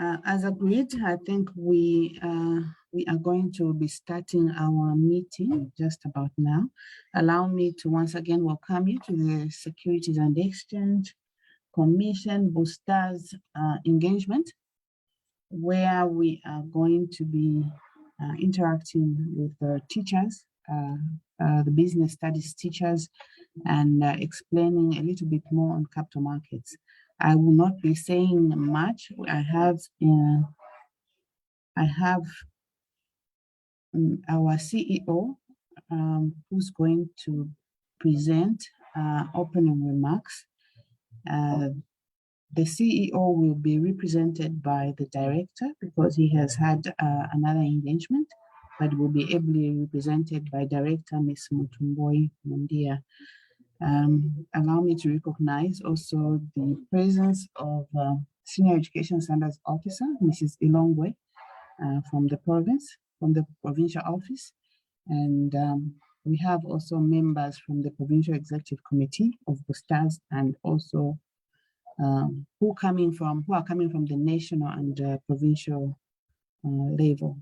As agreed, I think we are going to be starting our meeting just about now. Allow me to once again welcome you to the Securities and Exchange Commission Bustaz engagement, where we are going to be interacting with the teachers, the business studies teachers, and explaining a little bit more on capital markets. I will not be saying much. I have our CEO who's going to present opening remarks. The CEO will be represented by the director because he has had another engagement, but will be ably represented by Director Ms. Mutumboi Mundia. Allow me to recognize also the presence of Senior Education Standards Officer, Mrs. Ilongwe, from the provincial office. And we have also members from the Provincial Executive Committee of Bustaz, and also who are coming from the national and provincial level.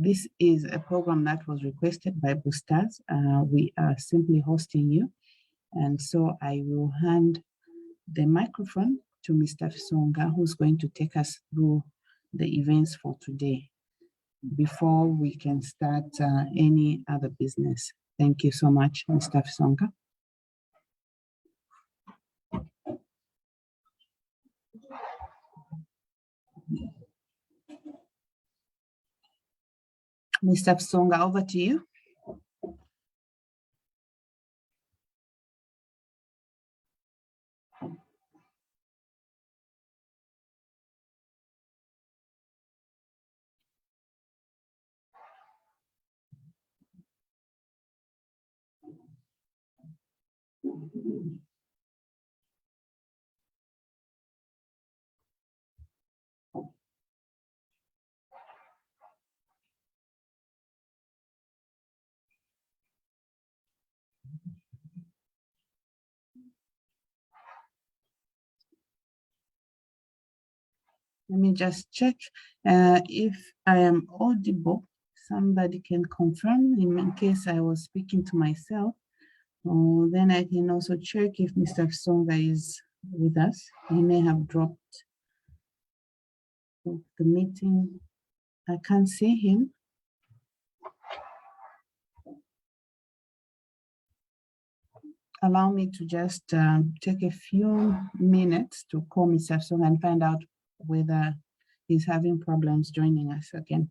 This is a program that was requested by Bustaz. We are simply hosting you. And so I will hand the microphone to Mr. Fisonga, who's going to take us through the events for today before we can start any other business. Thank you so much, Mr. Fisonga. Mr. Fisonga, over to you. Let me just check if I am audible. Somebody can confirm in case I was speaking to myself. Then I can also check if Mr. Fisonga is with us. He may have dropped the meeting. I can't see him. Allow me to just take a few minutes to call Mr. Fisonga and find out whether he's having problems joining us again.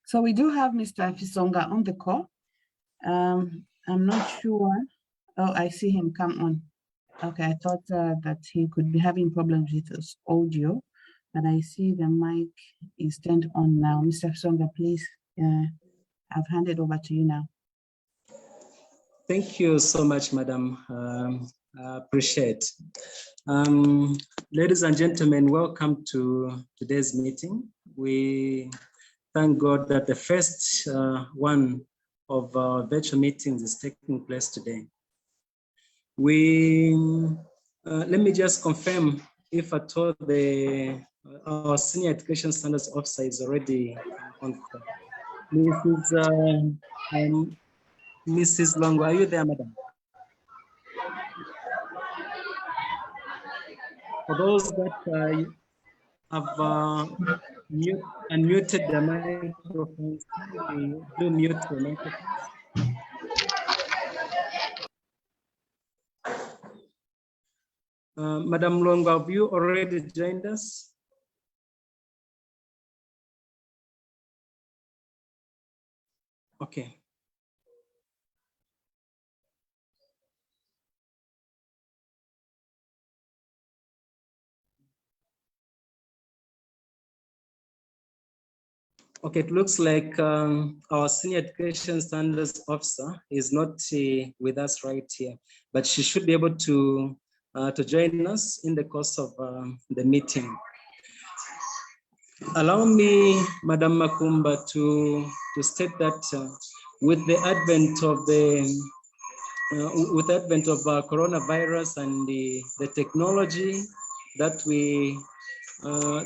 So we do have Mr. Fisonga on the call. I'm not sure. Oh, I see him come on. Okay, I thought that he could be having problems with his audio, but I see the mic is turned on now. Mr. Fisonga, please, I've handed over to you now. Thank you so much, Madam. I appreciate. Ladies and gentlemen, welcome to today's meeting. We thank God that the first one of our virtual meetings is taking place today. Let me just confirm if at all our senior education standards officer is already on call. Mrs. Longo, are you there, madam? For those that have unmuted their microphones, do mute your microphones. Madam Longo, have you already joined us? Okay. Okay, it looks like our senior education standards officer is not with us right here, but she should be able to join us in the course of the meeting. Allow me, Madam Makumba, to state that with the advent of coronavirus and the technology that the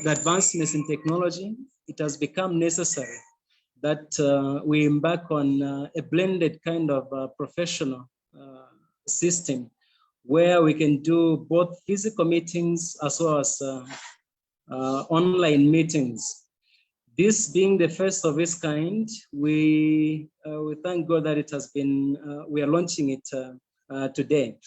advancements in technology, it has become necessary that we embark on a blended kind of professional system where we can do both physical meetings as well as online meetings. This being the first of its kind, we thank God that it has been, we are launching it today.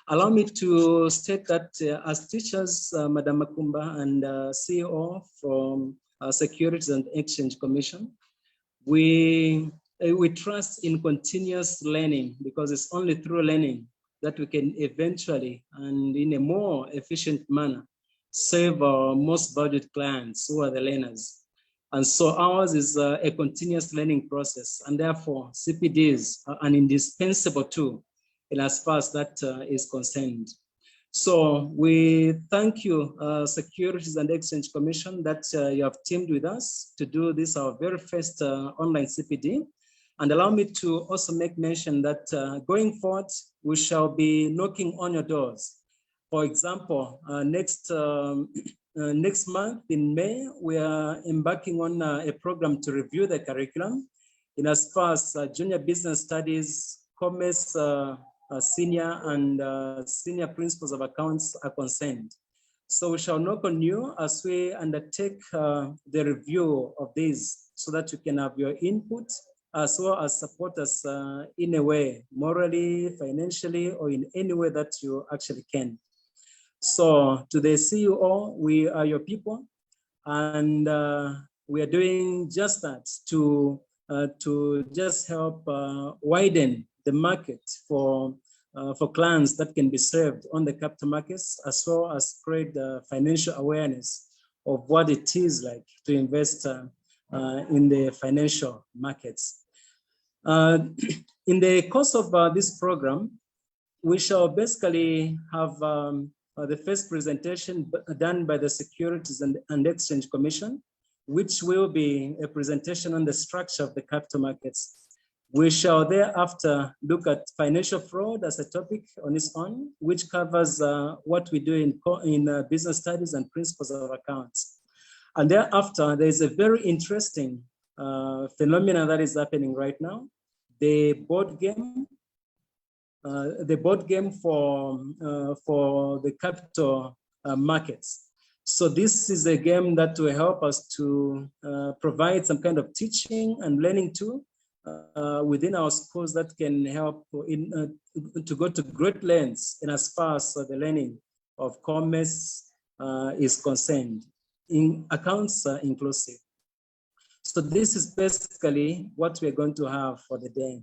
Allow me to state that as teachers, Madam Makumba and CEO from Securities and Exchange Commission, we trust in continuous learning because it's only through learning that we can eventually and in a more efficient manner serve our most valued clients who are the learners. And so ours is a continuous learning process, and therefore CPDs are an indispensable tool in as far as that is concerned. So we thank you, Securities and Exchange Commission, that you have teamed with us to do this, our very first online CPD. And allow me to also make mention that going forward, we shall be knocking on your doors. For example, next month in May, we are embarking on a program to review the curriculum in as far as junior business studies, commerce, senior and senior principles of accounts are concerned. So we shall knock on you as we undertake the review of these so that you can have your input as well as support us in a way, morally, financially, or in any way that you actually can. So to the CEO, we are your people, and we are doing just that to just help widen the market for clients that can be served on the capital markets, as well as spread financial awareness of what it is like to invest in the financial markets. In the course of this program, we shall basically have the first presentation done by the Securities and Exchange Commission, which will be a presentation on the structure of the capital markets. We shall thereafter look at financial fraud as a topic on its own, which covers what we do in business studies and principles of accounts. And thereafter, there is a very interesting phenomenon that is happening right now, the board game for the capital markets. So this is a game that will help us to provide some kind of teaching and learning tool within our schools that can help to go to great lengths in as far as the learning of commerce is concerned, in accounts inclusive. So So this is basically what we're going to have for the day.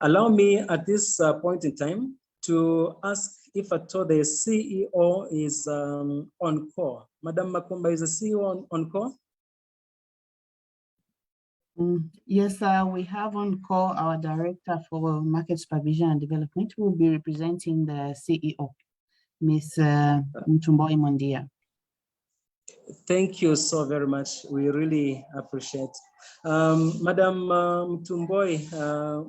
Allow me at this point in time to ask if at all the CEO is on call. Madam Makumba, is the CEO on call? Yes, we have on call our Director for Market Supervision and Development, who will be representing the CEO, Ms. Mtumboi Mondia. Thank you so very much. We really appreciate. Madam Mtumboi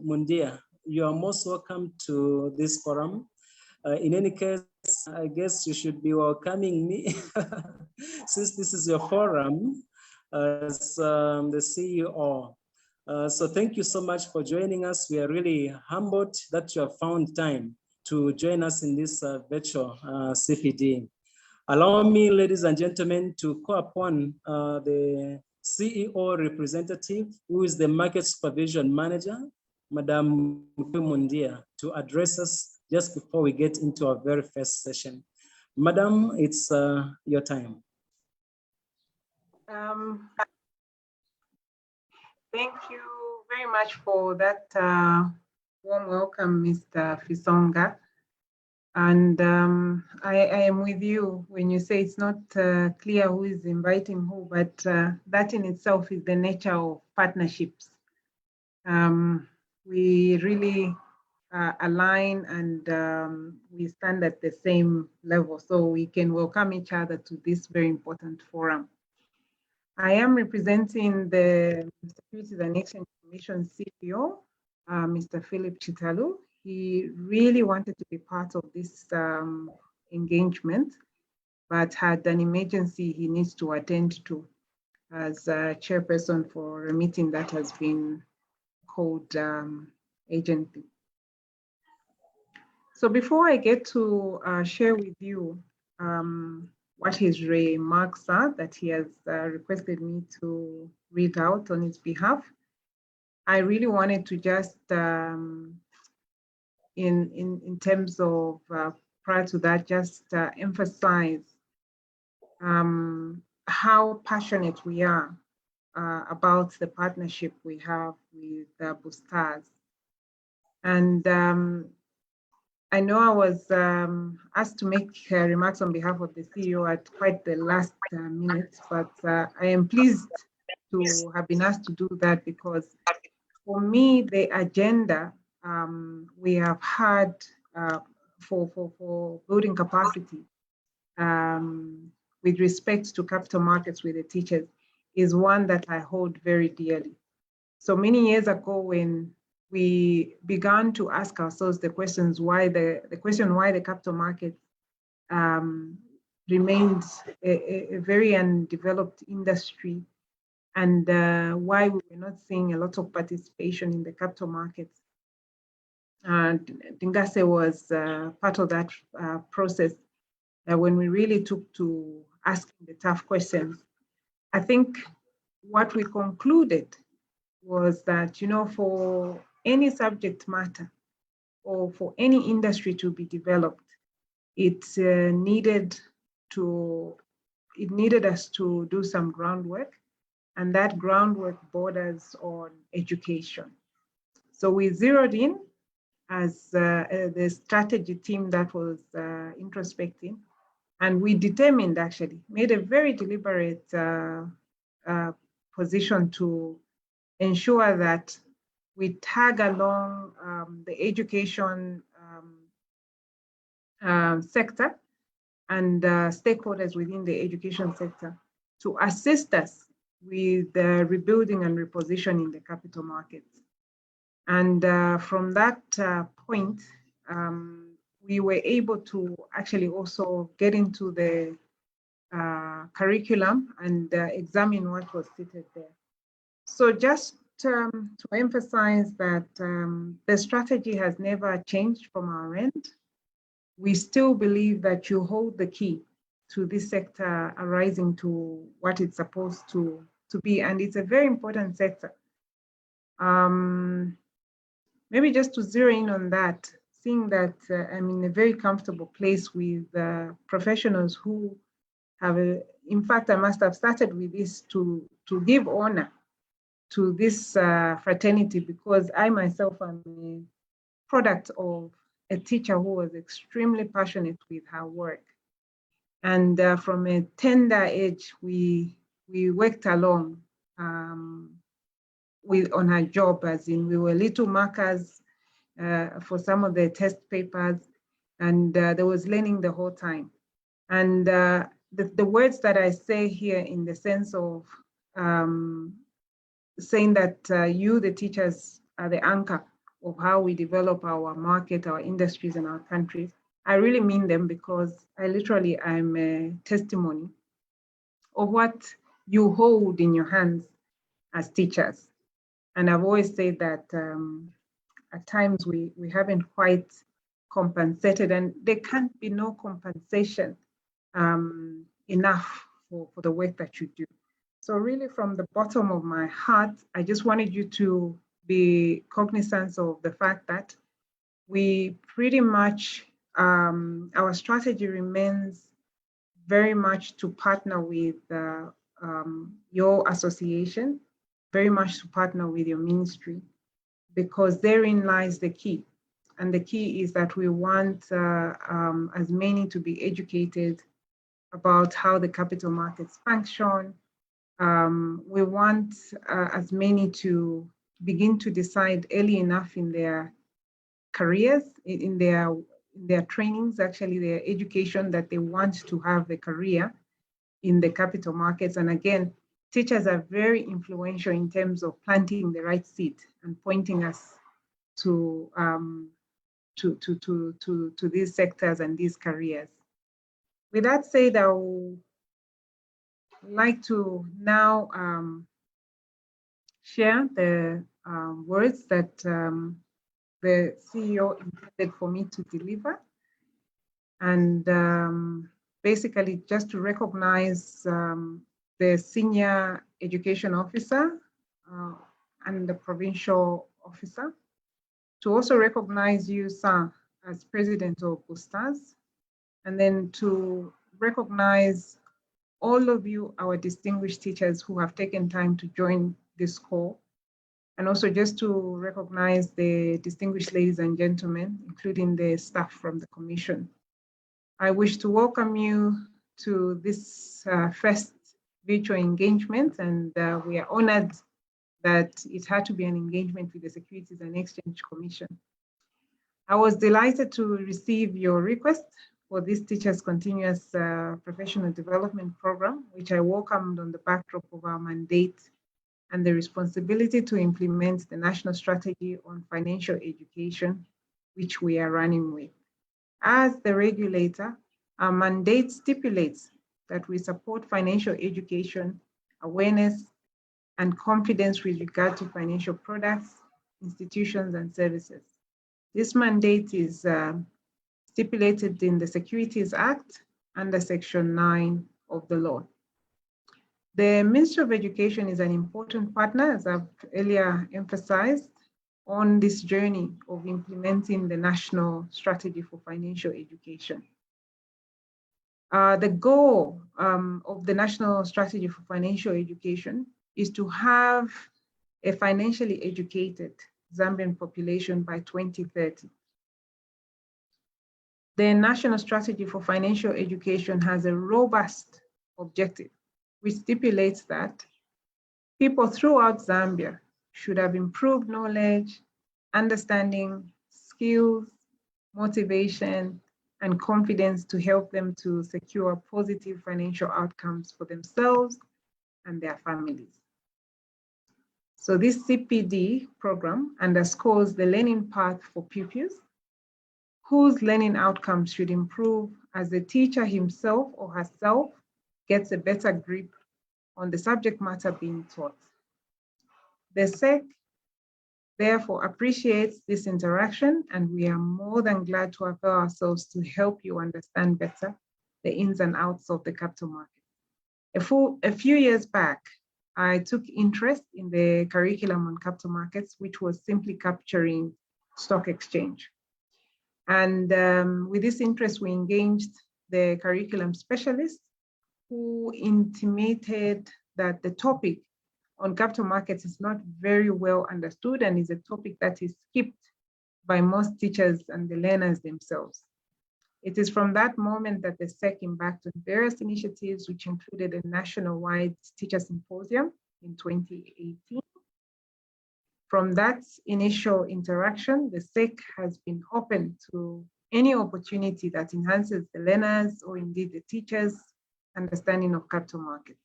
Mondia, you are most welcome to this forum. In any case, I guess you should be welcoming me since this is your forum as the CEO. So thank you so much for joining us. We are really humbled that you have found time to join us in this virtual CPD. Allow me, ladies and gentlemen, to call upon the CEO representative, who is the Market Supervision Manager, Madam Mundia, to address us just before we get into our very first session. Madam, it's your time. Thank you very much for that warm welcome, Mr. Fisonga. And I am with you when you say it's not clear who is inviting who, but that in itself is the nature of partnerships. We really align and we stand at the same level, so we can welcome each other to this very important forum. I am representing the Securities and Exchange Commission CEO, Mr. Philip Chitalu. He really wanted to be part of this engagement, but had an emergency he needs to attend to as a chairperson for a meeting that has been called urgently. So before I get to share with you what his remarks are that he has requested me to read out on his behalf, I really wanted to just in terms of prior to that, just emphasize how passionate we are about the partnership we have with Bustaz. And I know I was asked to make remarks on behalf of the CEO at quite the last minute, but I am pleased to have been asked to do that because for me, the agenda we have had for building capacity with respect to capital markets with the teachers is one that I hold very dearly. So many years ago, when we began to ask ourselves the questions why the capital markets remained a very undeveloped industry, and why we were not seeing a lot of participation in the capital markets. And Dingase was part of that process when we really took to asking the tough questions. I think what we concluded was that, you know, for any subject matter or for any industry to be developed, it needed us to do some groundwork, and that groundwork borders on education. So we zeroed in as the strategy team that was introspecting, and we determined, actually, made a very deliberate position to ensure that we tag along the education sector and stakeholders within the education sector to assist us with the rebuilding and repositioning the capital markets. And from that point, we were able to actually also get into the curriculum and examine what was seated there. So just to emphasize that the strategy has never changed from our end. We still believe that you hold the key to this sector arising to what it's supposed to be, and it's a very important sector. Maybe just to zero in on that, seeing that I'm in a very comfortable place with professionals who have, in fact, I must have started with this to give honor to this fraternity because I myself am a product of a teacher who was extremely passionate with her work. And from a tender age, we worked along on her job, as in we were little markers for some of the test papers, and there was learning the whole time. And the words that I say here in the sense of saying that you, the teachers, are the anchor of how we develop our market, our industries, and our countries. I really mean them because I literally am a testimony of what you hold in your hands as teachers. And I've always said that at times we haven't quite compensated, and there can't be no compensation enough for the work that you do. So really from the bottom of my heart, I just wanted you to be cognizant of the fact that we pretty much, our strategy remains very much to partner with your association, very much to partner with your ministry, because therein lies the key. And the key is that we want as many to be educated about how the capital markets function. We want as many to begin to decide early enough in their careers, in their trainings, actually their education, that they want to have a career in the capital markets. And again, teachers are very influential in terms of planting the right seed and pointing us to these sectors and these careers. With that said, I would like to now share the words that the CEO intended for me to deliver. And basically just to recognize the senior education officer and the provincial officer, to also recognize you, sir, as president of Bustaz, and then to recognize all of you, our distinguished teachers who have taken time to join this call, and also just to recognize the distinguished ladies and gentlemen, including the staff from the commission. I wish to welcome you to this first virtual engagement, and we are honored that it had to be an engagement with the Securities and Exchange Commission. I was delighted to receive your request for this Teachers Continuous Professional Development Program, which I welcomed on the backdrop of our mandate and the responsibility to implement the National Strategy on Financial Education, which we are running with. As the regulator, our mandate stipulates that we support financial education, awareness, and confidence with regard to financial products, institutions, and services. This mandate is stipulated in the Securities Act under Section 9 of the law. The Ministry of Education is an important partner, as I've earlier emphasized, on this journey of implementing the National Strategy for Financial Education. The goal of the National Strategy for Financial Education is to have a financially educated Zambian population by 2030. The National Strategy for Financial Education has a robust objective, which stipulates that people throughout Zambia should have improved knowledge, understanding, skills, motivation, and confidence to help them to secure positive financial outcomes for themselves and their families. So this CPD program underscores the learning path for pupils whose learning outcomes should improve as the teacher himself or herself gets a better grip on the subject matter being taught. The SEC therefore appreciates this interaction, and we are more than glad to avail ourselves to help you understand better the ins and outs of the capital market. A few years back, I took interest in the curriculum on capital markets, which was simply capturing stock exchange. And with this interest, we engaged the curriculum specialist who intimated that the topic on capital markets is not very well understood and is a topic that is skipped by most teachers and the learners themselves. It is from that moment that the SEC embarked on various initiatives, which included a nationwide teacher symposium in 2018. From that initial interaction, the SEC has been open to any opportunity that enhances the learners or indeed the teachers' understanding of capital markets.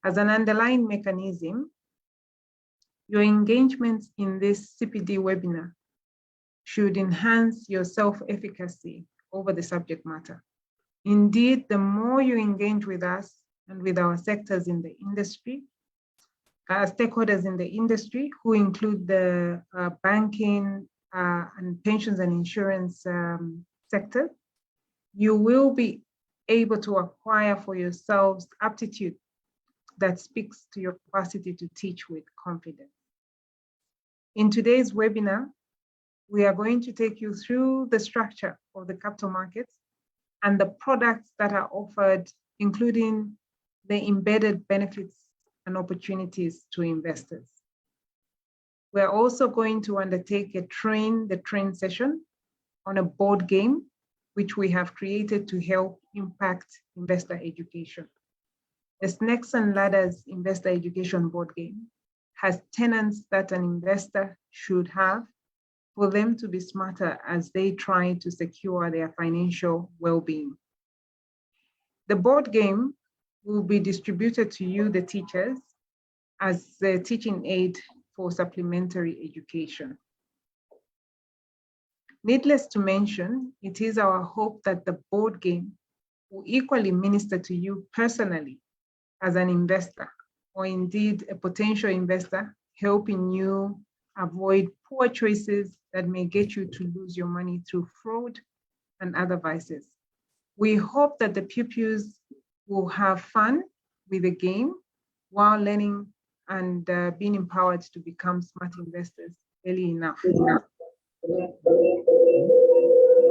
As an underlying mechanism, your engagement in this CPD webinar should enhance your self-efficacy over the subject matter. Indeed, the more you engage with us and with our sectors in the industry, stakeholders in the industry, who include the banking and pensions and insurance sector, you will be able to acquire for yourselves aptitude that speaks to your capacity to teach with confidence. In today's webinar, we are going to take you through the structure of the capital markets and the products that are offered, including the embedded benefits and opportunities to investors. We're also going to undertake a train session on a board game, which we have created to help impact investor education. The Snakes and Ladders Investor Education Board Game has tenets that an investor should have for them to be smarter as they try to secure their financial well-being. The board game will be distributed to you, the teachers, as a teaching aid for supplementary education. Needless to mention, it is our hope that the board game will equally minister to you personally as an investor, or indeed a potential investor, helping you avoid poor choices that may get you to lose your money through fraud and other vices. We hope that the pupils will have fun with the game while learning and being empowered to become smart investors early enough.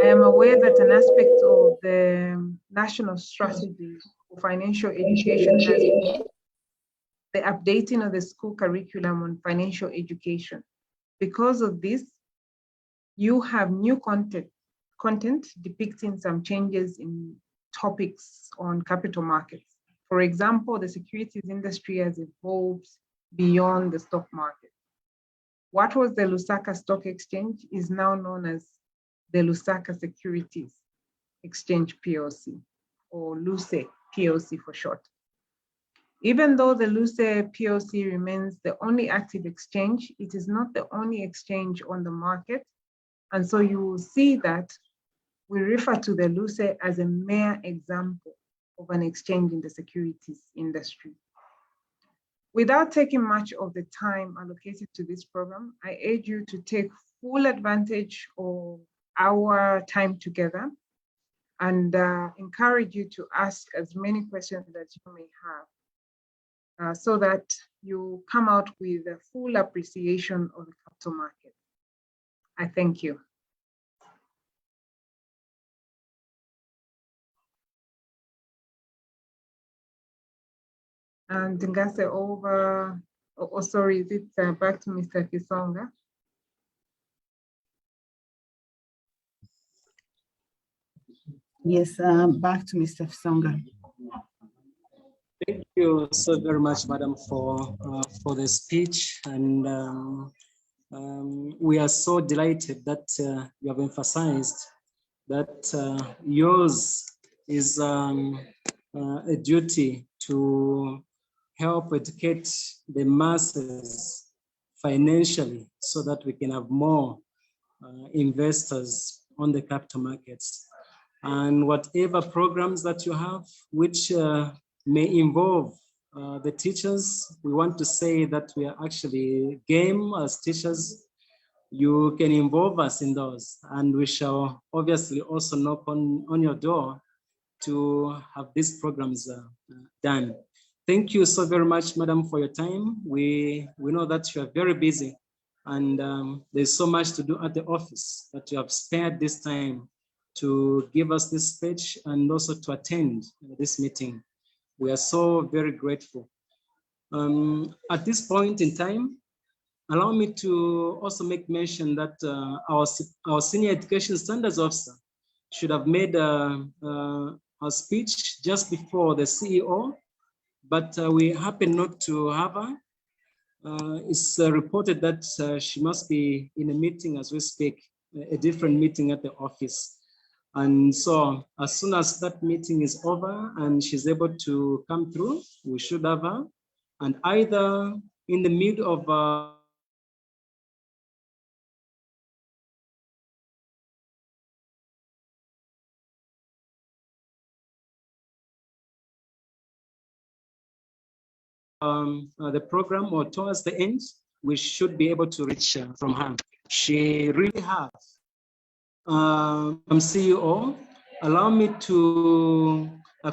I am aware that an aspect of the national strategy for financial education has been the updating of the school curriculum on financial education. Because of this, you have new content depicting some changes in topics on capital markets. For example, the securities industry has evolved beyond the stock market. What was the Lusaka Stock Exchange is now known as the Lusaka Securities Exchange PLC, or LUSE PLC for short. Even though the LUSE PLC remains the only active exchange, it is not the only exchange on the market. And so you will see that we refer to the LUSE as a mere example of an exchange in the securities industry. Without taking much of the time allocated to this program, I urge you to take full advantage of our time together and encourage you to ask as many questions that you may have so that you come out with a full appreciation of the capital market. I thank you. And Ngase over, sorry, is it back to Mr. Kisonga? Yes, back to Mr. Kisonga. Thank you so very much, Madam, for the speech. And we are so delighted that you have emphasized that yours is a duty to help educate the masses financially so that we can have more investors on the capital markets. And whatever programs that you have, which may involve the teachers, we want to say that we are actually game as teachers. You can involve us in those, and we shall obviously also knock on your door to have these programs done. Thank you so very much, Madam, for your time. We know that you are very busy, and there's so much to do at the office that you have spared this time to give us this speech and also to attend this meeting. We are so very grateful. At this point in time, allow me to also make mention that our senior education standards officer should have made a speech just before the CEO, but we happen not to have her. It's reported that she must be in a meeting as we speak, a different meeting at the office. And so as soon as that meeting is over and she's able to come through, we should have her. And either in the middle of the program or towards the end, we should be able to reach from her. She really has. CEO, allow me to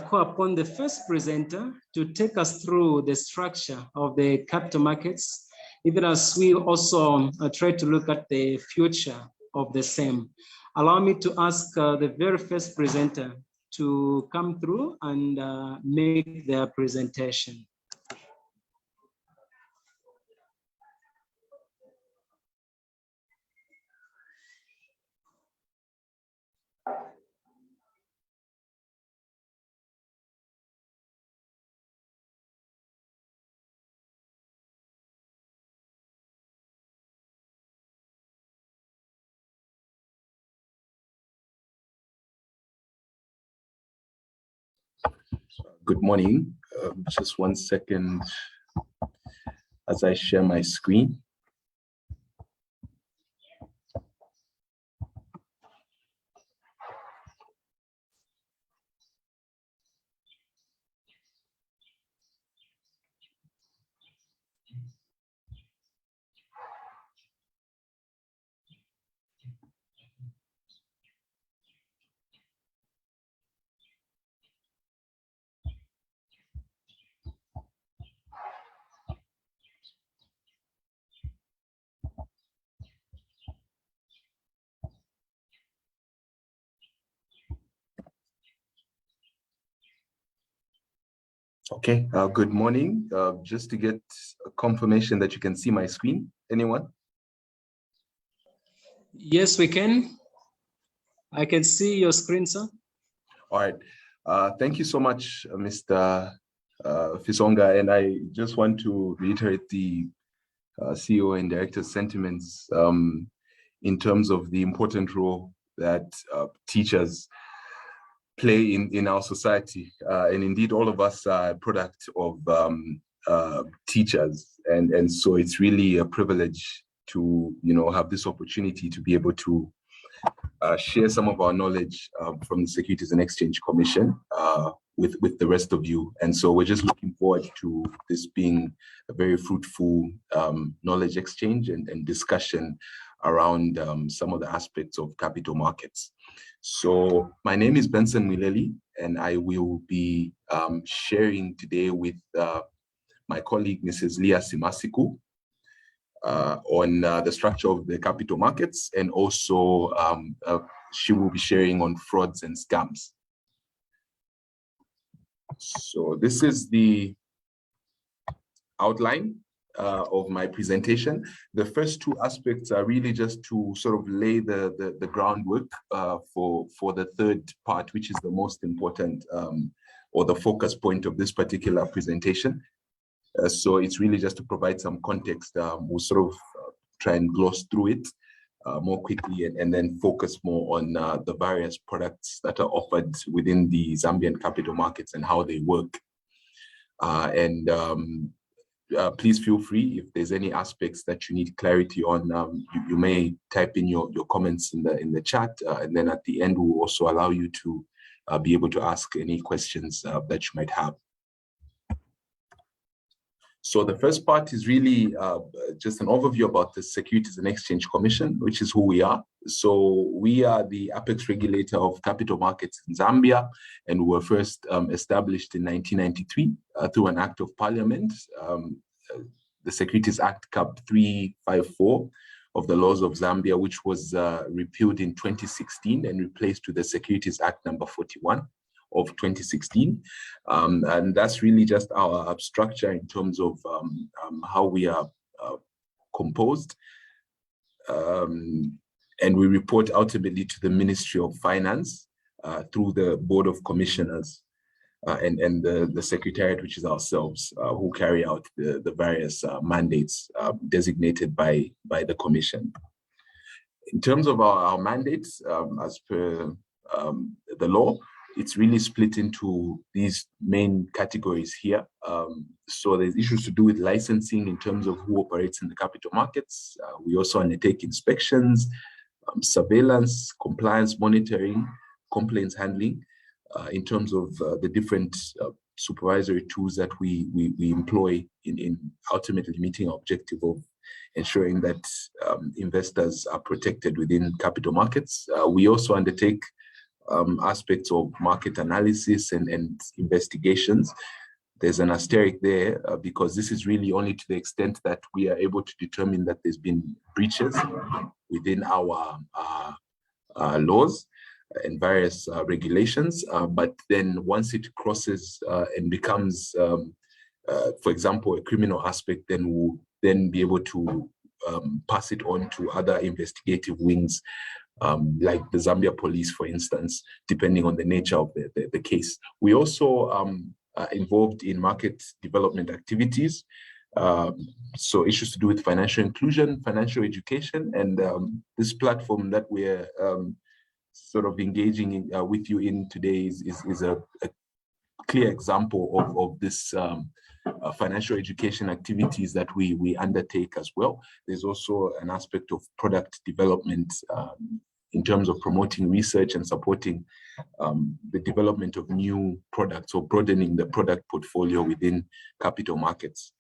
call upon the first presenter to take us through the structure of the capital markets, even as we also try to look at the future of the same. Allow me to ask the very first presenter to come through and make their presentation. Good morning. Just 1 second as I share my screen. Okay, good morning. Just to get a confirmation that you can see my screen. Anyone? Yes, we can. I can see your screen, sir. All right. Thank you so much, Mr. Fisonga. And I just want to reiterate the CEO and director's sentiments in terms of the important role that teachers play in our society. And indeed, all of us are a product of teachers. And so it's really a privilege to, have this opportunity to be able to share some of our knowledge from the Securities and Exchange Commission with the rest of you. And so we're just looking forward to this being a very fruitful knowledge exchange and discussion around some of the aspects of capital markets. So my name is Benson Mileli, and I will be sharing today with my colleague, Mrs. Leah Simasiku, on the structure of the capital markets, and also she will be sharing on frauds and scams. So this is the outline of my presentation. The first two aspects are really just to sort of lay the groundwork for the third part, which is the most important or the focus point of this particular presentation. So it's really just to provide some context. We'll sort of try and gloss through it more quickly and then focus more on the various products that are offered within the Zambian capital markets and how they work. Please feel free if there's any aspects that you need clarity on. You may type in your comments in the chat, and then at the end we'll also allow you to be able to ask any questions that you might have. So the first part is really just an overview about the Securities and Exchange Commission, which is who we are. So we are the apex regulator of capital markets in Zambia, and we were first established in 1993 through an act of parliament, the Securities Act Cap 354 of the laws of Zambia, which was repealed in 2016 and replaced with the Securities Act number 41 of 2016. And that's really just our structure in terms of how we are composed. And we report ultimately to the Ministry of Finance through the Board of Commissioners and the Secretariat, which is ourselves, who carry out the various mandates designated by the Commission. In terms of our mandates, as per the law, it's really split into these main categories here. So there's issues to do with licensing in terms of who operates in the capital markets. We also undertake inspections, surveillance, compliance monitoring, complaints handling, in terms of the different supervisory tools that we employ in ultimately meeting our objective of ensuring that investors are protected within capital markets. We also undertake aspects of market analysis and investigations. There's an asterisk there because this is really only to the extent that we are able to determine that there's been breaches within our laws and various regulations. But then once it crosses and becomes, for example, a criminal aspect, then we'll then be able to pass it on to other investigative wings, like the Zambia police, for instance, depending on the nature of the case. We also are involved in market development activities. So issues to do with financial inclusion, financial education, and this platform that we're sort of engaging with you in today is a clear example of this financial education activities that we undertake as well. There's also an aspect of product development in terms of promoting research and supporting the development of new products or broadening the product portfolio within capital markets.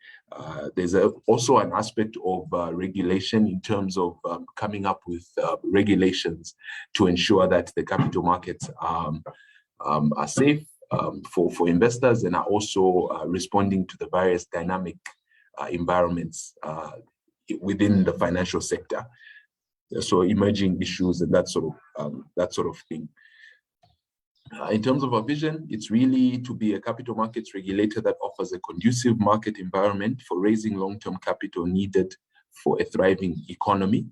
There's also an aspect of regulation in terms of coming up with regulations to ensure that the capital markets are safe for investors and are also responding to the various dynamic environments within the financial sector. So emerging issues and that sort of thing. In terms of our vision, it's really to be a capital markets regulator that offers a conducive market environment for raising long-term capital needed for a thriving economy.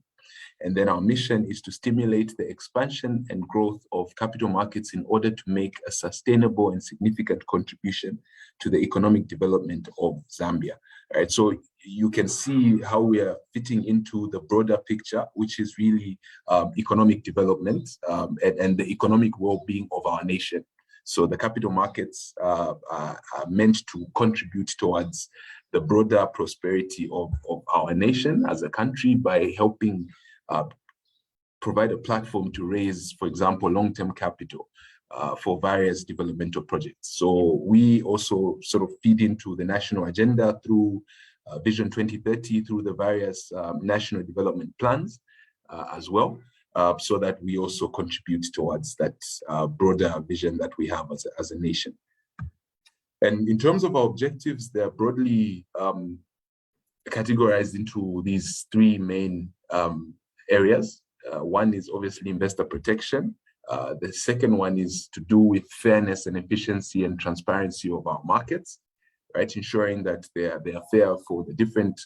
And then our mission is to stimulate the expansion and growth of capital markets in order to make a sustainable and significant contribution to the economic development of Zambia. All right, so you can see how we are fitting into the broader picture, which is really economic development and the economic well-being of our nation. So the capital markets are meant to contribute towards the broader prosperity of our nation as a country by helping provide a platform to raise, for example, long-term capital for various developmental projects. So we also sort of feed into the national agenda through Vision 2030, through the various national development plans as well, so that we also contribute towards that broader vision that we have as a nation. And in terms of our objectives, they're broadly categorized into these three main areas. One is obviously investor protection. The second one is to do with fairness and efficiency and transparency of our markets, right? Ensuring that they are fair for the different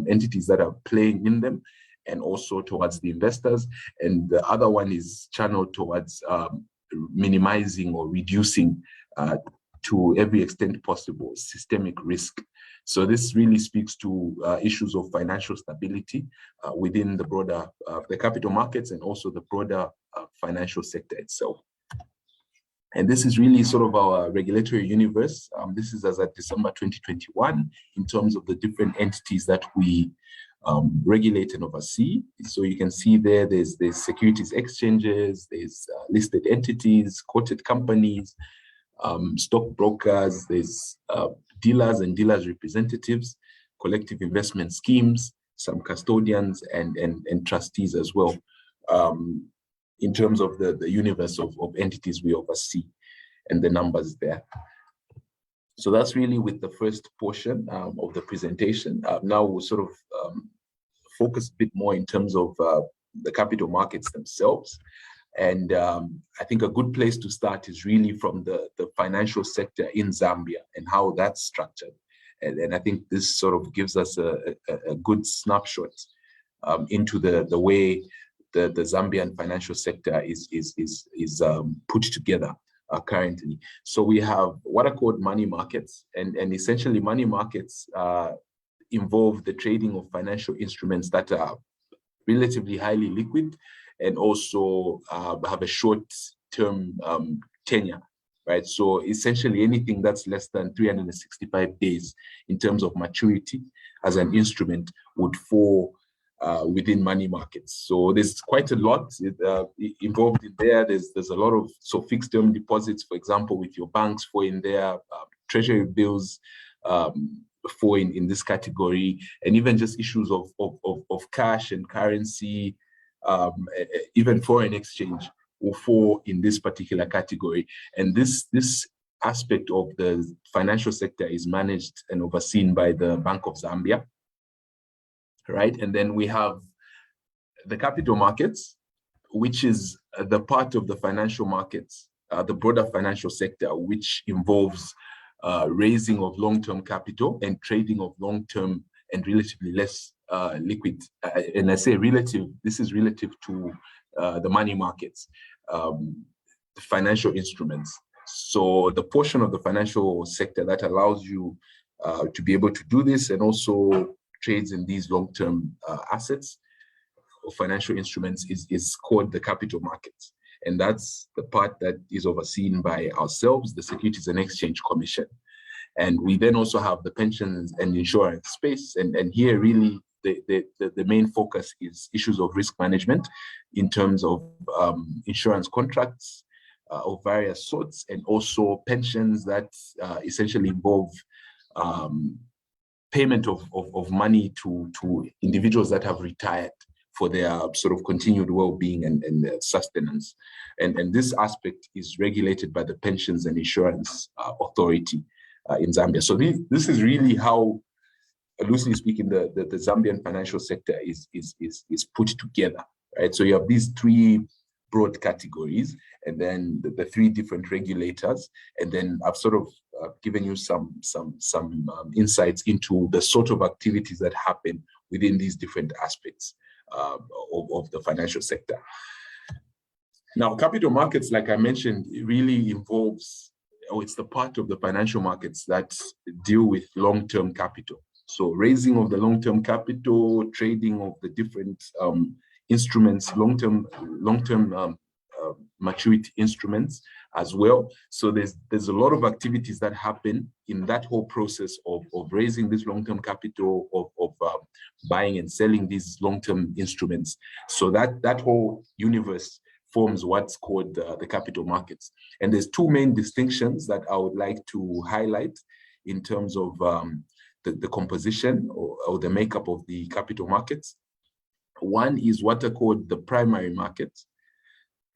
entities that are playing in them and also towards the investors. And the other one is channeled towards minimizing or reducing to every extent possible systemic risk. So this really speaks to issues of financial stability within the broader, the capital markets and also the broader financial sector itself. And this is really sort of our regulatory universe. This is as at December 2021 in terms of the different entities that we regulate and oversee. So you can see there's securities exchanges, there's listed entities, quoted companies, stockbrokers, there's dealers and dealers representatives, collective investment schemes, some custodians and trustees as well, in terms of the universe of entities we oversee and the numbers there. So that's really with the first portion of the presentation. Now we'll sort of focus a bit more in terms of the capital markets themselves And I think a good place to start is really from the financial sector in Zambia and how that's structured. And I think this sort of gives us a good snapshot into the way the Zambian financial sector is put together currently. So we have what are called money markets, and essentially money markets involve the trading of financial instruments that are relatively highly liquid and also have a short-term tenure, right? So essentially anything that's less than 365 days in terms of maturity as an instrument would fall within money markets. So there's quite a lot involved in there. There's a lot of fixed term deposits, for example, with your banks fall in there, treasury bills fall in this category, and even just issues of cash and currency, even foreign exchange will fall in this particular category. And this aspect of the financial sector is managed and overseen by the Bank of Zambia, right? And then we have the capital markets, which is the part of the financial markets, the broader financial sector, which involves raising of long-term capital and trading of long-term and relatively less liquid. And I say relative, this is relative to the money markets, the financial instruments. So the portion of the financial sector that allows you to be able to do this and also trades in these long-term assets or financial instruments is called the capital markets. And that's the part that is overseen by ourselves, the Securities and Exchange Commission. And we then also have the pensions and insurance space. And here really the main focus is issues of risk management in terms of insurance contracts of various sorts, and also pensions that essentially involve payment of money to individuals that have retired for their sort of continued well-being and sustenance. And this aspect is regulated by the Pensions and Insurance Authority in Zambia. So this is really how, loosely speaking, the Zambian financial sector is put together, right? So you have these three broad categories, and then the three different regulators, and then I've sort of given you some insights into the sort of activities that happen within these different aspects of the financial sector. Now, capital markets, like I mentioned, it really involves, or it's the part of the financial markets that deal with long-term capital. So raising of the long-term capital, trading of the different instruments, long-term maturity instruments as well. So there's a lot of activities that happen in that whole process of raising this long-term capital, of buying and selling these long-term instruments. So that whole universe forms what's called the capital markets. And there's two main distinctions that I would like to highlight in terms of the composition or the makeup of the capital markets. One is what are called the primary markets,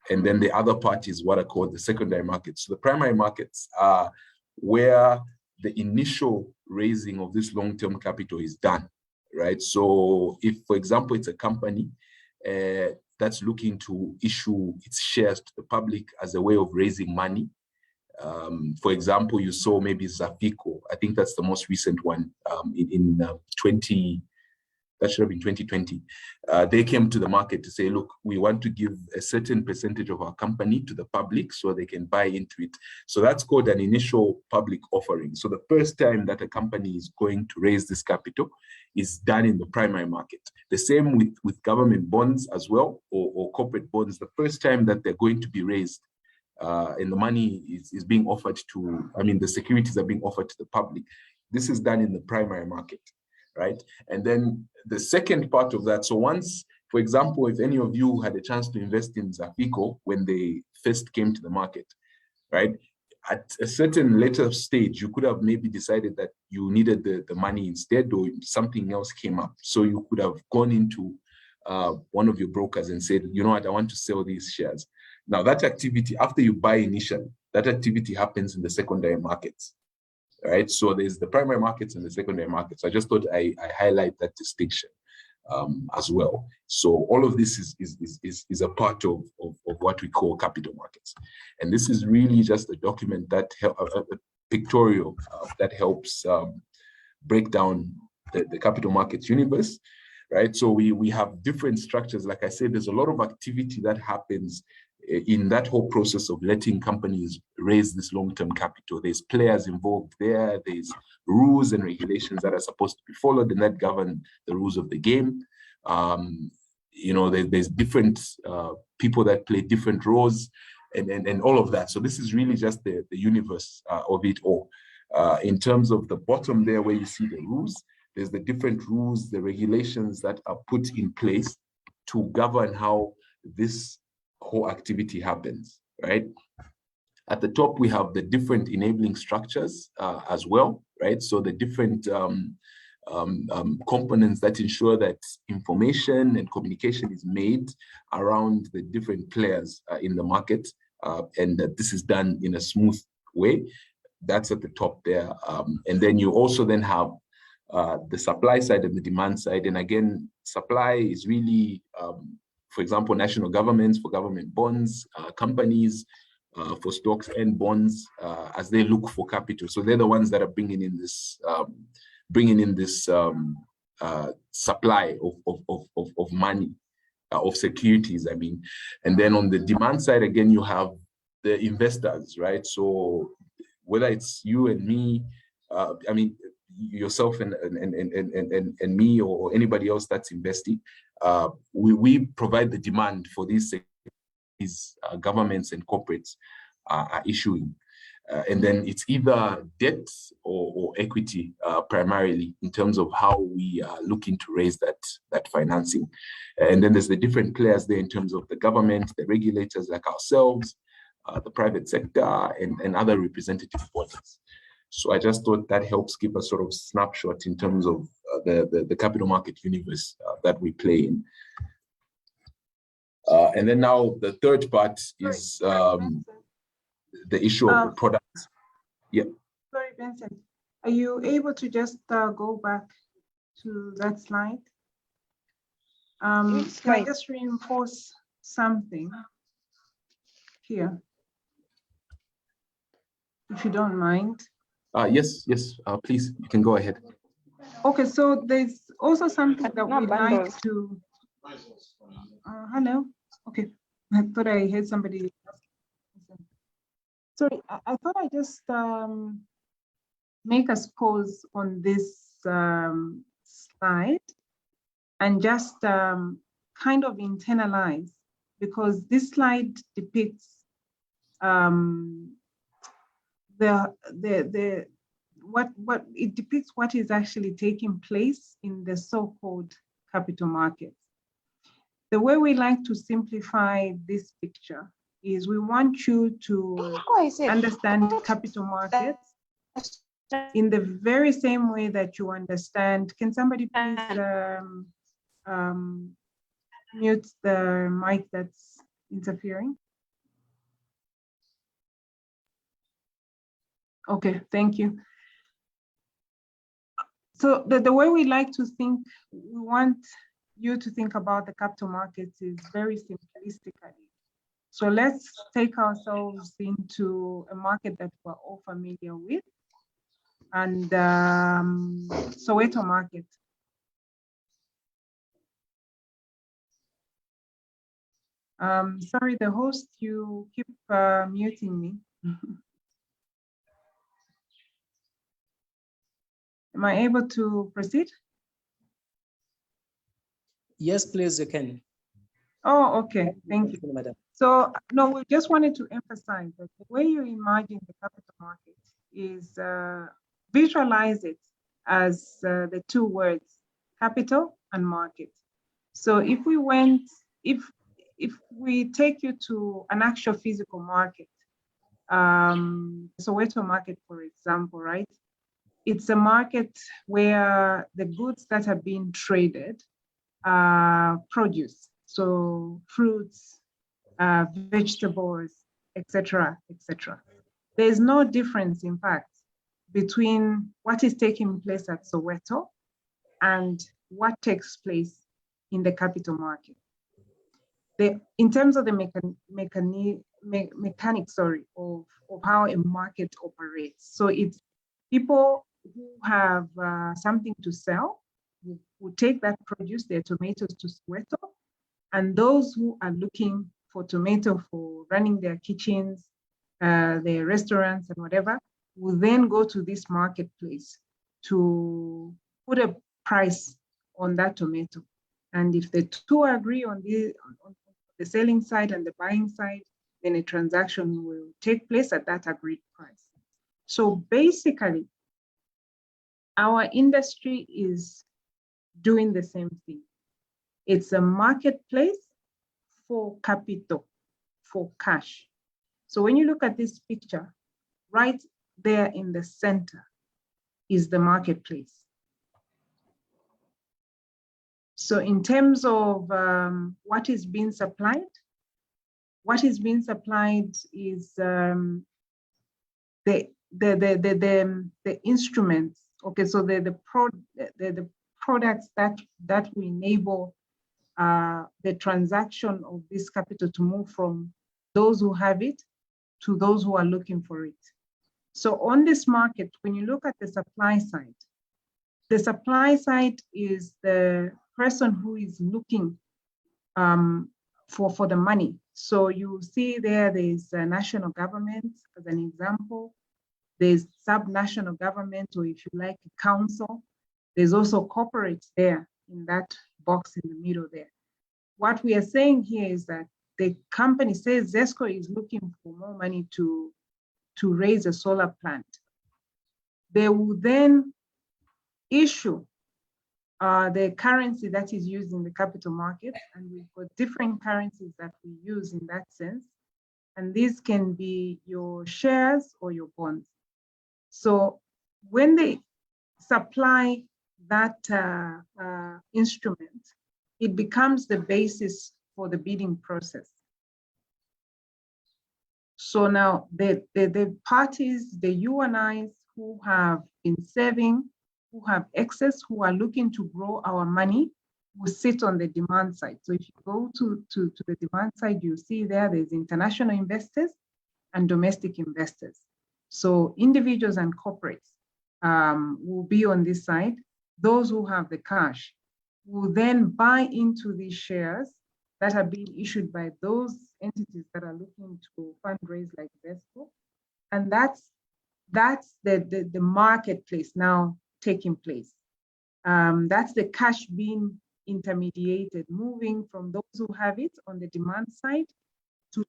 and then the other part is what are called the secondary markets. So the primary markets are where the initial raising of this long-term capital is done, right? So if, for example, it's a company that's looking to issue its shares to the public as a way of raising money. For example, you saw maybe Zafico. I think that's the most recent one that should have been 2020. They came to the market to say, look, we want to give a certain percentage of our company to the public so they can buy into it. So that's called an initial public offering. So the first time that a company is going to raise this capital is done in the primary market. The same with government bonds as well, or corporate bonds. The first time that they're going to be raised and the money is being offered to, the securities are being offered to the public, this is done in the primary market, right? And then the second part of that, so once, for example, if any of you had a chance to invest in Zafico when they first came to the market, right? At a certain later stage, you could have maybe decided that you needed the money instead, or something else came up. So you could have gone into one of your brokers and said, you know what, I want to sell these shares. Now that activity, after you buy initially, that activity happens in the secondary markets, right? So there's the primary markets and the secondary markets. I just thought I highlight that distinction. as well. So all of this is a part of what we call capital markets. And this is really just a document that a pictorial that helps break down the capital markets universe, right? So we have different structures. Like I said, there's a lot of activity that happens in that whole process of letting companies raise this long-term capital. There's players involved there. There's rules and regulations that are supposed to be followed and that govern the rules of the game. There's different people that play different roles and all of that. So this is really just the universe of it all. In terms of the bottom there where you see the rules, there's the different rules, the regulations that are put in place to govern how this whole activity happens, right? At the top, we have the different enabling structures as well, right? So the different components that ensure that information and communication is made around the different players in the market, and that this is done in a smooth way. That's at the top there. And then you also then have the supply side and the demand side. And again, supply is really, for example, national governments for government bonds, companies for stocks and bonds as they look for capital. So they're the ones that are bringing in this supply of money, of securities, I mean. And then on the demand side, again, you have the investors, right? So whether it's you and me, I mean, yourself and me or anybody else that's investing, we provide the demand for these governments and corporates are issuing. And then it's either debt or equity primarily in terms of how we are looking to raise that financing. And then there's the different players there in terms of the government, the regulators like ourselves, the private sector, and other representative bodies. So I just thought that helps give a sort of snapshot in terms of the capital market universe that we play in. And then now the third part is the issue of the product. Yeah. Sorry, Vincent. Are you able to just go back to that slide? Can I just reinforce something here, if you don't mind? Yes, please, you can go ahead. Okay, so there's also something that we'd like to. Hello. Okay, I thought I heard somebody. Sorry, I thought I just make us pause on this slide and just kind of internalize, because this slide depicts what is actually taking place in the so-called capital markets. The way we like to simplify this picture is we want you to understand capital markets in the very same way that you understand. Can somebody please mute the mic that's interfering? Okay, thank you. So the way we like to think, we want you to think about the capital markets is very simplistically. So let's take ourselves into a market that we're all familiar with, and Soweto market. Sorry, the host, you keep muting me. Am I able to proceed? Yes, please, you can. Oh, okay, thank you, madam. So, no, we just wanted to emphasize that the way you imagine the capital market is visualize it as the two words, capital and market. So if we take you to an actual physical market, Soweto market, for example, right? It's a market where the goods that are being traded are produce, so fruits, vegetables, etc., etc. There's no difference, in fact, between what is taking place at Soweto and what takes place in the capital market. In terms of the mechanics, of how a market operates. So it's people who have something to sell, who take that produce, their tomatoes, to Soweto, and those who are looking for tomato for running their kitchens, their restaurants and whatever, will then go to this marketplace to put a price on that tomato. And if the two agree on the selling side and the buying side, then a transaction will take place at that agreed price. So basically, our industry is doing the same thing. It's a marketplace for capital, for cash. So when you look at this picture, right there in the center is the marketplace. So in terms of what is being supplied is the instruments. Okay, so the products that will enable the transaction of this capital to move from those who have it to those who are looking for it. So on this market, when you look at the supply side is the person who is looking for the money. So you see there's a national government as an example. There's sub-national government, or if you like, a council. There's also corporates there in that box in the middle there. What we are saying here is that the company says ZESCO is looking for more money to raise a solar plant. They will then issue the currency that is used in the capital market, and we've got different currencies that we use in that sense. And these can be your shares or your bonds. So when they supply that instrument, it becomes the basis for the bidding process. So now the parties, the UNIs who have been saving, who have excess, who are looking to grow our money, will sit on the demand side. So if you go to the demand side, you see there's international investors and domestic investors. So individuals and corporates will be on this side. Those who have the cash will then buy into these shares that are being issued by those entities that are looking to fundraise like ZESCO. And that's the marketplace now taking place. That's the cash being intermediated, moving from those who have it on the demand side to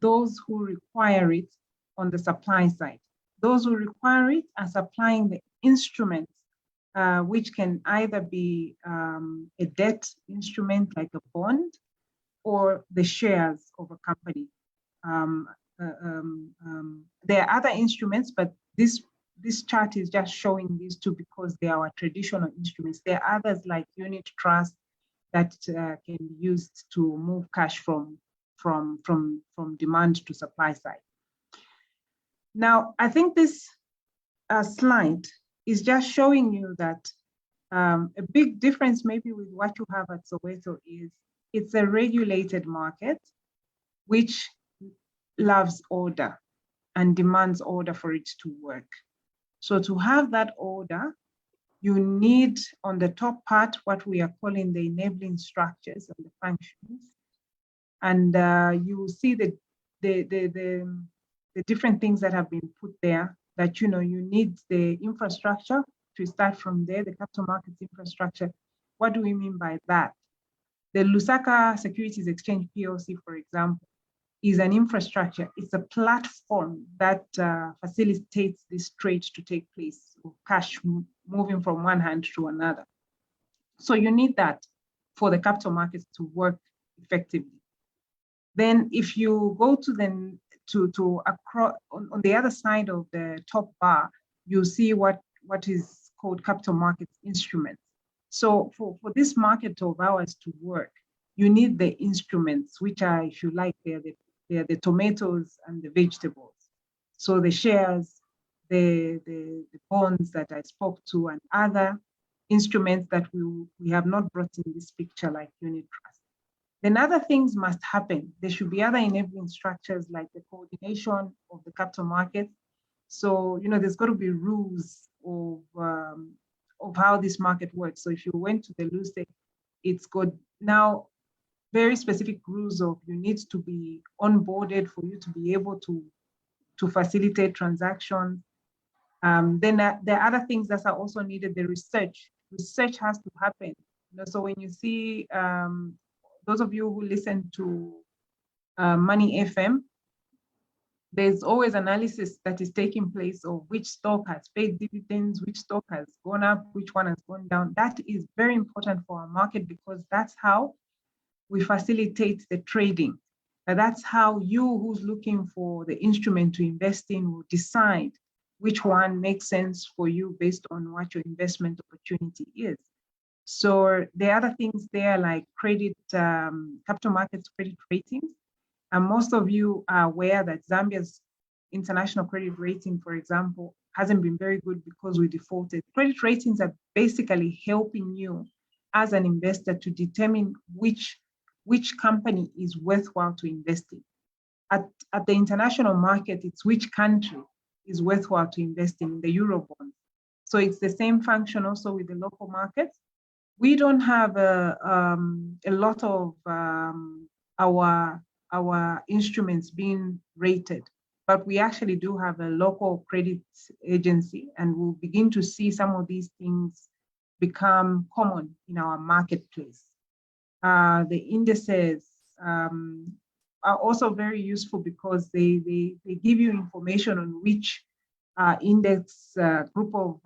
those who require it on the supply side. Those who require it are supplying the instruments, which can either be a debt instrument like a bond, or the shares of a company. There are other instruments, but this chart is just showing these two because they are our traditional instruments. There are others like unit trust that can be used to move cash from demand to supply side. Now, I think this slide is just showing you that a big difference maybe with what you have at Soweto is it's a regulated market which loves order and demands order for it to work. So to have that order, you need on the top part what we are calling the enabling structures and the functions. And you will see the different things that have been put there that, you need the infrastructure to start from there, the capital markets infrastructure. What do we mean by that? The Lusaka Securities Exchange PLC, for example, is an infrastructure. It's a platform that facilitates this trade to take place, of cash moving from one hand to another. So you need that for the capital markets to work effectively. Then if you go to across on the other side of the top bar, you see what is called capital markets instruments. So for this market of ours to work, you need the instruments, which are, if you like, they're the tomatoes and the vegetables. So the shares, the bonds that I spoke to, and other instruments that we have not brought in this picture, like unit trust. Then other things must happen. There should be other enabling structures like the coordination of the capital markets. So, there's got to be rules of how this market works. So if you went to the LUCE, it's got now very specific rules of you need to be onboarded for you to be able to facilitate transactions. Then there are other things that are also needed. The research has to happen. So when you see those of you who listen to Money FM, there's always analysis that is taking place of which stock has paid dividends, which stock has gone up, which one has gone down. That is very important for our market because that's how we facilitate the trading. And that's how you who's looking for the instrument to invest in will decide which one makes sense for you based on what your investment opportunity is. So there are other things there like credit, capital markets credit ratings. And most of you are aware that Zambia's international credit rating, for example, hasn't been very good because we defaulted. Credit ratings are basically helping you as an investor to determine which company is worthwhile to invest in. At the international market, it's which country is worthwhile to invest in, the Eurobond. So it's the same function also with the local markets. We don't have a lot of our instruments being rated, but we actually do have a local credit agency, and we'll begin to see some of these things become common in our marketplace. The indices are also very useful because they give you information on which index group of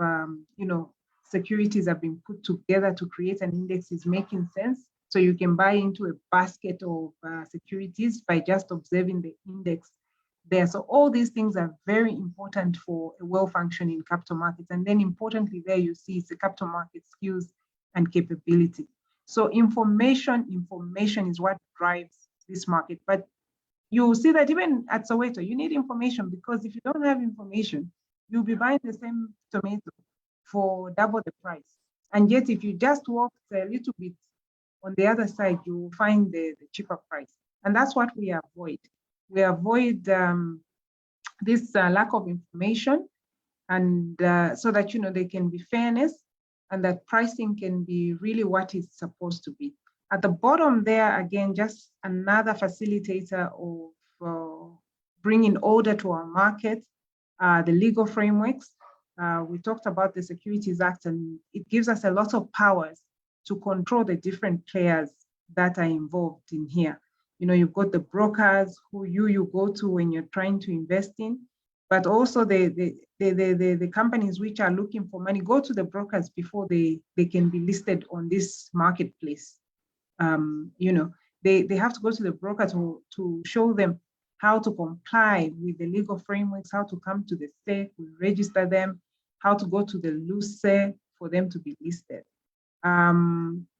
securities have been put together to create an index is making sense. So you can buy into a basket of securities by just observing the index there. So all these things are very important for a well-functioning capital markets. And then importantly there you see it's the capital market skills and capability. So information is what drives this market. But you see that even at Soweto, you need information because if you don't have information, you'll be buying the same tomato for double the price. And yet if you just walk a little bit on the other side, you will find the cheaper price. And that's what we avoid. We avoid this lack of information, and so that there can be fairness and that pricing can be really what it's supposed to be. At the bottom there, again, just another facilitator of bringing order to our market, the legal frameworks. We talked about the Securities Act, and it gives us a lot of powers to control the different players that are involved in here. You've got the brokers who you go to when you're trying to invest in, but also the companies which are looking for money go to the brokers before they can be listed on this marketplace. They have to go to the broker to show them how to comply with the legal frameworks, how to come to the SEC, we register them, how to go to the LUCE for them to be listed.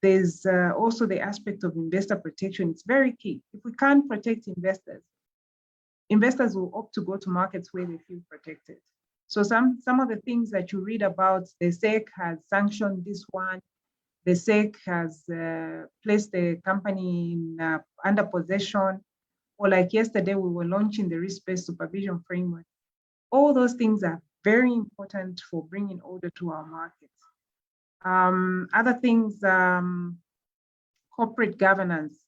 There's also the aspect of investor protection. It's very key. If we can't protect investors will opt to go to markets where they feel protected. So some of the things that you read about, the SEC has sanctioned this one, the SEC has placed the company in, under possession, or like yesterday we were launching the risk-based supervision framework. All those things are very important for bringing order to our markets. Other things, corporate governance.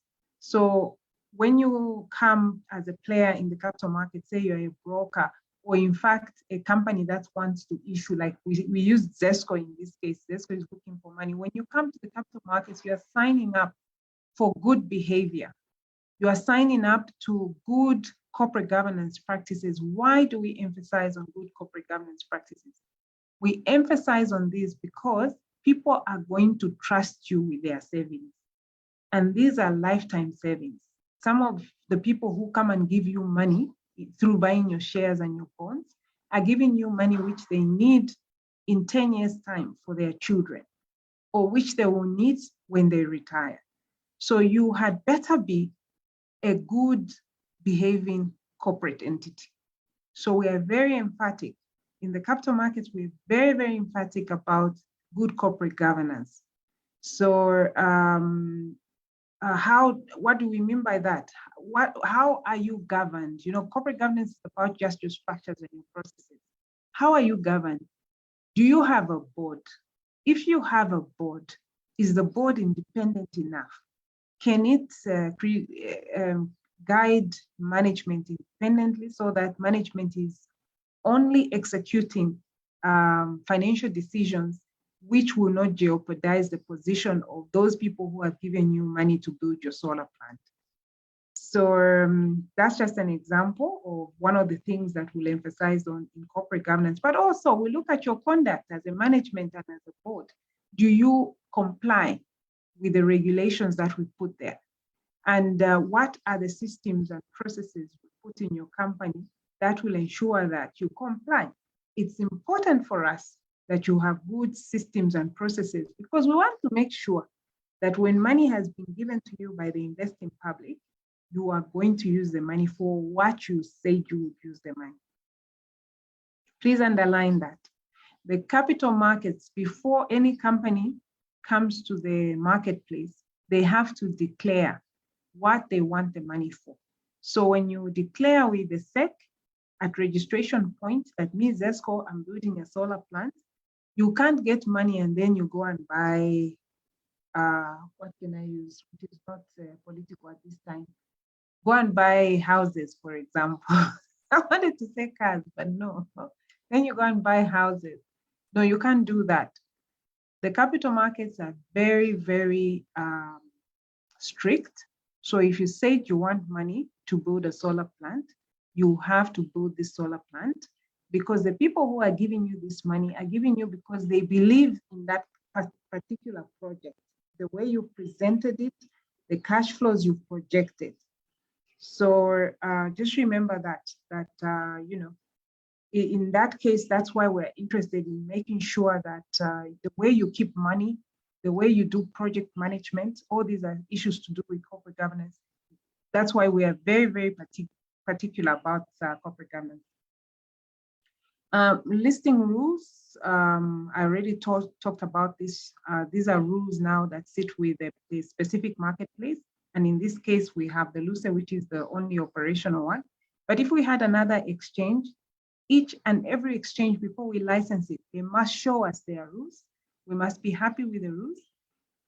So when you come as a player in the capital market, say you're a broker, or in fact, a company that wants to issue, like we use Zesco in this case, Zesco is looking for money. When you come to the capital markets, you are signing up for good behavior. You are signing up to good corporate governance practices. Why do we emphasize on good corporate governance practices? We emphasize on this because people are going to trust you with their savings. And these are lifetime savings. Some of the people who come and give you money through buying your shares and your bonds are giving you money which they need in 10 years' time for their children, or which they will need when they retire. So you had better be a good behaving corporate entity. So we are very emphatic. In the capital markets, we're very, very emphatic about good corporate governance. So what do we mean by that? How are you governed? You know, corporate governance is about just your structures and your processes. How are you governed? Do you have a board? If you have a board, is the board independent enough? Can it guide management independently so that management is only executing financial decisions which will not jeopardize the position of those people who have given you money to build your solar plant? So that's just an example of one of the things that we'll emphasize on in corporate governance. But also we look at your conduct as a management and as a board. Do you comply with the regulations that we put there? And what are the systems and processes we put in your company that will ensure that you comply? It's important for us that you have good systems and processes, because we want to make sure that when money has been given to you by the investing public, you are going to use the money for what you said you would use the money. Please underline that. The capital markets, before any company comes to the marketplace, they have to declare what they want the money for. So when you declare with the SEC at registration point, that means ZESCO, I'm building a solar plant, you can't get money and then you go and buy, what can I use, which is not political at this time. Go and buy houses, for example. I wanted to say cars, but no. Then you go and buy houses. No, you can't do that. The capital markets are very, very strict. So if you say you want money to build a solar plant, you have to build this solar plant, because the people who are giving you this money are giving you because they believe in that particular project, the way you presented it, the cash flows you projected. So just remember that you know, in that case, that's why we're interested in making sure that the way you keep money, the way you do project management, all these are issues to do with corporate governance. That's why we are very, very particular about corporate governance. Listing rules, I already talked about this. These are rules now that sit with the specific marketplace. And in this case, we have the LUCE, which is the only operational one. But if we had another exchange, each and every exchange, before we license it, they must show us their rules. We must be happy with the rules.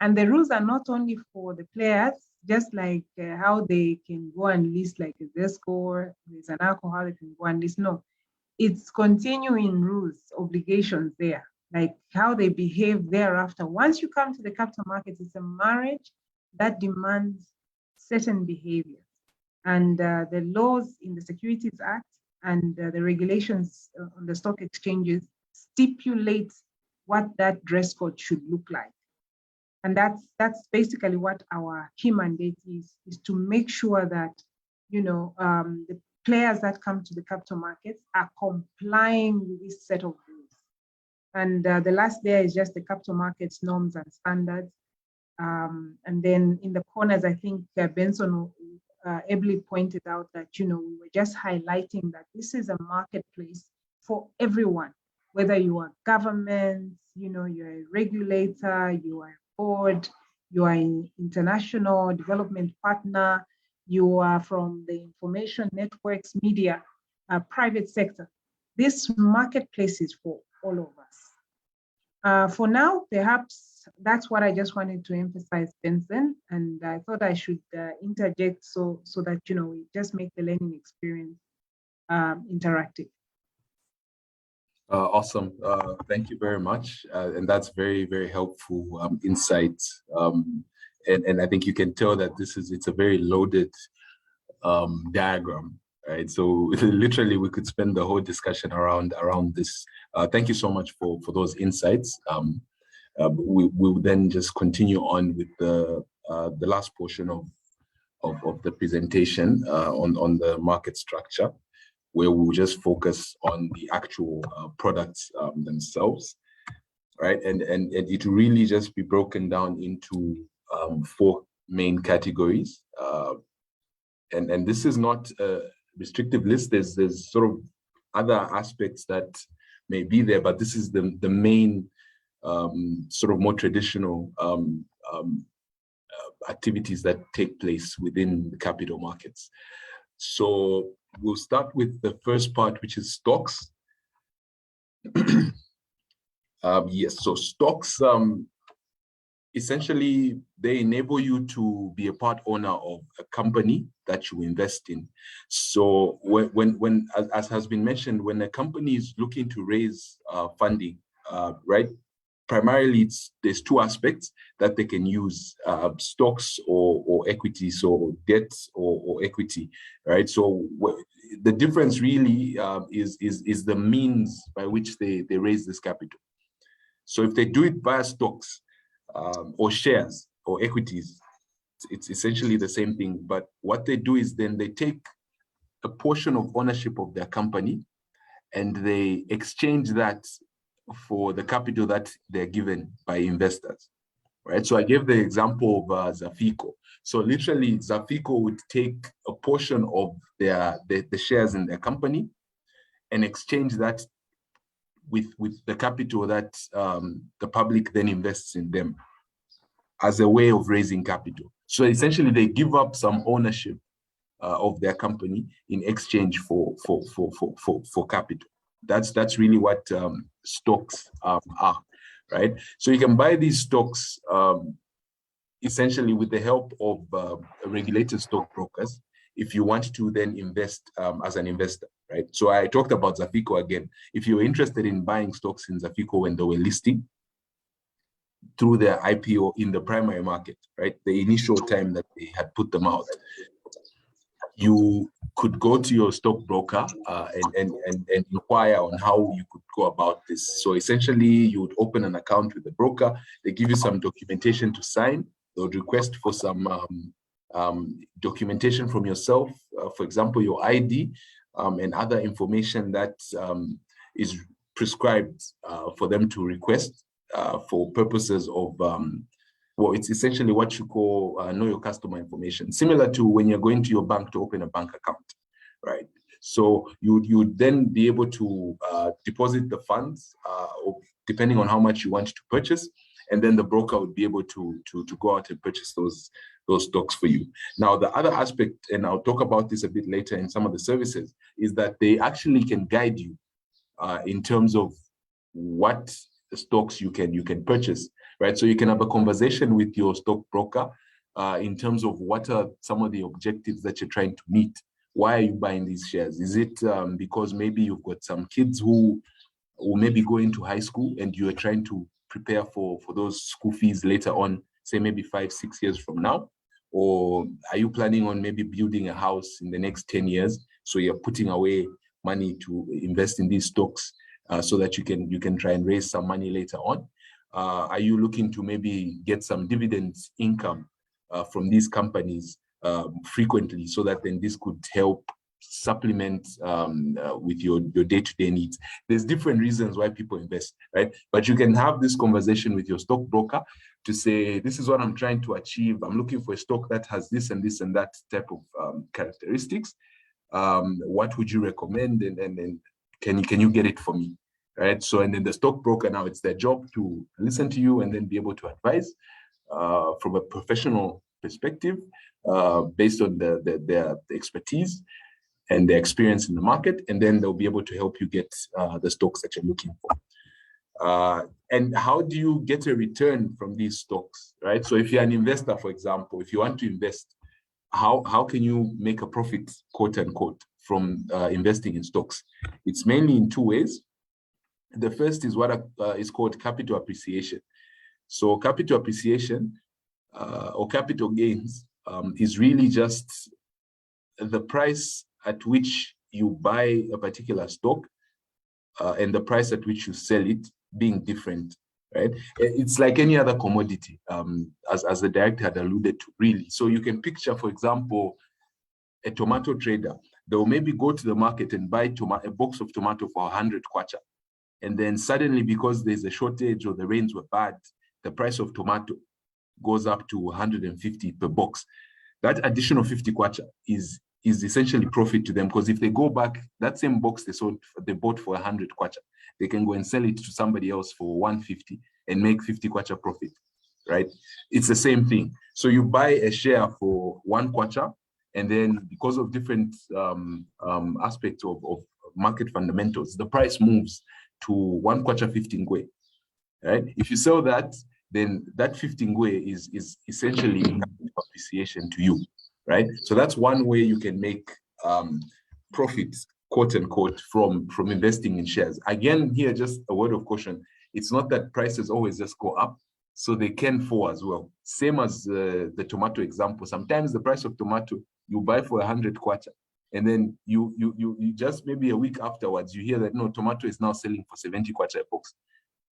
And the rules are not only for the players, just like how they can go and list like a ZESCO, there's an alcohol, they can go and list. No, it's continuing rules, obligations there, like how they behave thereafter. Once you come to the capital markets, it's a marriage that demands certain behaviors. And the laws in the Securities Act and the regulations on the stock exchanges stipulate what that dress code should look like. And that's basically what our key mandate is to make sure that, you know, the players that come to the capital markets are complying with this set of rules. And the last there is just the capital markets norms and standards. And then in the corners, I think Benson ably pointed out that, you know, we were just highlighting that this is a marketplace for everyone, whether you are government, you know, you're a regulator, you are a board, you are an international development partner, you are from the information networks, media, private sector. This marketplace is for all of us. For now, perhaps that's what I just wanted to emphasize, Benson, and I thought I should interject so that, you know, we just make the learning experience interactive. Awesome. Thank you very much. And that's very, very helpful insight. And I think you can tell that it's a very loaded diagram, right? So literally we could spend the whole discussion around this. Thank you so much for those insights. We will then just continue on with the last portion of the presentation on the market structure, where we'll just focus on the actual products themselves, right? And it really just be broken down into 4 main categories. And this is not a restrictive list. There's sort of other aspects that may be there, but this is the main sort of more traditional activities that take place within the capital markets. So we'll start with the first part, which is stocks. Yes, so stocks, essentially, they enable you to be a part owner of a company that you invest in. So as has been mentioned, when a company is looking to raise funding, right, primarily there's two aspects that they can use, stocks or equity, so debt or equity, right? So the difference really is the means by which they raise this capital. So if they do it via stocks, or shares or equities, it's essentially the same thing. But what they do is then they take a portion of ownership of their company and they exchange that for the capital that they're given by investors, right? So I gave the example of Zafico. So literally Zafico would take a portion of the shares in their company and exchange that with the capital that the public then invests in them as a way of raising capital. So essentially, they give up some ownership of their company in exchange for capital. That's really what stocks are, right? So you can buy these stocks essentially with the help of regulated stockbrokers if you want to then invest as an investor, right? So I talked about Zafico again. If you're interested in buying stocks in Zafico when they were listing through their IPO in the primary market, right? The initial time that they had put them out, you could go to your stockbroker and inquire on how you could go about this. So essentially, you would open an account with the broker. They give you some documentation to sign. They would request for some documentation from yourself, for example, your ID and other information that is prescribed for them to request for purposes of well, it's essentially what you call know your customer information, similar to when you're going to your bank to open a bank account, right? So you would then be able to deposit the funds, depending on how much you want to purchase, and then the broker would be able to go out and purchase those stocks for you. Now, the other aspect, and I'll talk about this a bit later in some of the services, is that they actually can guide you in terms of what stocks you can purchase, right? So you can have a conversation with your stockbroker in terms of what are some of the objectives that you're trying to meet. Why are you buying these shares? Is it because maybe you've got some kids who maybe go into high school and you are trying to prepare for those school fees later on, say maybe 5-6 years from now? Or are you planning on maybe building a house in the next 10 years? So you're putting away money to invest in these stocks so that you can try and raise some money later on. Are you looking to maybe get some dividends income from these companies frequently so that then this could help supplement with your day-to-day needs? There's different reasons why people invest, right? But you can have this conversation with your stockbroker to say, this is what I'm trying to achieve. I'm looking for a stock that has this and this and that type of characteristics. What would you recommend? And can you get it for me? Right. So, and then the stockbroker, now it's their job to listen to you and then be able to advise from a professional perspective based on their expertise and their experience in the market. And then they'll be able to help you get the stocks that you're looking for. And how do you get a return from these stocks, right? So if you're an investor, for example, if you want to invest, how can you make a profit, quote unquote, from investing in stocks? It's mainly in two ways. The first is what is called capital appreciation. So capital appreciation or capital gains is really just the price at which you buy a particular stock and the price at which you sell it being different, right? It's like any other commodity, as the director had alluded to, really. So you can picture, for example, a tomato trader. They'll maybe go to the market and buy a box of tomato for 100 kwacha. And then suddenly, because there's a shortage or the rains were bad, the price of tomato goes up to 150 per box. That additional 50 kwacha is essentially profit to them, because if they go back, that same box they bought for 100 kwacha, they can go and sell it to somebody else for 150, and make 50 kwacha profit, right? It's the same thing. So you buy a share for 1 kwacha, and then because of different aspects of market fundamentals, the price moves to 1 kwacha 15 ngwe, right? If you sell that, then that 15 ngwe is essentially appreciation to you, right? So that's one way you can make profits, quote unquote, from investing in shares. Again, here, just a word of caution. It's not that prices always just go up, so they can fall as well. Same as the tomato example. Sometimes the price of tomato, you buy for 100 kwacha, and then you just maybe a week afterwards, you hear that, no, tomato is now selling for 70 kwacha a box.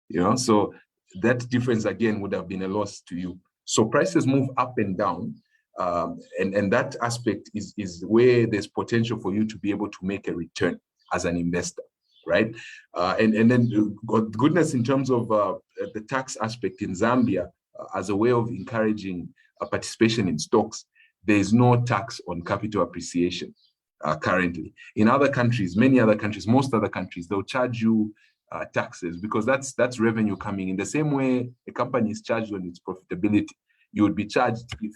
You know, so that difference again would have been a loss to you. So prices move up and down, and that aspect is where there's potential for you to be able to make a return as an investor, right? And then goodness in terms of the tax aspect in Zambia, as a way of encouraging participation in stocks, there is no tax on capital appreciation currently. In other countries, many other countries, most other countries, they'll charge you taxes because that's revenue coming in. The same way a company is charged on its profitability, you would be charged if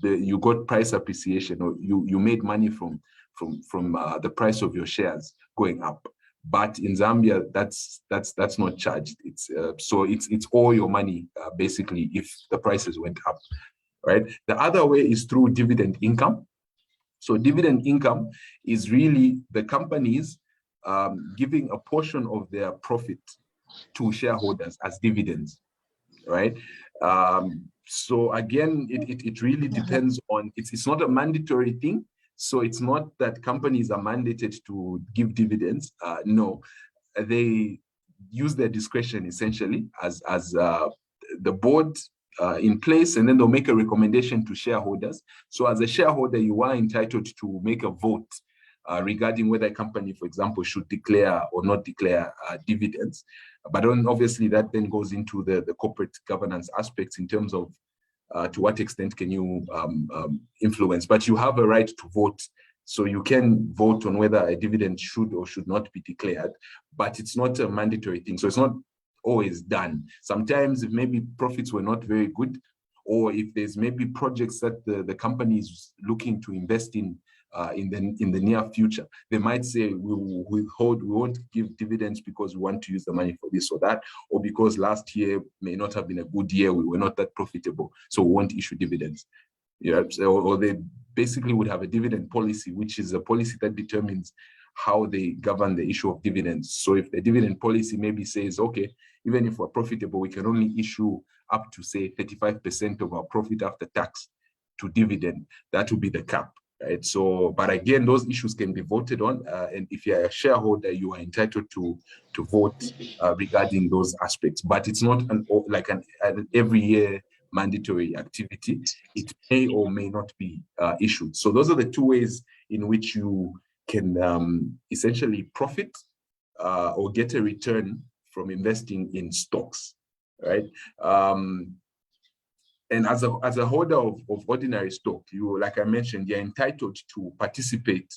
you got price appreciation, or you made money from the price of your shares going up. But in Zambia, that's not charged. It's so it's all your money basically if the prices went up, right? The other way is through dividend income. So dividend income is really the companies giving a portion of their profit to shareholders as dividends, right? So again, it really depends on, it's not a mandatory thing. So it's not that companies are mandated to give dividends. No, they use their discretion essentially as the board in place, and then they'll make a recommendation to shareholders. So as a shareholder, you are entitled to make a vote regarding whether a company, for example, should declare or not declare dividends. But then obviously that then goes into the corporate governance aspects in terms of to what extent can you influence. But you have a right to vote. So you can vote on whether a dividend should or should not be declared, but it's not a mandatory thing. So it's not always done. Sometimes if maybe profits were not very good, or if there's maybe projects that the company is looking to invest in the near future, they might say we won't give dividends because we want to use the money for this or that, or because last year may not have been a good year, we were not that profitable, so we won't issue dividends. Yeah, or they basically would have a dividend policy, which is a policy that determines how they govern the issue of dividends. So if the dividend policy maybe says, okay, even if we're profitable, we can only issue up to say 35% of our profit after tax to dividend, that would be the cap, right? So, but again, those issues can be voted on, and if you're a shareholder, you are entitled to vote regarding those aspects. But it's not an every year mandatory activity. It may or may not be issued. So those are the two ways in which you can essentially profit or get a return from investing in stocks, right? And as a holder of ordinary stock, you, like I mentioned, you're entitled to participate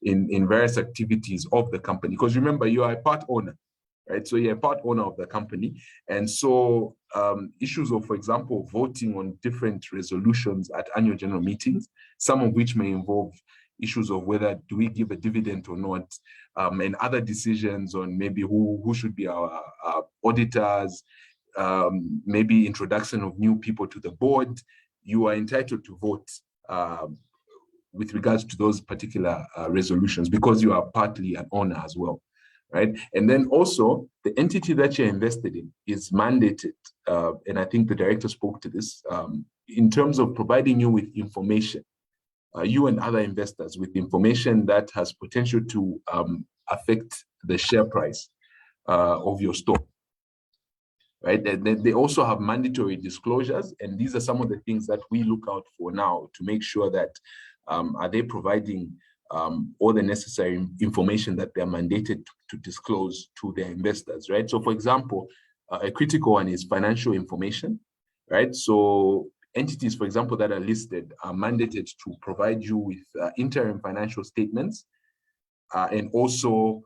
in various activities of the company, because remember, you are a part owner, right? So you're a part owner of the company. And so issues of, for example, voting on different resolutions at annual general meetings, some of which may involve issues of whether do we give a dividend or not, and other decisions on maybe who should be our auditors, maybe introduction of new people to the board, you are entitled to vote with regards to those particular resolutions, because you are partly an owner as well, right? And then also the entity that you're invested in is mandated, and I think the director spoke to this, in terms of providing you with information, you and other investors with information that has potential to affect the share price of your stock, right? They also have mandatory disclosures, and these are some of the things that we look out for now to make sure that are they providing all the necessary information that they're mandated to disclose to their investors, right? So for example, a critical one is financial information, right? So entities, for example, that are listed are mandated to provide you with interim financial statements and also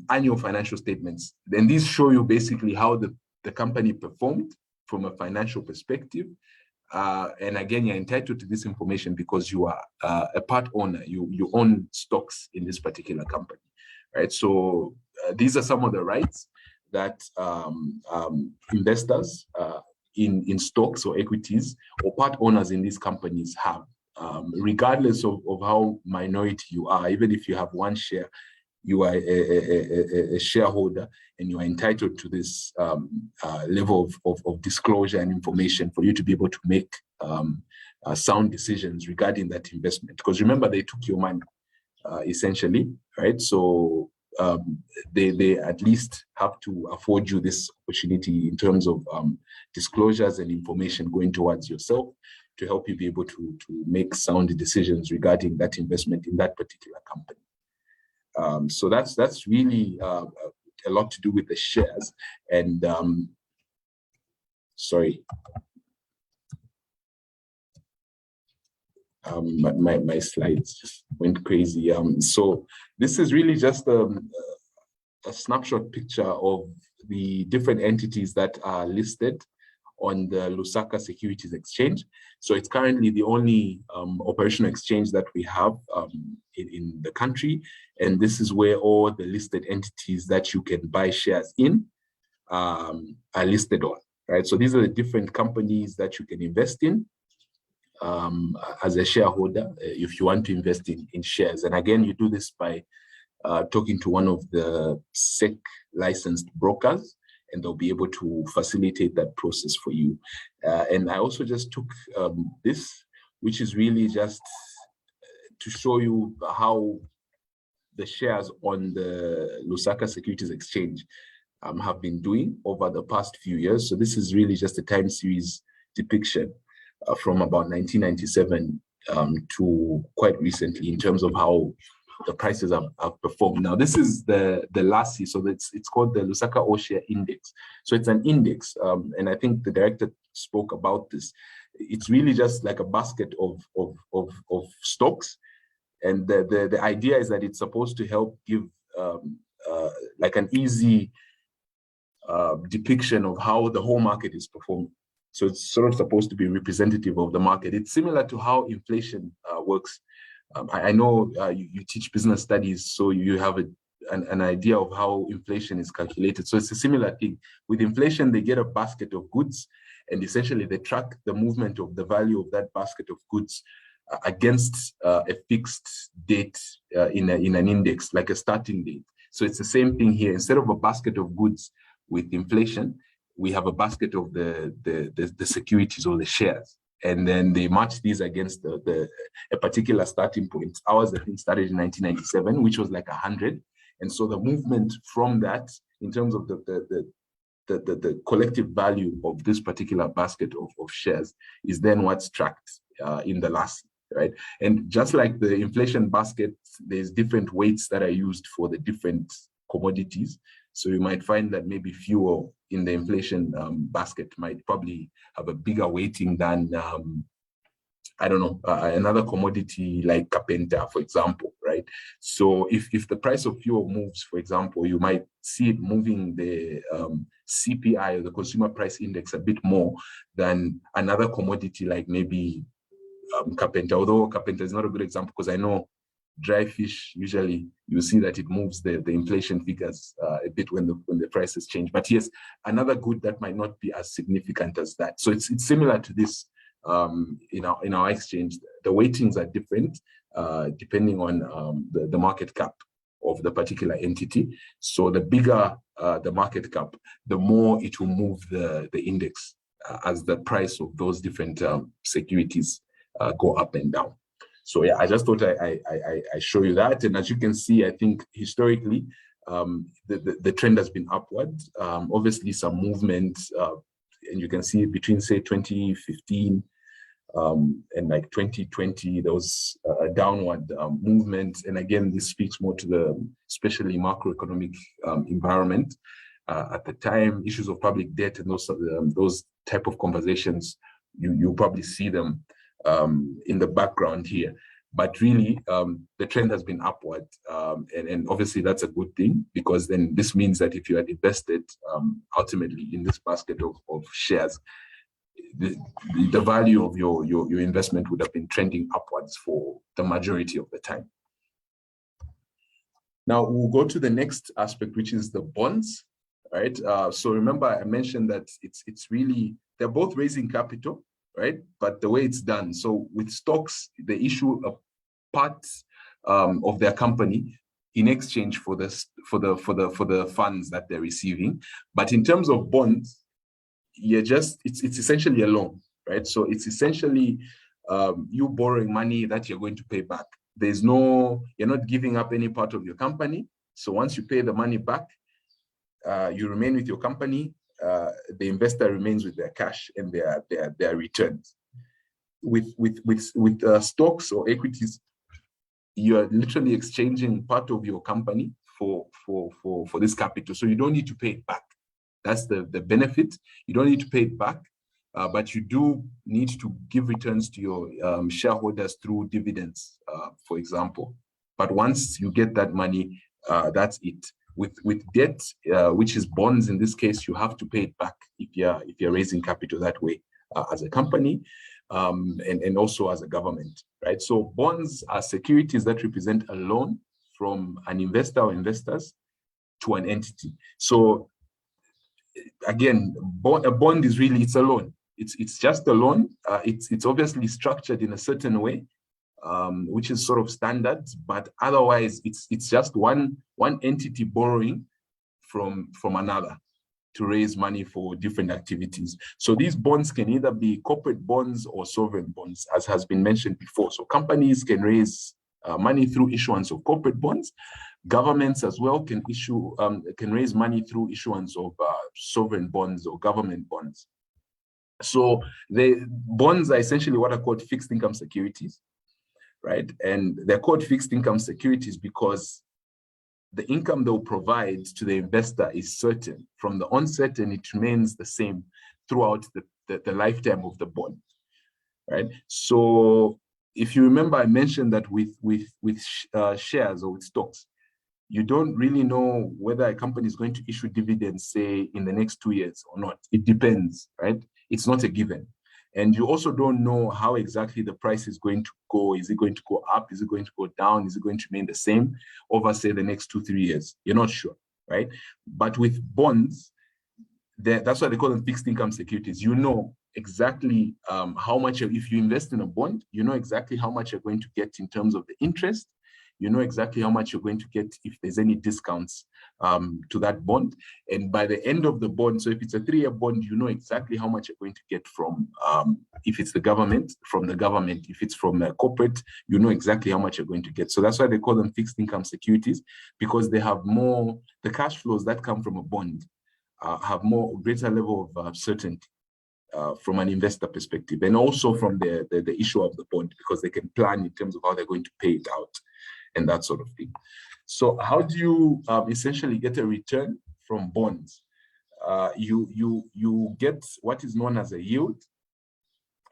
annual financial statements. Then these show you basically how the the company performed from a financial perspective. And again, you're entitled to this information because you are a part owner. You own stocks in this particular company, right? So these are some of the rights that investors in stocks or equities or part owners in these companies have, regardless of how minority you are. Even if you have one share, you are a shareholder, and you are entitled to this level of disclosure and information for you to be able to make sound decisions regarding that investment. Because remember, they took your money, essentially, right? So they at least have to afford you this opportunity in terms of disclosures and information going towards yourself to help you be able to make sound decisions regarding that investment in that particular company. So that's really a lot to do with the shares. And sorry, my slides just went crazy. So this is really just a snapshot picture of the different entities that are listed on the Lusaka Securities Exchange. So it's currently the only operational exchange that we have in the country. And this is where all the listed entities that you can buy shares in are listed on, right? So these are the different companies that you can invest in as a shareholder if you want to invest in shares. And again, you do this by talking to one of the SEC licensed brokers, and they'll be able to facilitate that process for you. And I also just took this, which is really just to show you how the shares on the Lusaka Securities Exchange have been doing over the past few years. So this is really just a time series depiction from about 1997 to quite recently in terms of how the prices have performed. Now, this is the LASI, so it's called the Lusaka All-Share Index. So it's an index, and I think the director spoke about this. It's really just like a basket of stocks, and the idea is that it's supposed to help give like an easy depiction of how the whole market is performing. So it's sort of supposed to be representative of the market. It's similar to how inflation works. I know you teach business studies, so you have an idea of how inflation is calculated. So it's a similar thing. With inflation, they get a basket of goods, and essentially they track the movement of the value of that basket of goods against a fixed date in an index, like a starting date. So it's the same thing here. Instead of a basket of goods with inflation, we have a basket of the securities or the shares. And then they match these against a particular starting point. Ours, I think, started in 1997, which was like 100. And so the movement from that, in terms of the collective value of this particular basket of shares, is then what's tracked in the last, right? And just like the inflation basket, there's different weights that are used for the different commodities. So you might find that maybe fuel in the inflation basket might probably have a bigger weighting than, I don't know, another commodity like carpenter, for example, right? So if the price of fuel moves, for example, you might see it moving the CPI or the consumer price index a bit more than another commodity like maybe carpenter, although carpenter is not a good example because I know dry fish, usually you see that it moves the inflation figures a bit when the prices change. But yes, another good that might not be as significant as that. So it's similar to this in our exchange. The weightings are different depending on the market cap of the particular entity. So the bigger the market cap, the more it will move the index as the price of those different securities go up and down. So yeah, I just thought I show you that. And as you can see, I think historically, the trend has been upward. Obviously some movement, and you can see between say 2015 and like 2020, there was a downward movement. And again, this speaks more to the especially macroeconomic environment. At the time, issues of public debt and those type of conversations, you probably see them in the background here. But really, the trend has been upward. And obviously that's a good thing, because then this means that if you had invested ultimately in this basket of shares, the value of your investment would have been trending upwards for the majority of the time. Now we'll go to the next aspect, which is the bonds, right? So remember, I mentioned that it's really, they're both raising capital, right? But the way it's done, so with stocks, they issue a part of their company in exchange for the funds that they're receiving. But in terms of bonds, it's essentially a loan, right? So it's essentially you borrowing money that you're going to pay back. You're not giving up any part of your company. So once you pay the money back, you remain with your company. The investor remains with their cash and their returns. With stocks or equities, you are literally exchanging part of your company for this capital. So you don't need to pay it back. That's the benefit. You don't need to pay it back, but you do need to give returns to your shareholders through dividends, for example. But once you get that money, that's it. With debt, which is bonds in this case, you have to pay it back if you're raising capital that way, as a company, and also as a government, right? So bonds are securities that represent a loan from an investor or investors to an entity. So again, a bond is really, it's a loan. It's just a loan. It's obviously structured in a certain way, which is sort of standard, but otherwise it's just one entity borrowing from another to raise money for different activities. So these bonds can either be corporate bonds or sovereign bonds, as has been mentioned before. So companies can raise money through issuance of corporate bonds. Governments as well can raise money through issuance of sovereign bonds or government bonds. So the bonds are essentially what are called fixed income securities, right? And they're called fixed income securities because the income they'll provide to the investor is certain. From the onset, and it remains the same throughout the lifetime of the bond, right? So if you remember, I mentioned that with shares or with stocks, you don't really know whether a company is going to issue dividends, say, in the next 2 years or not. It depends, right? It's not a given. And you also don't know how exactly the price is going to go. Is it going to go up? Is it going to go down? Is it going to remain the same over, say, the next 2-3 years? You're not sure, right? But with bonds, that's why they call them fixed income securities. You know exactly how much, if you invest in a bond, you know exactly how much you're going to get in terms of the interest. You know exactly how much you're going to get if there's any discounts to that bond. And by the end of the bond, so if it's a 3-year bond, you know exactly how much you're going to get from, if it's the government, from the government. If it's from a corporate, you know exactly how much you're going to get. So that's why they call them fixed income securities, because they have more, the cash flows that come from a bond have greater level of certainty. From an investor perspective, and also from the issue of the bond, because they can plan in terms of how they're going to pay it out and that sort of thing. So how do you essentially get a return from bonds? You get what is known as a yield.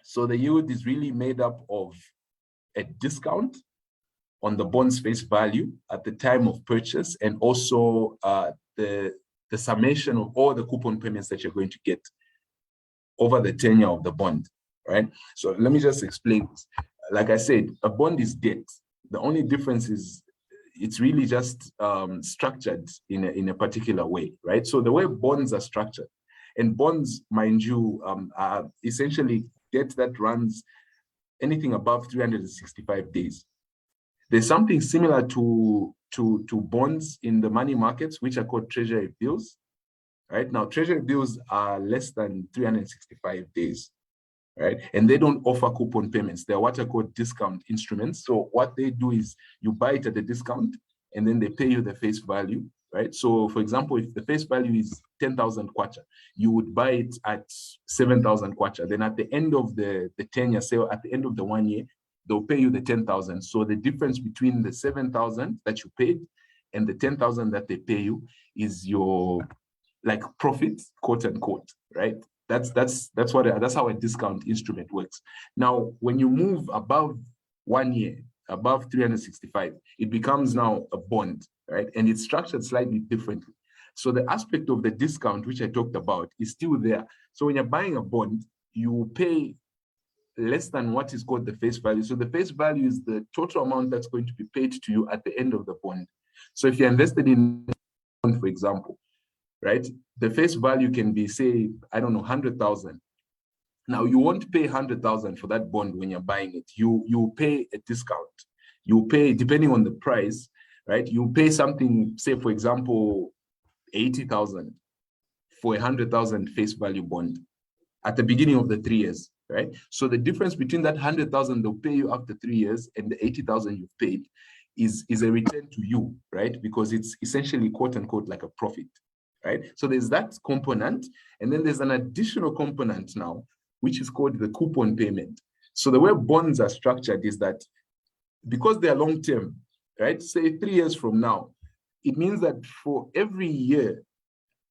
So the yield is really made up of a discount on the bond's face value at the time of purchase, and also the summation of all the coupon payments that you're going to get over the tenure of the bond, right? So let me just explain this. Like I said, a bond is debt. The only difference is it's really just structured in a particular way, right? So the way bonds are structured, and bonds, mind you, are essentially debt that runs anything above 365 days. There's something similar to bonds in the money markets, which are called treasury bills. Right now, treasury bills are less than 365 days, right? And they don't offer coupon payments. They're what are called discount instruments. So what they do is you buy it at a discount, and then they pay you the face value, right? So for example, if the face value is 10,000 kwacha, you would buy it at 7,000 kwacha. Then at the end of the tenure, say at the end of the 1 year, they'll pay you the 10,000. So the difference between the 7,000 that you paid and the 10,000 that they pay you is your like profit, quote unquote, right? That's how a discount instrument works. Now, when you move above 1 year, above 365, it becomes now a bond, right? And it's structured slightly differently. So the aspect of the discount, which I talked about, is still there. So when you're buying a bond, you pay less than what is called the face value. So the face value is the total amount that's going to be paid to you at the end of the bond. So if you're invested in a bond, for example, right, the face value can be, say, I don't know, 100,000. Now you won't pay 100,000 for that bond when you're buying it. You pay a discount. You pay, depending on the price, right? You pay something, say, for example, 80,000 for 100,000 face value bond at the beginning of the 3 years, right? So the difference between that 100,000 they'll pay you after 3 years and the 80,000 you've paid is a return to you, right? Because it's essentially quote unquote like a profit, right? So there's that component, and then there's an additional component now, which is called the coupon payment. So the way bonds are structured is that because they are long-term, right? Say 3 years from now, it means that for every year,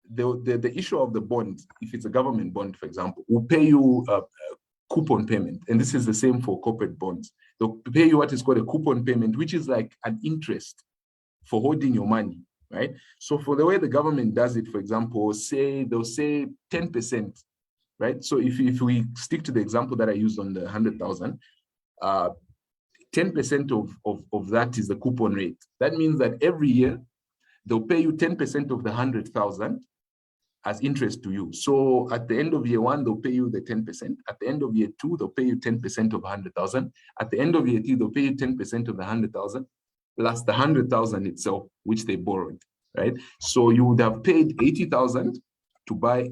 the issue of the bond, if it's a government bond, for example, will pay you a coupon payment. And this is the same for corporate bonds. They'll pay you what is called a coupon payment, which is like an interest for holding your money, right? So for the way the government does it, for example, they'll say 10%, right? So if we stick to the example that I used on the 100,000, 10% of that is the coupon rate. That means that every year they'll pay you 10% of the 100,000 as interest to you. So at the end of year 1, they'll pay you the 10%. At the end of year 2, they'll pay you 10% of 100,000. At the end of year 3, they'll pay you 10% of the 100,000 plus the 100,000 itself, which they borrowed, right? So you would have paid 80,000 to buy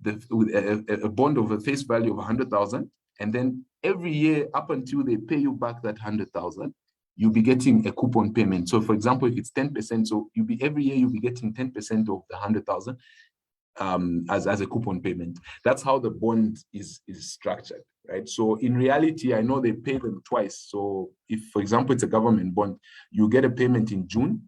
a bond of a face value of 100,000, and then every year up until they pay you back that 100,000, you'll be getting a coupon payment. So for example, if it's 10%, so every year you'll be getting 10% of the 100,000 as a coupon payment. That's how the bond is structured, right? So in reality, I know they pay them twice. So if, for example, it's a government bond, you get a payment in June,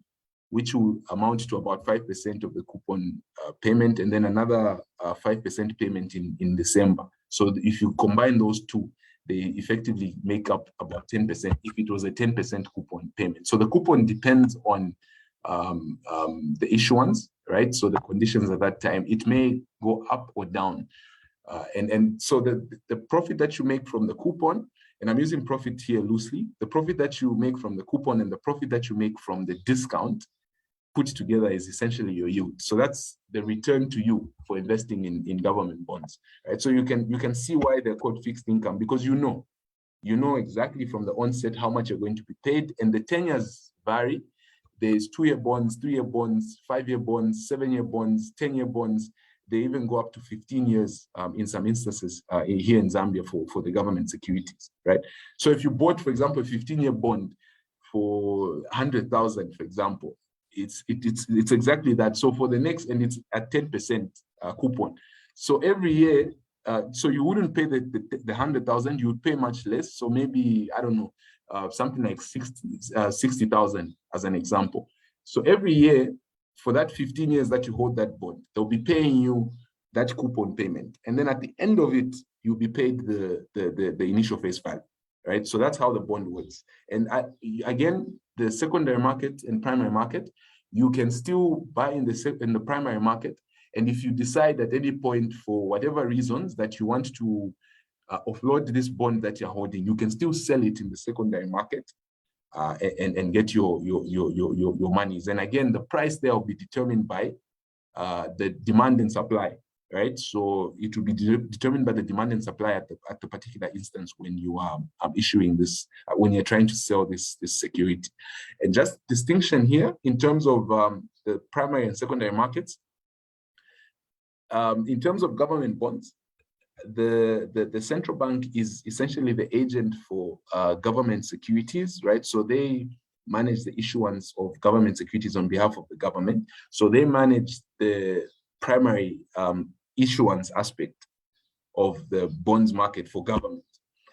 which will amount to about 5% of the coupon payment, and then another 5% payment in December. So if you combine those two, they effectively make up about 10% if it was a 10% coupon payment. So the coupon depends on the issuance, right? So the conditions at that time, it may go up or down. And so the profit that you make from the coupon, and I'm using profit here loosely, the profit that you make from the coupon and the profit that you make from the discount put together is essentially your yield. So that's the return to you for investing in government bonds, right? So you can see why they're called fixed income, because you know exactly from the onset how much you're going to be paid, and the tenures vary. There's 2-year bonds, 3-year bonds, 5-year bonds, 7-year bonds, 10-year bonds. They even go up to 15 years in some instances here in Zambia for the government securities, right? So if you bought, for example, a 15-year bond for 100,000, for example, it's exactly that. So for the next, and it's at 10% coupon. So every year, so you wouldn't pay the 100,000, you would pay much less. So maybe, I don't know, something like 60,000 as an example. So every year, for that 15 years that you hold that bond, they'll be paying you that coupon payment. And then at the end of it, you'll be paid the initial face value, right? So that's how the bond works. And again, the secondary market and primary market, you can still buy in the primary market. And if you decide at any point, for whatever reasons, that you want to offload this bond that you're holding, you can still sell it in the secondary market and get your monies. And again, the price there will be determined by the demand and supply, right? So it will be determined by the demand and supply at the particular instance when you are issuing this, when you're trying to sell this security. And just distinction here in terms of the primary and secondary markets. In terms of government bonds, the central bank is essentially the agent for government securities, right? So they manage the issuance of government securities on behalf of the government. So they manage the primary issuance aspect of the bonds market for government.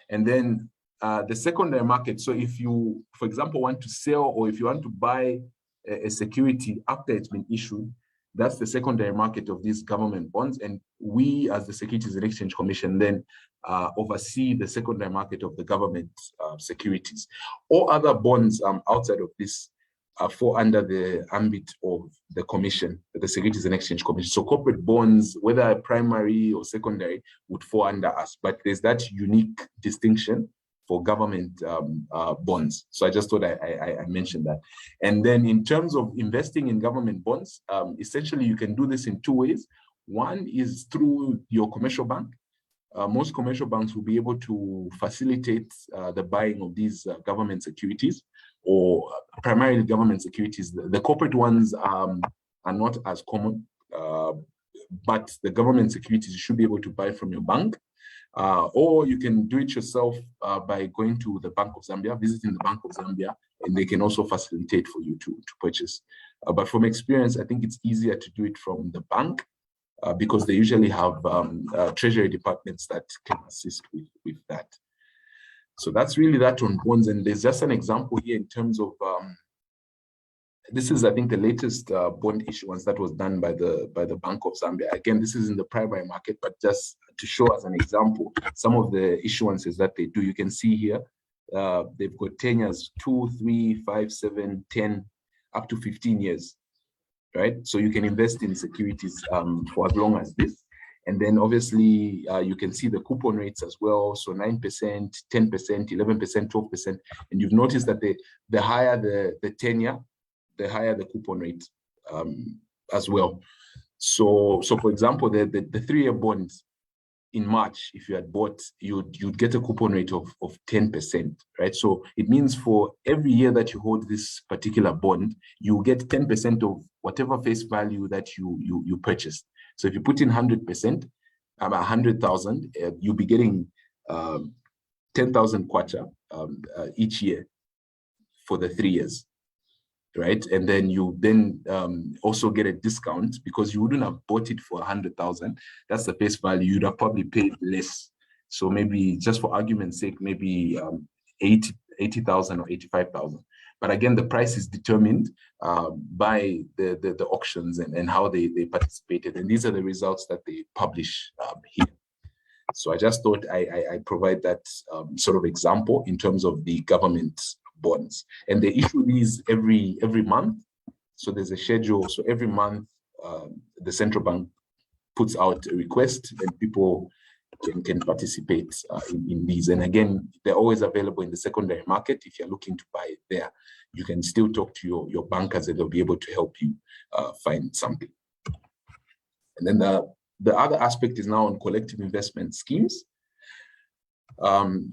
And then the secondary market, so if you, for example, want to sell, or if you want to buy a security after it's been issued, that's the secondary market of these government bonds. And we, as the Securities and Exchange Commission, then oversee the secondary market of the government securities. All other bonds outside of this fall under the ambit of the commission, the Securities and Exchange Commission. So corporate bonds, whether primary or secondary, would fall under us. But there's that unique distinction for government bonds. So I just thought I mentioned that. And then in terms of investing in government bonds, essentially you can do this in two ways. One is through your commercial bank. Most commercial banks will be able to facilitate the buying of these government securities, or primarily government securities. The corporate ones are not as common, but the government securities you should be able to buy from your bank. Or you can do it yourself by going to the Bank of Zambia, visiting the Bank of Zambia, and they can also facilitate for you to purchase. But from experience, I think it's easier to do it from the bank because they usually have treasury departments that can assist with that. So that's really that on bonds. And there's just an example here in terms of, this is, I think, the latest bond issuance that was done by the Bank of Zambia. Again, this is in the primary market, but just to show as an example, some of the issuances that they do. You can see here, they've got tenures 2, 3, 5, 7, 10, up to 15 years, right? So you can invest in securities for as long as this. And then obviously you can see the coupon rates as well. So 9%, 10%, 11%, 12%. And you've noticed that the higher the tenure, the higher the coupon rate as well. So for example, the 3-year bonds in March, if you had bought, you'd get a coupon rate of 10%, right? So it means for every year that you hold this particular bond, you get 10% of whatever face value that you purchased. So if you put in 100%, 100,000, you'll be getting 10,000 kwacha each year for the 3 years. Right, and then you also get a discount because you wouldn't have bought it for 100,000. That's the face value. You'd have probably paid less. So maybe, just for argument's sake, maybe 80,000 or 85,000. But again, the price is determined by the auctions and how they participated. And these are the results that they publish here. So I just thought I provide that sort of example in terms of the government bonds, and they issue these every month. So there's a schedule. So every month, the central bank puts out a request, and people can participate in these. And again, they're always available in the secondary market. If you're looking to buy it there, you can still talk to your bankers, and they'll be able to help you find something. And then the other aspect is now on collective investment schemes.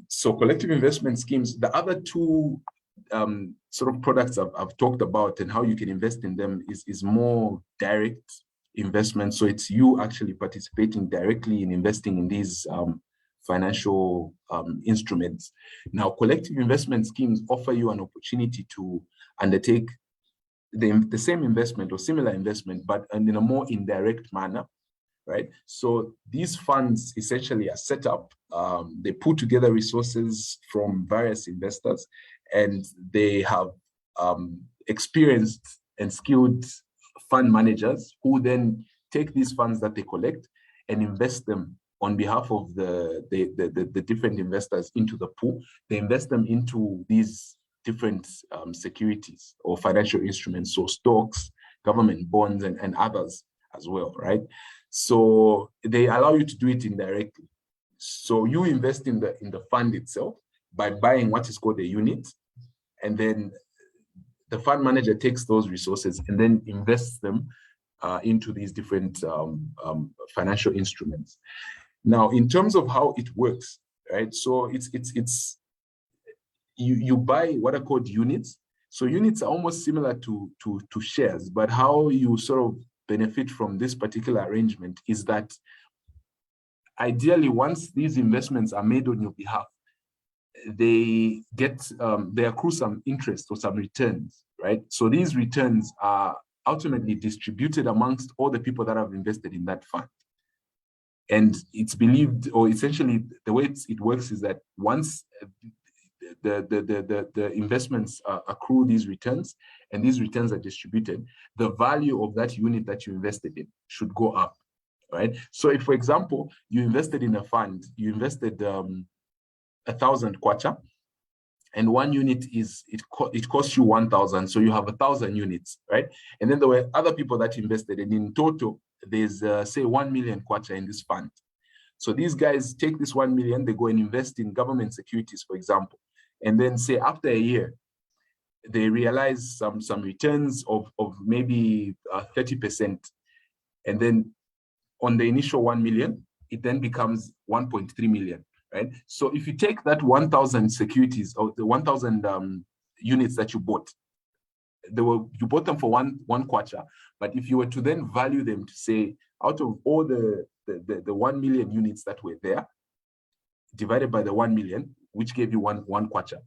So collective investment schemes, the other two sort of products I've talked about and how you can invest in them is more direct investment. So it's you actually participating directly in investing in these financial instruments. Now, collective investment schemes offer you an opportunity to undertake the same investment or similar investment, but in a more indirect manner. Right. So these funds essentially are set up, they put together resources from various investors, and they have experienced and skilled fund managers who then take these funds that they collect and invest them on behalf of the different investors into the pool. They invest them into these different securities or financial instruments, so stocks, government bonds, and others as well, right? So they allow you to do it indirectly. So you invest in the fund itself by buying what is called a unit, and then the fund manager takes those resources and then invests them into these different financial instruments. Now, in terms of how it works, right? So it's you buy what are called units. So units are almost similar to shares, but how you sort of benefit from this particular arrangement is that ideally, once these investments are made on your behalf, they accrue some interest or some returns, right? So these returns are ultimately distributed amongst all the people that have invested in that fund. And it's believed, or essentially the way it works is that once the investments accrue these returns and these returns are distributed, the value of that unit that you invested in should go up right? So if, for example, you invested in a fund, you invested 1,000 kwacha, and one unit it costs you 1,000, so you have 1,000 units, right? And then there were other people that invested, and in total, there's say 1 million kwacha in this fund. So these guys take this 1 million, they go and invest in government securities, for example, and then say after a year, they realize some returns of maybe 30%, and then on the initial 1 million, it then becomes 1.3 million. Right? So if you take that 1,000 securities or the 1,000 units that you bought, you bought them for one kwacha, but if you were to then value them to say out of all the 1 million units that were there, divided by the 1 million, which gave you one kwacha,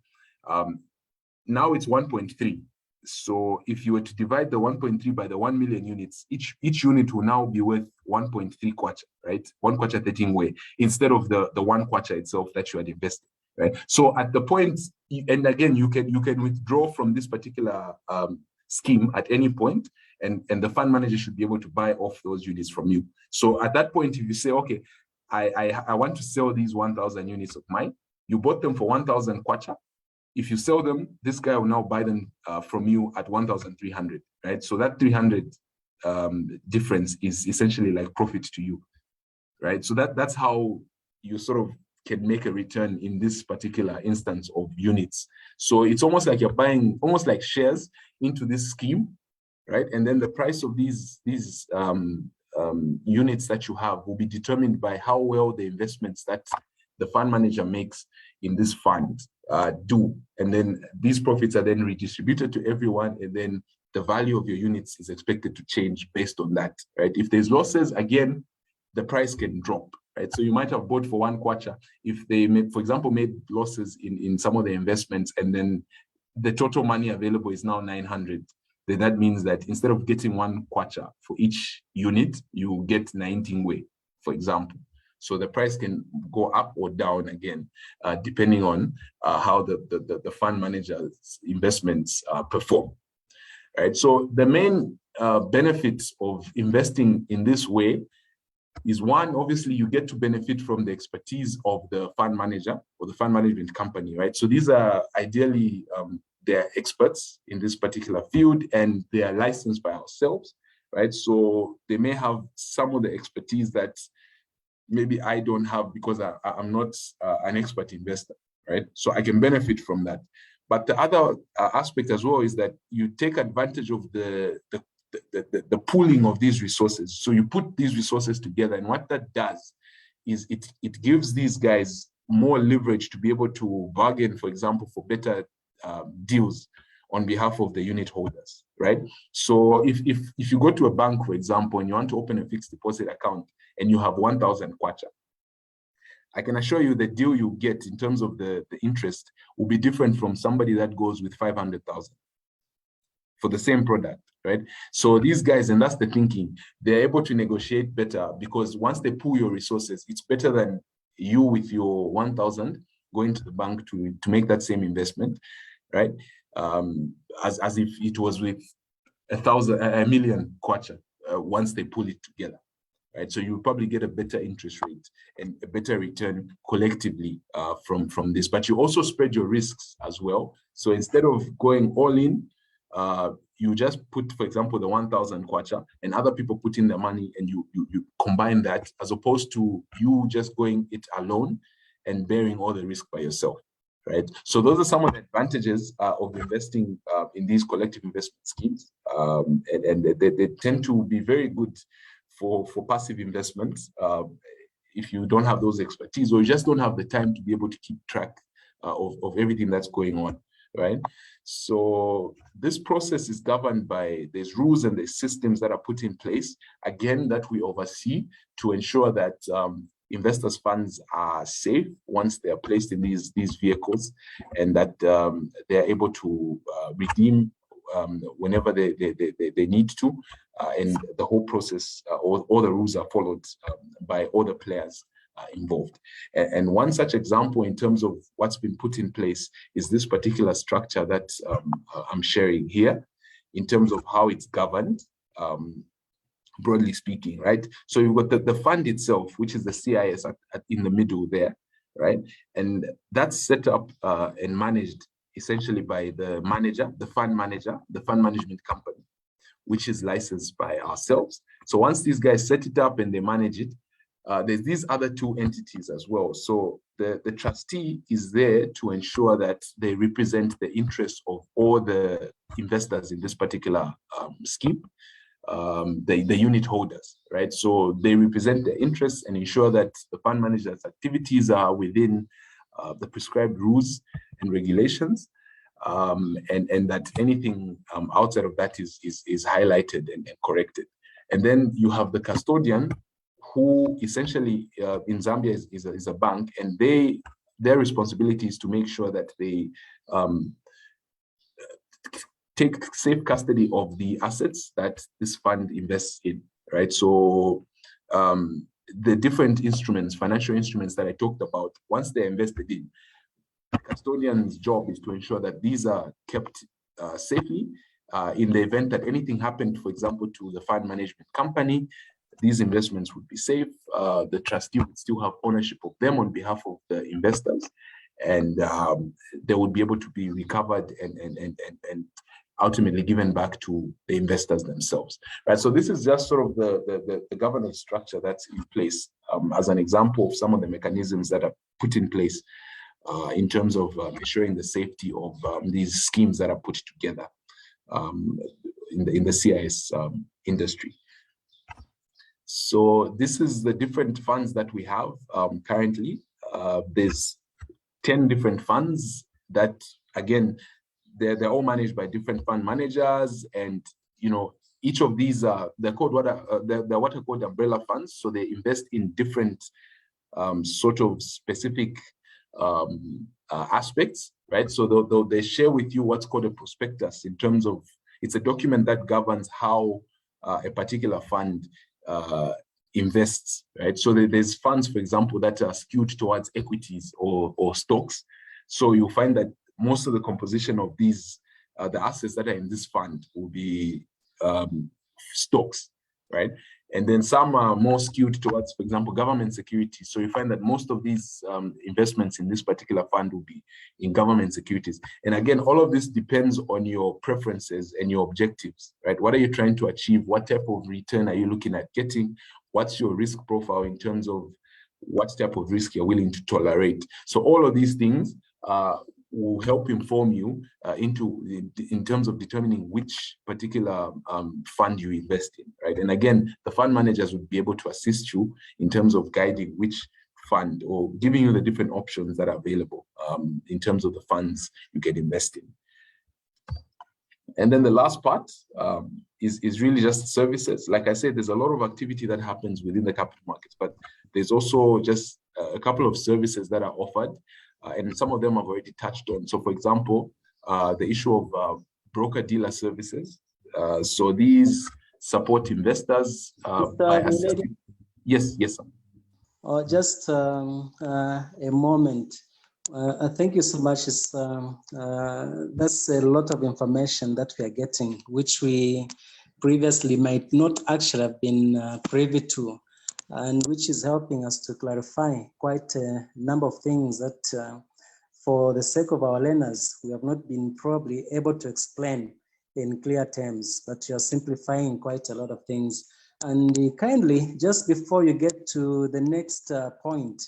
now it's 1.3. So if you were to divide the 1.3 by the 1 million units, each unit will now be worth 1.3 kwacha, right? 1 kwacha 13 way, instead of the 1 kwacha itself that you had invested, right? So at the point, and again, you can withdraw from this particular scheme at any point, and the fund manager should be able to buy off those units from you. So at that point, if you say, okay, I want to sell these 1,000 units of mine, you bought them for 1,000 kwacha. If you sell them, this guy will now buy them from you at 1,300, right? So that 300 difference is essentially like profit to you, right? So that's how you sort of can make a return in this particular instance of units. So it's almost like you're buying almost like shares into this scheme, right? And then the price of these units that you have will be determined by how well the investments that the fund manager makes in this fund do. And then these profits are then redistributed to everyone, and then the value of your units is expected to change based on that, right? If there's losses, again, the price can drop, right? So you might have bought for 1 kwacha. If they, for example, made losses in some of the investments, and then the total money available is now 900, then that means that instead of getting 1 kwacha for each unit, you get 19 way, for example. So the price can go up or down again, depending on how the fund manager's investments perform. Right. So the main benefits of investing in this way is, one, obviously you get to benefit from the expertise of the fund manager or the fund management company, right? So these are ideally they're experts in this particular field, and they are licensed by ourselves, right? So they may have some of the expertise that maybe I don't have because I'm not an expert investor, right? So I can benefit from that. But the other aspect as well is that you take advantage of the pooling of these resources. So you put these resources together, and what that does is it gives these guys more leverage to be able to bargain, for example, for better deals on behalf of the unit holders, right? So if you go to a bank, for example, and you want to open a fixed deposit account, and you have 1,000 kwacha, I can assure you the deal you get in terms of the interest will be different from somebody that goes with 500,000 for the same product, right? So these guys, and that's the thinking, they're able to negotiate better, because once they pool your resources, it's better than you with your 1,000 going to the bank to make that same investment, right? As if it was with 1 million kwacha once they pull it together. Right, so you probably get a better interest rate and a better return collectively from this. But you also spread your risks as well. So instead of going all in, you just put, for example, the 1,000 kwacha, and other people put in the money, and you combine that, as opposed to you just going it alone and bearing all the risk by yourself. Right. So those are some of the advantages of investing in these collective investment schemes, and they tend to be very good for passive investments if you don't have those expertise, or you just don't have the time to be able to keep track of everything that's going on, right? So this process is governed by, there's rules and there's systems that are put in place, again, that we oversee to ensure that investors' funds are safe once they are placed in these vehicles, and that they're able to redeem whenever they need to, and the whole process, all the rules are followed by all the players involved. And one such example in terms of what's been put in place is this particular structure that I'm sharing here, in terms of how it's governed. broadly speaking, right? So you've got the fund itself, which is the CIS in the middle there, right? And that's set up and managed essentially by the manager, the fund manager, the fund management company, which is licensed by ourselves. So once these guys set it up and they manage it, there's these other two entities as well. So the trustee is there to ensure that they represent the interests of all the investors in this particular scheme, the unit holders, right? So they represent their interests and ensure that the fund manager's activities are within the prescribed rules and regulations, and that anything outside of that is highlighted and corrected. And then you have the custodian, who essentially in Zambia is a bank, and their responsibility is to make sure that they take safe custody of the assets that this fund invests in, right? So the different instruments, financial instruments that I talked about, once they're invested in, the custodian's job is to ensure that these are kept safely. In the event that anything happened, for example, to the fund management company, these investments would be safe. The trustee would still have ownership of them on behalf of the investors, and they would be able to be recovered and ultimately given back to the investors themselves, right? So this is just sort of the governance structure that's in place as an example of some of the mechanisms that are put in place in terms of ensuring the safety of these schemes that are put together in the CIS industry. So this is the different funds that we have currently. There's 10 different funds that, again, they're all managed by different fund managers, and each of these are they're what are called umbrella funds. So they invest in different sort of specific aspects, right? So they share with you what's called a prospectus, in terms of it's a document that governs how a particular fund invests, right? So there's funds, for example, that are skewed towards equities or stocks. So you'll find that most of the composition of these, the assets that are in this fund will be stocks, right? And then some are more skewed towards, for example, government securities. So you find that most of these investments in this particular fund will be in government securities. And again, all of this depends on your preferences and your objectives, right? What are you trying to achieve? What type of return are you looking at getting? What's your risk profile in terms of what type of risk you're willing to tolerate? So all of these things will help inform you in terms of determining which particular fund you invest in, right? And again, the fund managers would be able to assist you in terms of guiding which fund, or giving you the different options that are available in terms of the funds you can invest in. And then the last part is really just services. Like I said, there's a lot of activity that happens within the capital markets, but there's also just a couple of services that are offered. And some of them I've already touched on. So, for example, the issue of broker-dealer services. So these support investors by assisting. Yes, sir. Just a moment. Thank you so much. That's a lot of information that we are getting, which we previously might not actually have been privy to, and which is helping us to clarify quite a number of things that for the sake of our learners, we have not been probably able to explain in clear terms, but you're simplifying quite a lot of things. And kindly, just before you get to the next point,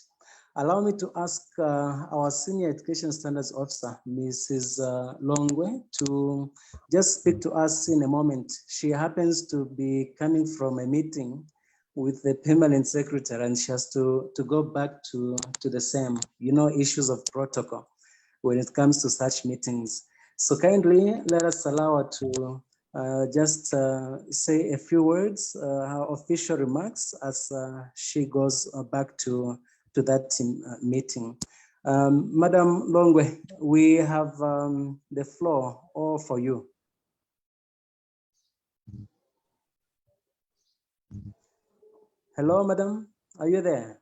allow me to ask our Senior Education Standards Officer, Mrs. Longwe, to just speak to us in a moment. She happens to be coming from a meeting with the permanent secretary, and she has to go back to the same, issues of protocol when it comes to such meetings. So kindly let us allow her to just say a few words, her official remarks as she goes back to that meeting. Madam Longwe, we have the floor all for you. Hello, madam, are you there?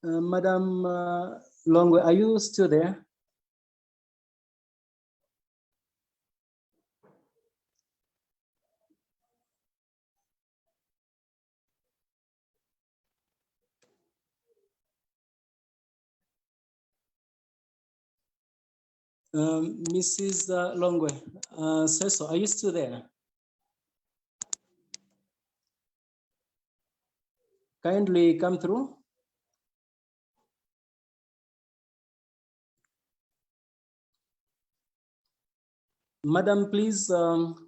Madam Longwe, are you still there? Mrs. Longwe, Seso, are you still there? Kindly come through. Madam, please,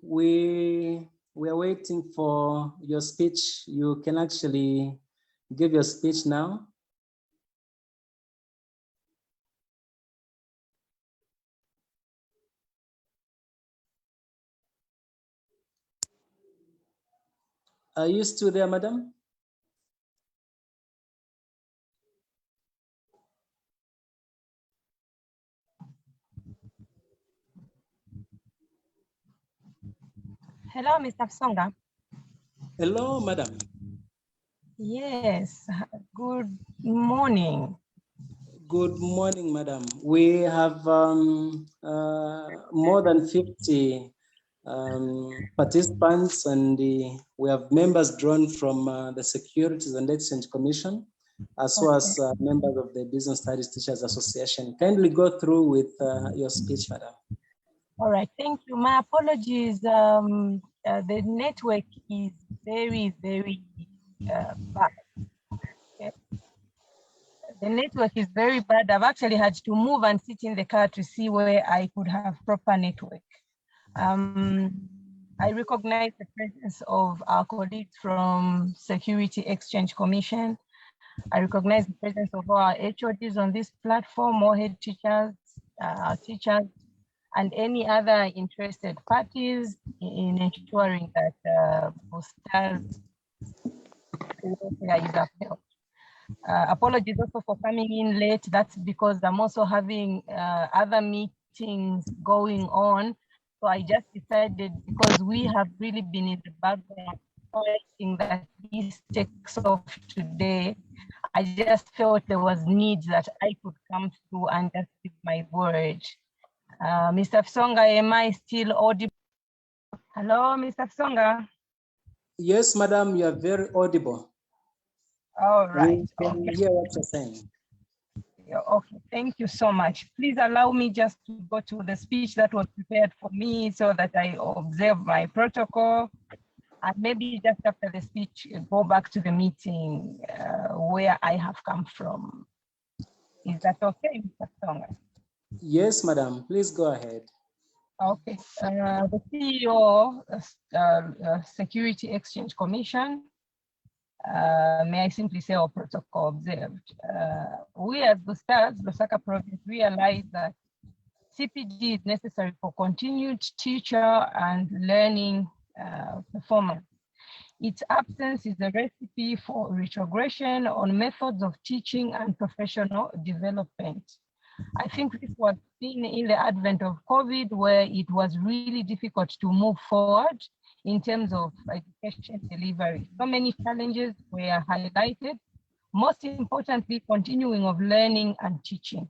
we are waiting for your speech. You can actually give your speech now. Are you still there, madam? Hello, Mr. Songa. Hello, madam. Yes, good morning. Good morning, madam. We have more than 50 participants, and we have members drawn from the Securities and Exchange Commission, as well as members of the Business Studies Teachers Association. Kindly go through with your speech, madam. All right, thank you. My apologies. The network is very, very bad. Okay. The network is very bad. I've actually had to move and sit in the car to see where I could have proper network. I recognize the presence of our colleagues from Security Exchange Commission. I recognize the presence of our HODs on this platform, more head teachers, teachers, and any other interested parties in ensuring that Bustaz welfare is upheld. Apologies also for coming in late. That's because I'm also having other meetings going on. So I just decided, because we have really been in the background fighting that this takes off today, I just felt there was need that I could come through and just give my word. Mr. Songa, am I still audible? Hello, Mr. Songa. Yes, madam, you are very audible. All right. We can hear what you're saying. Okay, thank you so much. Please allow me just to go to the speech that was prepared for me so that I observe my protocol, and maybe just after the speech, go back to the meeting where I have come from. Is that okay, Mr. Songa? Yes, madam, please go ahead. Okay, the CEO, Security Exchange Commission, may I simply say, our protocol observed. We as Bustaz, Lusaka province, realize that CPD is necessary for continued teacher and learning performance. Its absence is a recipe for retrogression on methods of teaching and professional development. I think this was seen in the advent of COVID, where it was really difficult to move forward in terms of education delivery. So many challenges were highlighted, most importantly, continuing of learning and teaching.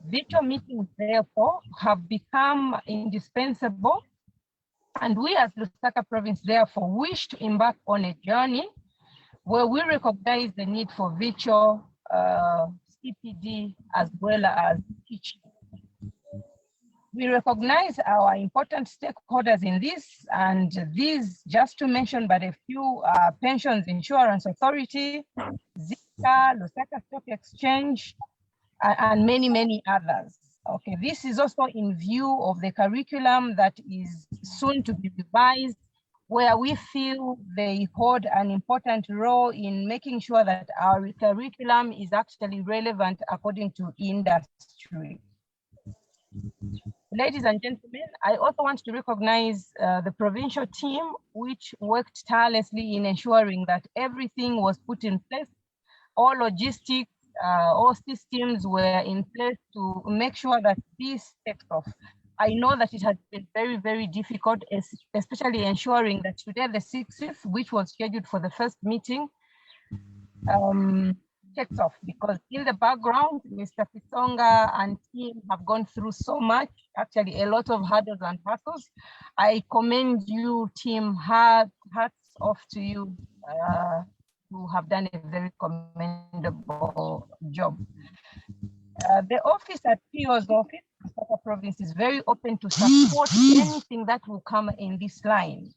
Virtual meetings, therefore, have become indispensable, and we as Lusaka province, therefore, wish to embark on a journey where we recognize the need for virtual CPD as well as teaching. We recognize our important stakeholders in this, and these, just to mention but a few, Pensions Insurance Authority, Zika, Lusaka Stock Exchange, and many, many others. Okay, this is also in view of the curriculum that is soon to be revised, where we feel they hold an important role in making sure that our curriculum is actually relevant according to industry. Ladies and gentlemen, I also want to recognize the provincial team, which worked tirelessly in ensuring that everything was put in place. All logistics, all systems were in place to make sure that this takes off. I know that it has been very, very difficult, especially ensuring that today, the 6th, which was scheduled for the first meeting, takes off, because in the background, Mr. Fisonga and team have gone through so much, actually a lot of hurdles and hassles. I commend you, team. Hats off to you. You have done a very commendable job. The office at PO's office, Lusaka province, is very open to support anything that will come in this line.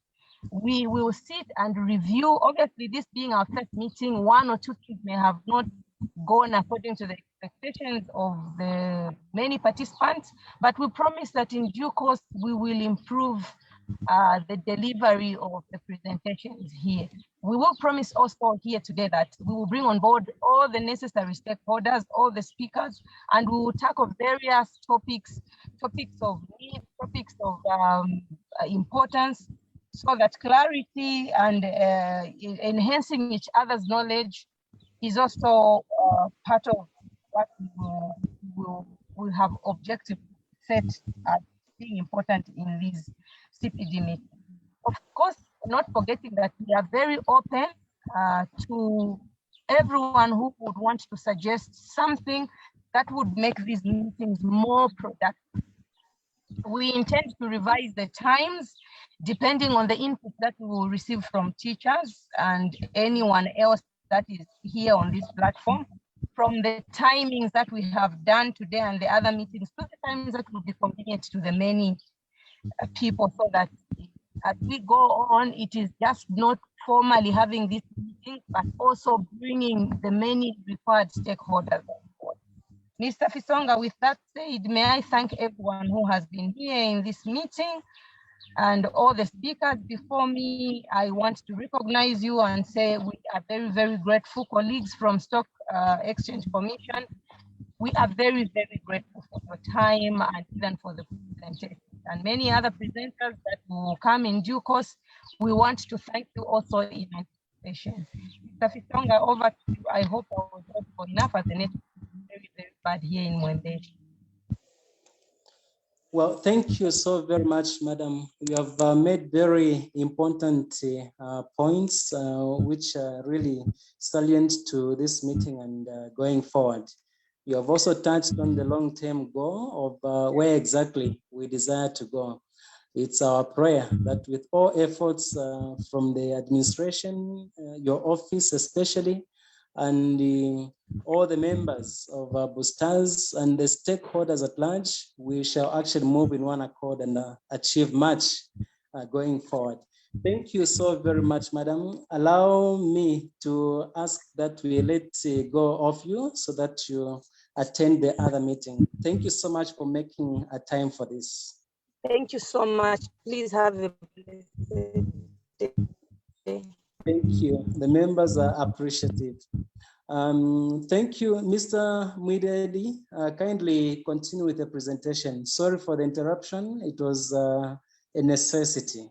We will sit and review. Obviously, this being our first meeting, one or two things may have not gone according to the expectations of the many participants, but we promise that in due course, we will improve the delivery of the presentations here. We will promise also here today that we will bring on board all the necessary stakeholders, all the speakers, and we will tackle various topics of need, topics of importance, so that clarity and enhancing each other's knowledge is also part of what we have objective set as being important in these CPD meetings. Of course, not forgetting that we are very open to everyone who would want to suggest something that would make these meetings more productive. We intend to revise the times depending on the input that we will receive from teachers and anyone else that is here on this platform, from the timings that we have done today and the other meetings to the times that will be convenient to the many people, so that as we go on, it is just not formally having this meeting, but also bringing the many required stakeholders on board. Mr. Fisonga, with that said, may I thank everyone who has been here in this meeting and all the speakers before me. I want to recognize you and say we are very, very grateful. Colleagues from Stock Exchange Commission, we are very, very grateful for your time and even for the presentation. And many other presenters that will come in due course, we want to thank you also in anticipation. Mr. Fisonga, over to you. I hope I was helpful enough, as the network is very, very bad here in Mwende. Well, thank you so very much, Madam. You have made very important points, which are really salient to this meeting and going forward. You have also touched on the long-term goal of where exactly we desire to go. It's our prayer that with all efforts from the administration, your office especially, and all the members of Bustaz and the stakeholders at large, we shall actually move in one accord and achieve much going forward. Thank you so very much, Madam. Allow me to ask that we let go of you so that you attend the other meeting. Thank you so much for making a time for this. Thank you so much. Please have a blessed day. Thank you. The members are appreciative. Thank you, Mr. Mwidedi. Kindly continue with the presentation. Sorry for the interruption. It was a necessity.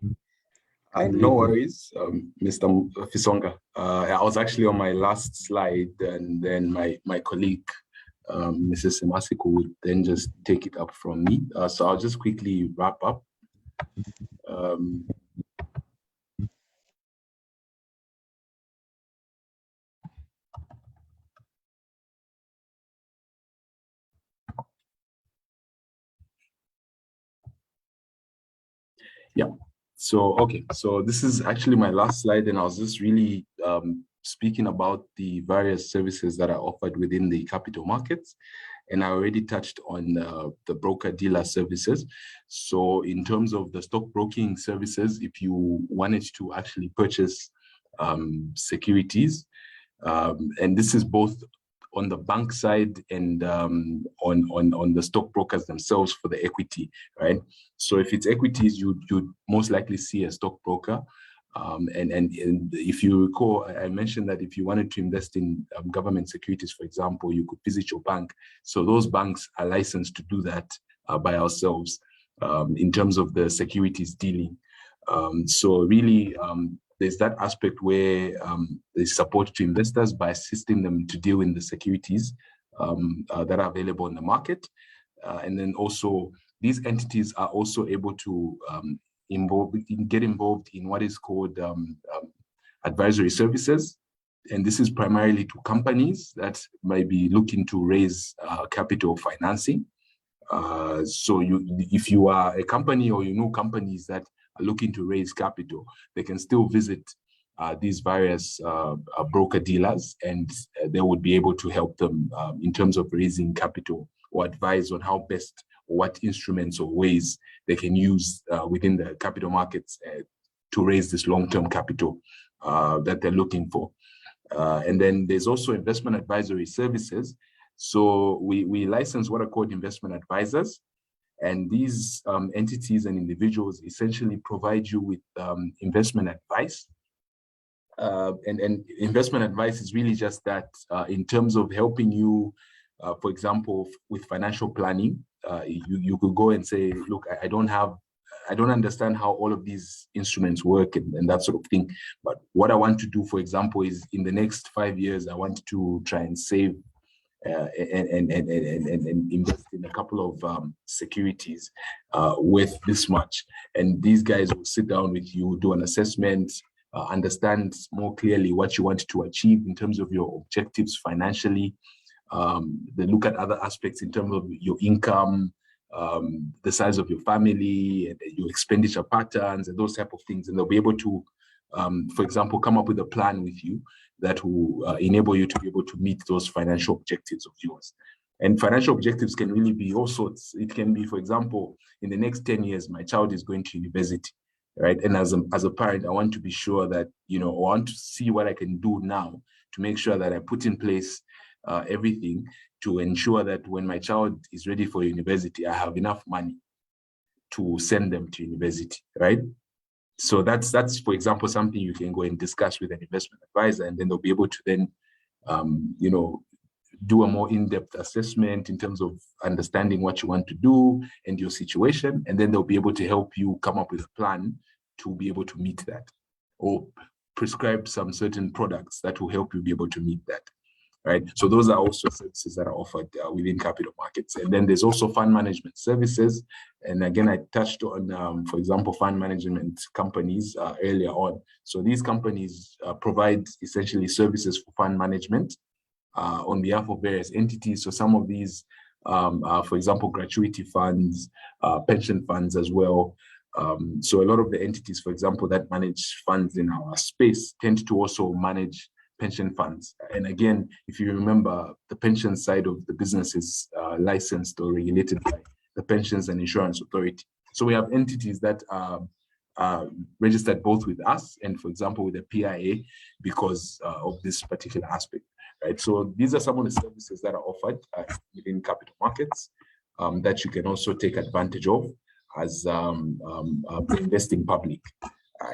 No worries, Mr. Fisonga. I was actually on my last slide, and then my colleague, Mrs. Semasiko, would then just take it up from me. So I'll just quickly wrap up. Yeah. So, okay. So this is actually my last slide, and I was just really speaking about the various services that are offered within the capital markets. And I already touched on the broker-dealer services. So in terms of the stockbroking services, if you wanted to actually purchase securities, and this is both on the bank side and on the stockbrokers themselves for the equity, right? So if it's equities, you'd most likely see a stockbroker. And if you recall, I mentioned that if you wanted to invest in government securities, for example, you could visit your bank. So those banks are licensed to do that by ourselves in terms of the securities dealing. So really, there's that aspect where there's support to investors by assisting them to deal in the securities that are available in the market. And then also, these entities are also able to get involved in what is called advisory services. and this is primarily to companies that might be looking to raise capital financing. So if you are a company or you know companies that are looking to raise capital, they can still visit these various broker dealers, and they would be able to help them in terms of raising capital or advise on how best or what instruments or ways they can use within the capital markets to raise this long-term capital that they're looking for. And then there's also investment advisory services. So we license what are called investment advisors. And these entities and individuals essentially provide you with investment advice. And investment advice is really just that in terms of helping you, for example, with financial planning. You could go and say, look, I don't understand how all of these instruments work and that sort of thing. But what I want to do, for example, is in the next 5 years, I want to try and save and invest in a couple of securities with this much. And these guys will sit down with you, do an assessment, understand more clearly what you want to achieve in terms of your objectives financially. They look at other aspects in terms of your income, the size of your family, and your expenditure patterns, and those type of things. And they'll be able to, for example, come up with a plan with you that will enable you to be able to meet those financial objectives of yours. And financial objectives can really be all sorts. It can be, for example, in the next 10 years, my child is going to university, right? And as a parent, I want to be sure that, I want to see what I can do now to make sure that I put in place everything to ensure that when my child is ready for university, I have enough money to send them to university, right? So that's for example, something you can go and discuss with an investment advisor, and then they'll be able to then, do a more in-depth assessment in terms of understanding what you want to do and your situation, and then they'll be able to help you come up with a plan to be able to meet that, or prescribe some certain products that will help you be able to meet that. Right. So those are also services that are offered within capital markets. And then there's also fund management services. And again, I touched on, for example, fund management companies earlier on. So these companies provide essentially services for fund management on behalf of various entities. So some of these, for example, gratuity funds, pension funds as well. So a lot of the entities, for example, that manage funds in our space tend to also manage pension funds. And again, if you remember, the pension side of the business is licensed or regulated by the Pensions and Insurance Authority. So we have entities that are registered both with us and, for example, with the PIA because of this particular aspect, right? So these are some of the services that are offered within capital markets that you can also take advantage of as the investing public.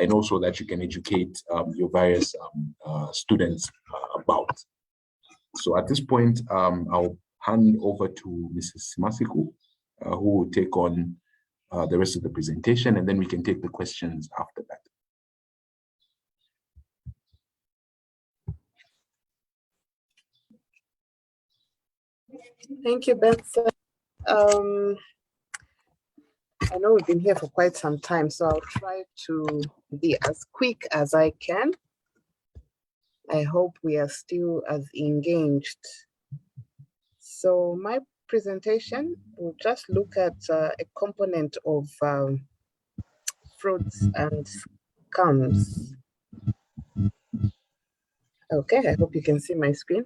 And also that you can educate your various students about. So at this point, I'll hand over to Mrs. Masiku, who will take on the rest of the presentation, and then we can take the questions after that. Thank you, Benson. I know we've been here for quite some time, so I'll try to be as quick as I can. I hope we are still as engaged. So my presentation will just look at a component of frauds and scams. Okay, I hope you can see my screen.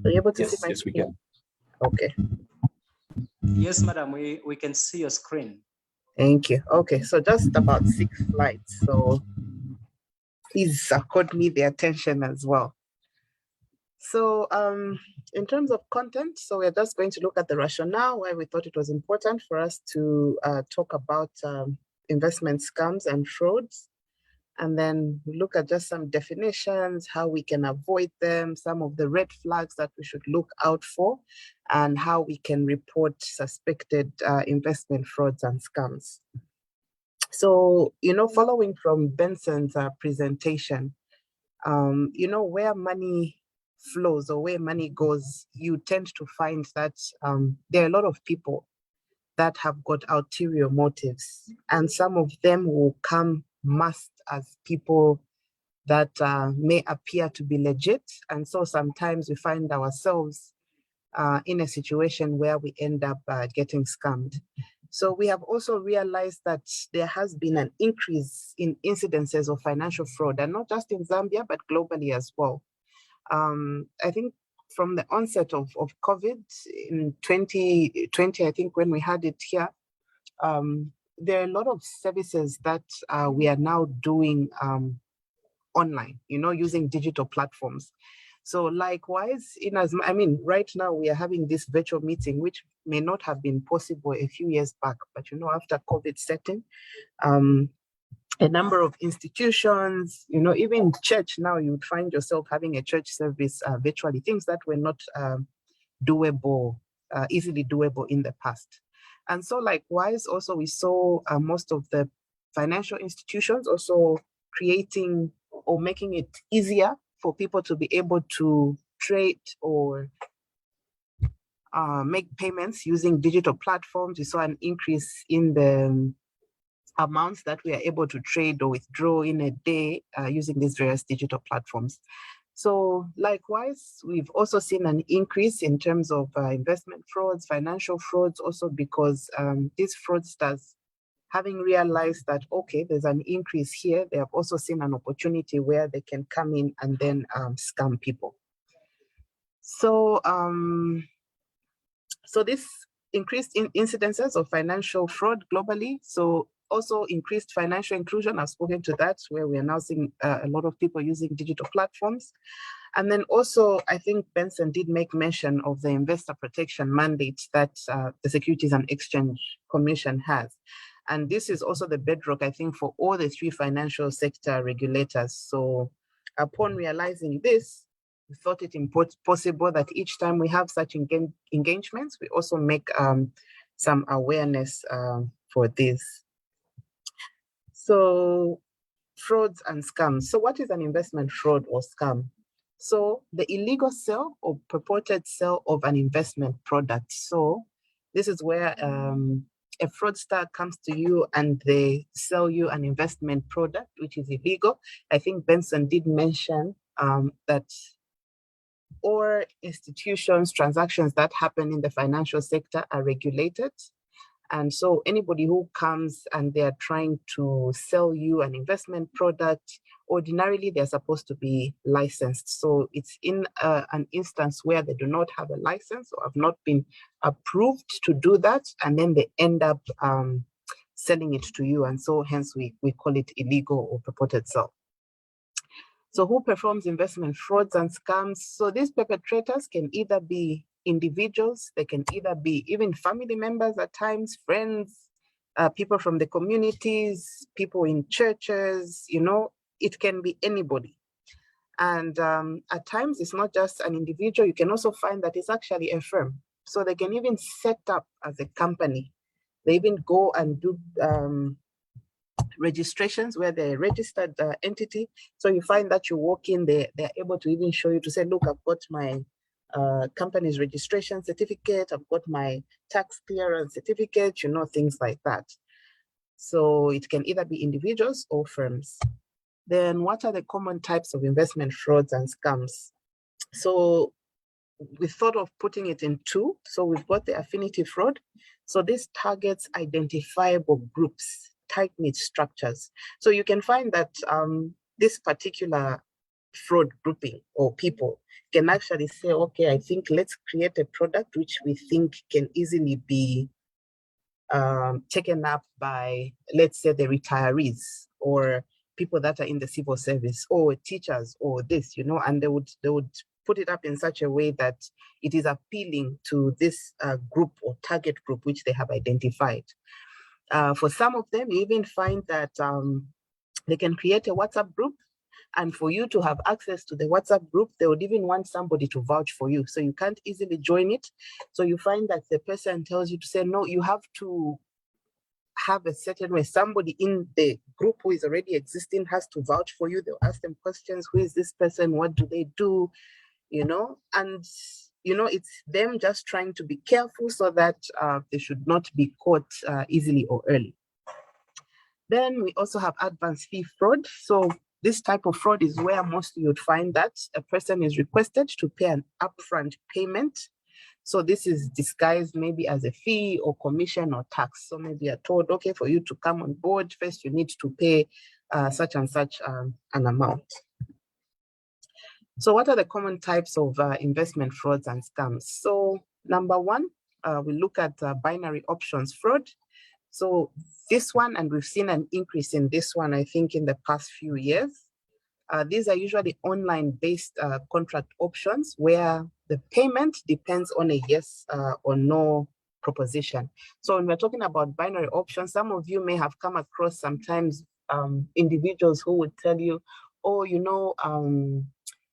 Are you able to see my screen? Yes, we can. Okay. Yes, madam, we can see your screen. Thank you. Okay, so just about 6 slides. So please accord me the attention as well. So in terms of content, so we're just going to look at the rationale why we thought it was important for us to talk about investment scams and frauds. And then we look at just some definitions, how we can avoid them, some of the red flags that we should look out for, and how we can report suspected investment frauds and scams. So, following from Benson's presentation, where money flows or where money goes, you tend to find that there are a lot of people that have got ulterior motives, and some of them will come masked as people that may appear to be legit. And so sometimes we find ourselves in a situation where we end up getting scammed. So we have also realized that there has been an increase in incidences of financial fraud, and not just in Zambia, but globally as well. I think from the onset of COVID in 2020, I think when we had it here, there are a lot of services that we are now doing online, using digital platforms. So likewise, right now we are having this virtual meeting, which may not have been possible a few years back, but after COVID setting, a number of institutions, even church now, you would find yourself having a church service virtually, things that were not easily doable in the past. And so likewise, also we saw most of the financial institutions also creating or making it easier for people to be able to trade or make payments using digital platforms. We saw an increase in the amounts that we are able to trade or withdraw in a day using these various digital platforms. So likewise, we've also seen an increase in terms of investment frauds, financial frauds, also because these fraudsters, having realized that, okay, there's an increase here, they have also seen an opportunity where they can come in and then scam people. So, so this increased incidences of financial fraud globally. So also increased financial inclusion, I've spoken to that, where we are now seeing a lot of people using digital platforms. And then also, I think Benson did make mention of the investor protection mandate that the Securities and Exchange Commission has. And this is also the bedrock, I think, for all the three financial sector regulators. So upon realizing this, we thought it possible that each time we have such engagements, we also make some awareness for this. So frauds and scams. So what is an investment fraud or scam? So the illegal sale or purported sale of an investment product. So this is where a fraudster comes to you and they sell you an investment product, which is illegal. I think Benson did mention that all institutions, transactions that happen in the financial sector are regulated. And so anybody who comes and they're trying to sell you an investment product, ordinarily they're supposed to be licensed. So it's in an instance where they do not have a license or have not been approved to do that, and then they end up selling it to you. And so hence we call it illegal or purported sale. So who performs investment frauds and scams? So these perpetrators can either be individuals, they can either be even family members at times, friends, people from the communities, people in churches, it can be anybody. And at times it's not just an individual, you can also find that it's actually a firm. So they can even set up as a company. They even go and do registrations where they're a registered entity. So you find that you walk in, they're able to even show you to say, look, I've got my company's registration certificate, I've got my tax clearance certificate, things like that. So it can either be individuals or firms. Then what are the common types of investment frauds and scams? So we thought of putting it in two. So we've got the affinity fraud. So this targets identifiable groups, tight-knit structures. So you can find that this particular fraud grouping or people can actually say, okay, I think let's create a product which we think can easily be taken up by, let's say, the retirees or people that are in the civil service or teachers or this, and they would put it up in such a way that it is appealing to this group or target group which they have identified. For some of them, you even find that they can create a WhatsApp group, and for you to have access to the WhatsApp group, they would even want somebody to vouch for you. So you can't easily join it. So you find that the person tells you to say, no, you have to have a certain way. Somebody in the group who is already existing has to vouch for you. They'll ask them questions. Who is this person? What do they do? And it's them just trying to be careful so that they should not be caught easily or early. Then we also have advance fee fraud. So this type of fraud is where mostly you'd find that a person is requested to pay an upfront payment. So this is disguised maybe as a fee or commission or tax. So maybe you're told, okay, for you to come on board, first you need to pay such and such an amount. So what are the common types of investment frauds and scams? So number one, we look at binary options fraud. So this one, and we've seen an increase in this one, I think, in the past few years. These are usually online-based contract options where the payment depends on a yes or no proposition. So when we're talking about binary options, some of you may have come across sometimes individuals who would tell you, oh,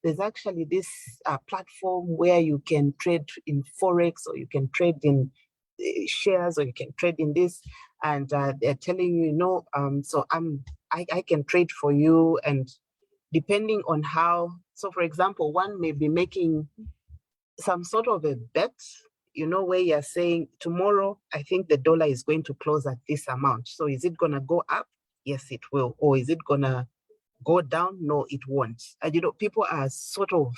there's actually this platform where you can trade in Forex, or you can trade in shares, or you can trade in this, and they're telling you, so I can trade for you, and depending on how, so for example, one may be making some sort of a bet, where you're saying tomorrow, I think the dollar is going to close at this amount. So is it gonna go up? Yes, it will. Or is it gonna go down? No, it won't. And people are sort of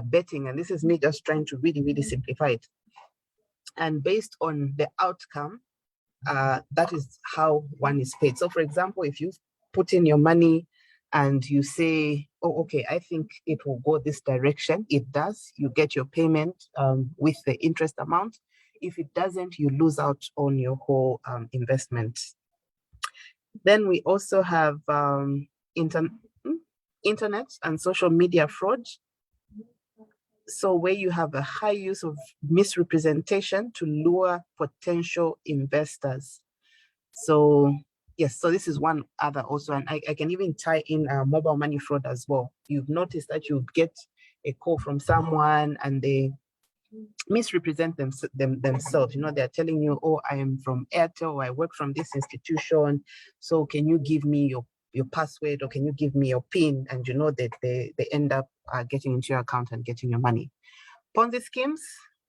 betting, and this is me just trying to really, really simplify it. And based on the outcome, that is how one is paid. So for example, if you put in your money and you say, oh, okay, I think it will go this direction, it does, you get your payment with the interest amount. If it doesn't, you lose out on your whole investment. Then we also have internet and social media fraud. So where you have a high use of misrepresentation to lure potential investors. So yes, so this is one other also, and I can even tie in mobile money fraud as well. You've noticed that you get a call from someone and they misrepresent themselves. They're telling you, oh, I am from Airtel, or I work from this institution, so can you give me your password, or can you give me your PIN? And that they end up getting into your account and getting your money. Ponzi schemes,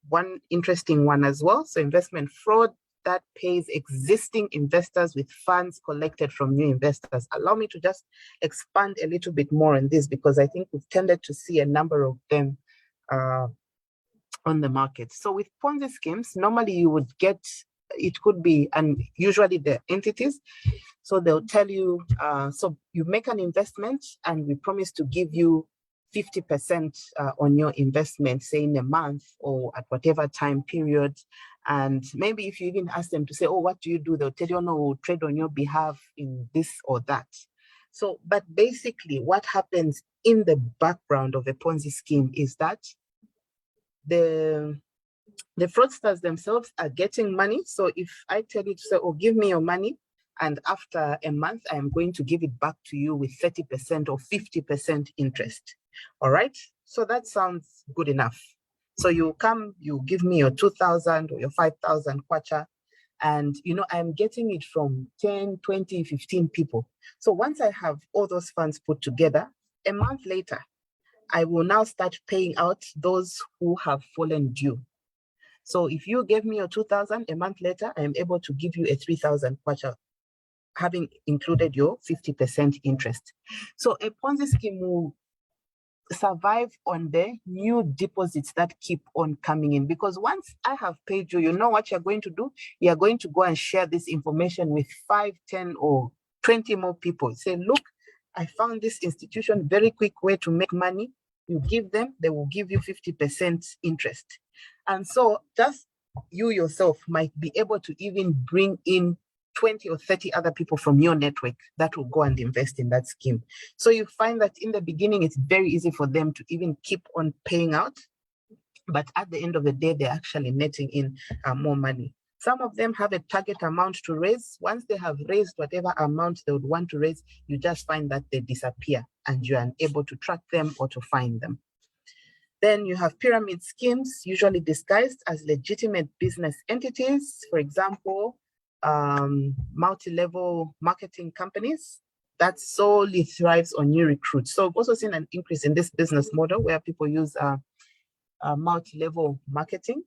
one interesting one as well. So investment fraud that pays existing investors with funds collected from new investors. Allow me to just expand a little bit more on this, because I think we've tended to see a number of them on the market. So with Ponzi schemes, normally you would get, it could be, and usually the entities, so they'll tell you, so you make an investment and we promise to give you 50% on your investment, say in a month or at whatever time period. And maybe if you even ask them to say, oh, what do you do? They'll tell you, no, we'll trade on your behalf in this or that. So, but basically what happens in the background of a Ponzi scheme is that the fraudsters themselves are getting money. So if I tell you to say, oh, give me your money, and after a month, I am going to give it back to you with 30% or 50% interest. All right. So that sounds good enough. So you come, you give me your 2,000 or your 5,000 kwacha, and I'm getting it from 10, 20, 15 people. So once I have all those funds put together, a month later, I will now start paying out those who have fallen due. So if you gave me your 2,000, a month later, I am able to give you a 3,000 kwacha, having included your 50% interest. So a Ponzi scheme will survive on the new deposits that keep on coming in, because once I have paid you, you know what you're going to do? You're going to go and share this information with 5, 10, or 20 more people. Say, look, I found this institution, very quick way to make money. You give them, they will give you 50% interest. And so just you yourself might be able to even bring in 20 or 30 other people from your network that will go and invest in that scheme. So you find that in the beginning, it's very easy for them to even keep on paying out. But at the end of the day, they're actually netting in more money. Some of them have a target amount to raise. Once they have raised whatever amount they would want to raise, you just find that they disappear and you're unable to track them or to find them. Then you have pyramid schemes, usually disguised as legitimate business entities. For example, multi-level marketing companies that solely thrives on new recruits. So I've also seen an increase in this business model where people use multi-level marketing.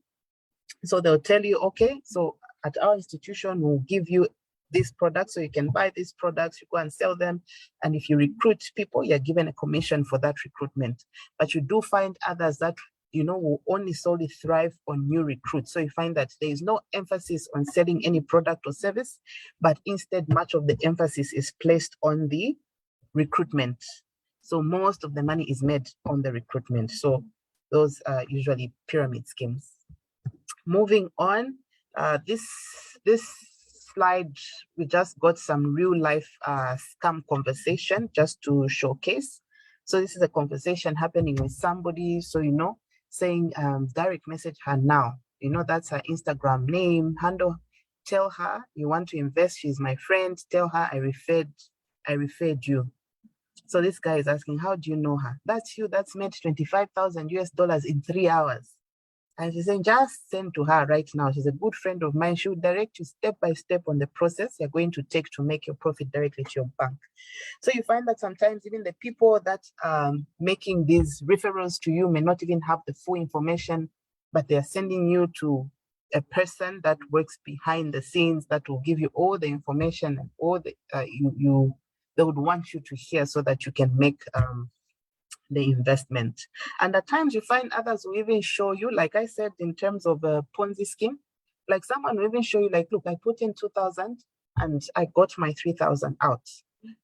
So they'll tell you, okay, so at our institution, we'll give you these products, so you can buy these products, you go and sell them. And if you recruit people, you're given a commission for that recruitment. But you do find others that, will only solely thrive on new recruits. So you find that there is no emphasis on selling any product or service, but instead much of the emphasis is placed on the recruitment. So most of the money is made on the recruitment. So those are usually pyramid schemes. Moving on, this slide, we just got some real life scam conversation just to showcase. So this is a conversation happening with somebody, so saying direct message her now. That's her Instagram name, handle. Tell her you want to invest, she's my friend. Tell her I referred you. So this guy is asking, how do you know her? That's you, that's made $25,000 in 3 hours. And she's saying, just send to her right now. She's a good friend of mine. She will direct you step by step on the process you're going to take to make your profit directly to your bank. So you find that sometimes even the people that are making these referrals to you may not even have the full information, but they are sending you to a person that works behind the scenes that will give you all the information and all the they would want you to hear so that you can make the investment. And at times you find others who even show you, like I said, in terms of a Ponzi scheme, like someone will even show you, like, look, I put in 2,000 and I got my 3,000 out.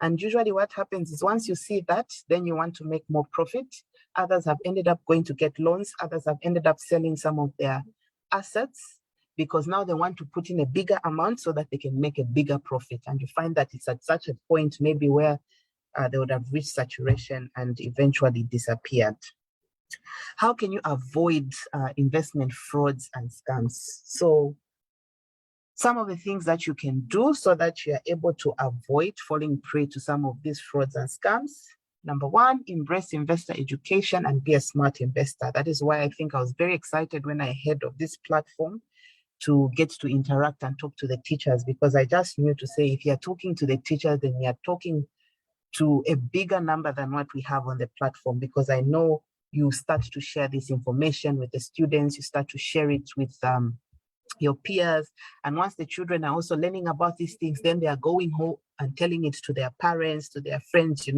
And usually what happens is once you see that, then you want to make more profit. Others have ended up going to get loans. Others have ended up selling some of their assets because now they want to put in a bigger amount so that they can make a bigger profit. And you find that it's at such a point maybe where they would have reached saturation and eventually disappeared. How can you avoid investment frauds and scams? So some of the things that you can do so that you are able to avoid falling prey to some of these frauds and scams. Number one, embrace investor education and be a smart investor. That is why I think I was very excited when I heard of this platform to get to interact and talk to the teachers, because I just knew to say, if you're talking to the teachers, then you're talking to a bigger number than what we have on the platform, because I know you start to share this information with the students, you start to share it with your peers. And once the children are also learning about these things, then they are going home and telling it to their parents, to their friends,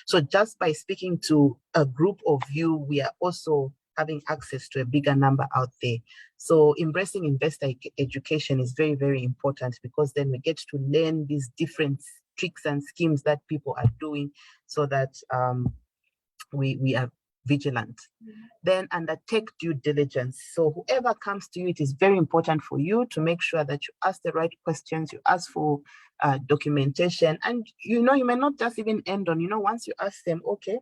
So just by speaking to a group of you, we are also having access to a bigger number out there. So embracing investor education is very, very important, because then we get to learn these different tricks and schemes that people are doing so that we are vigilant. Then undertake due diligence. So whoever comes to you, it is very important for you to make sure that you ask the right questions, you ask for documentation, and you may not just even end on, once you ask them, okay,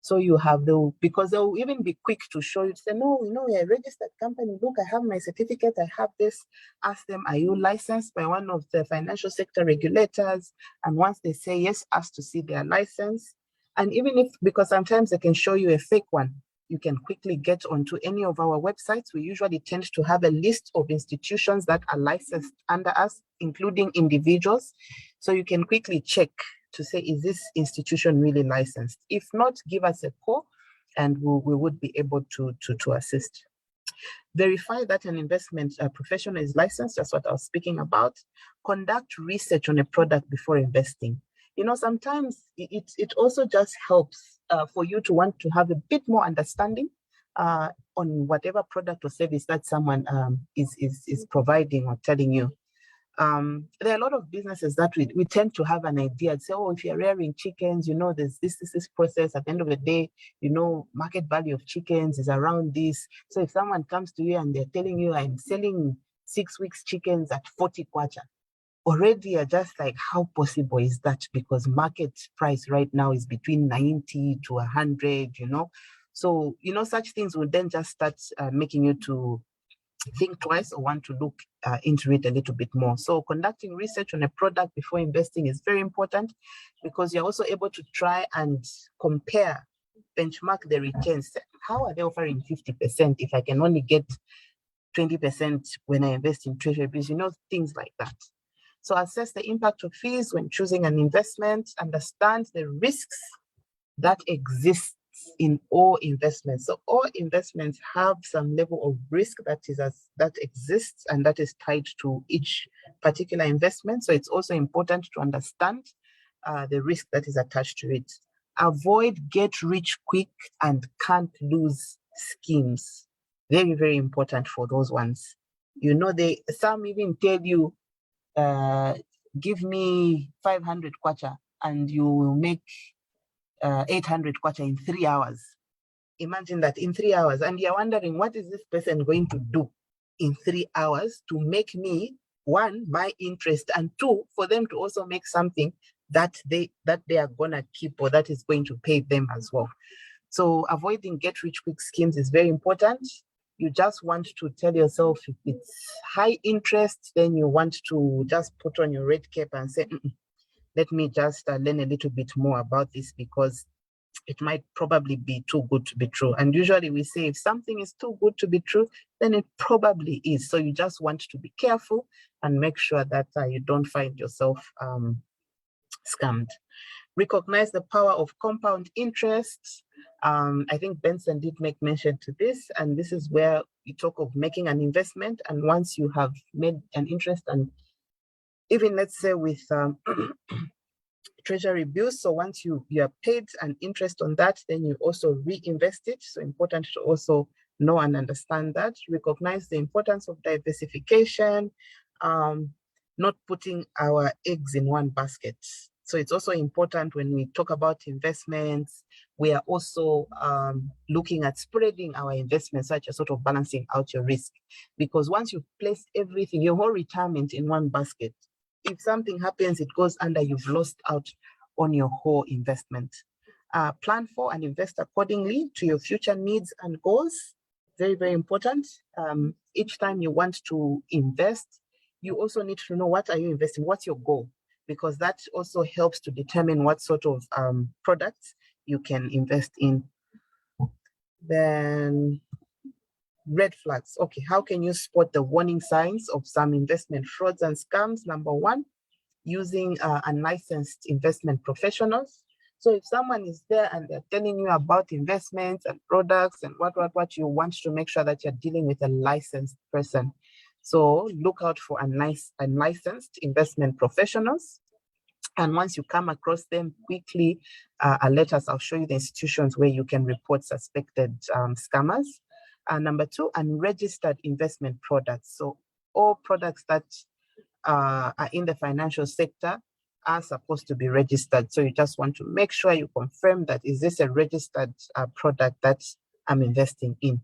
so you have because they'll even be quick to show you, say, no, we're a registered company. Look, I have my certificate, I have this. Ask them, are you licensed by one of the financial sector regulators? And once they say yes, ask to see their license. And even if, because sometimes they can show you a fake one, you can quickly get onto any of our websites. We usually tend to have a list of institutions that are licensed under us, including individuals. So you can quickly check to say, is this institution really licensed? If not, give us a call and we would be able to assist. Verify that an investment professional is licensed. That's what I was speaking about. Conduct research on a product before investing. Sometimes it also just helps for you to want to have a bit more understanding on whatever product or service that someone is providing or telling you. There are a lot of businesses that we tend to have an idea and say, oh, if you're rearing chickens, there's this process. At the end of the day, market value of chickens is around this. So if someone comes to you and they're telling you, I'm selling 6 weeks chickens at 40 kwacha, already you're just like, how possible is that? Because market price right now is between 90 to 100, So, such things will then just start making you to think twice or want to look into it a little bit more. So conducting research on a product before investing is very important, because you're also able to try and compare, benchmark the returns. How are they offering 50% if I can only get 20% when I invest in treasury bills, things like that. So assess the impact of fees when choosing an investment, understand the risks that exist in all investments. So all investments have some level of risk that exists and that is tied to each particular investment. So it's also important to understand the risk that is attached to it. Avoid get rich quick and can't lose schemes. Very, very important for those ones. You know, some even tell you, give me 500 kwacha and you will make 800 kwacha in 3 hours. Imagine that in 3 hours. And you're wondering, what is this person going to do in 3 hours to make me, one, my interest, and two, for them to also make something that they are gonna keep or that is going to pay them as well. So avoiding get rich quick schemes is very important. You just want to tell yourself if it's high interest, then you want to just put on your red cap and say, let me just learn a little bit more about this because it might probably be too good to be true. And usually we say if something is too good to be true, then it probably is. So you just want to be careful and make sure that you don't find yourself scammed. Recognize the power of compound interest. I think Benson did make mention to this, and this is where you talk of making an investment. And once you have made an interest, and even let's say with treasury bills, so once you are paid an interest on that, then you also reinvest it. So important to also know and understand that. Recognize the importance of diversification, not putting our eggs in one basket. So it's also important when we talk about investments, we are also looking at spreading our investments, such as sort of balancing out your risk. Because once you place everything, your whole retirement in one basket, if something happens, it goes under, you've lost out on your whole investment. Plan for and invest accordingly to your future needs and goals. Very, very important. Each time you want to invest, you also need to know what are you investing, what's your goal, because that also helps to determine what sort of products you can invest in. Then red flags. Okay, how can you spot the warning signs of some investment frauds and scams? Number one, using unlicensed investment professionals. So if someone is there and they're telling you about investments and products and what, you want to make sure that you're dealing with a licensed person. So look out for unlicensed investment professionals. And once you come across them, quickly alert us. I'll show you the institutions where you can report suspected scammers. Number two, unregistered investment products. So all products that are in the financial sector are supposed to be registered. So you just want to make sure you confirm that, is this a registered product that I'm investing in?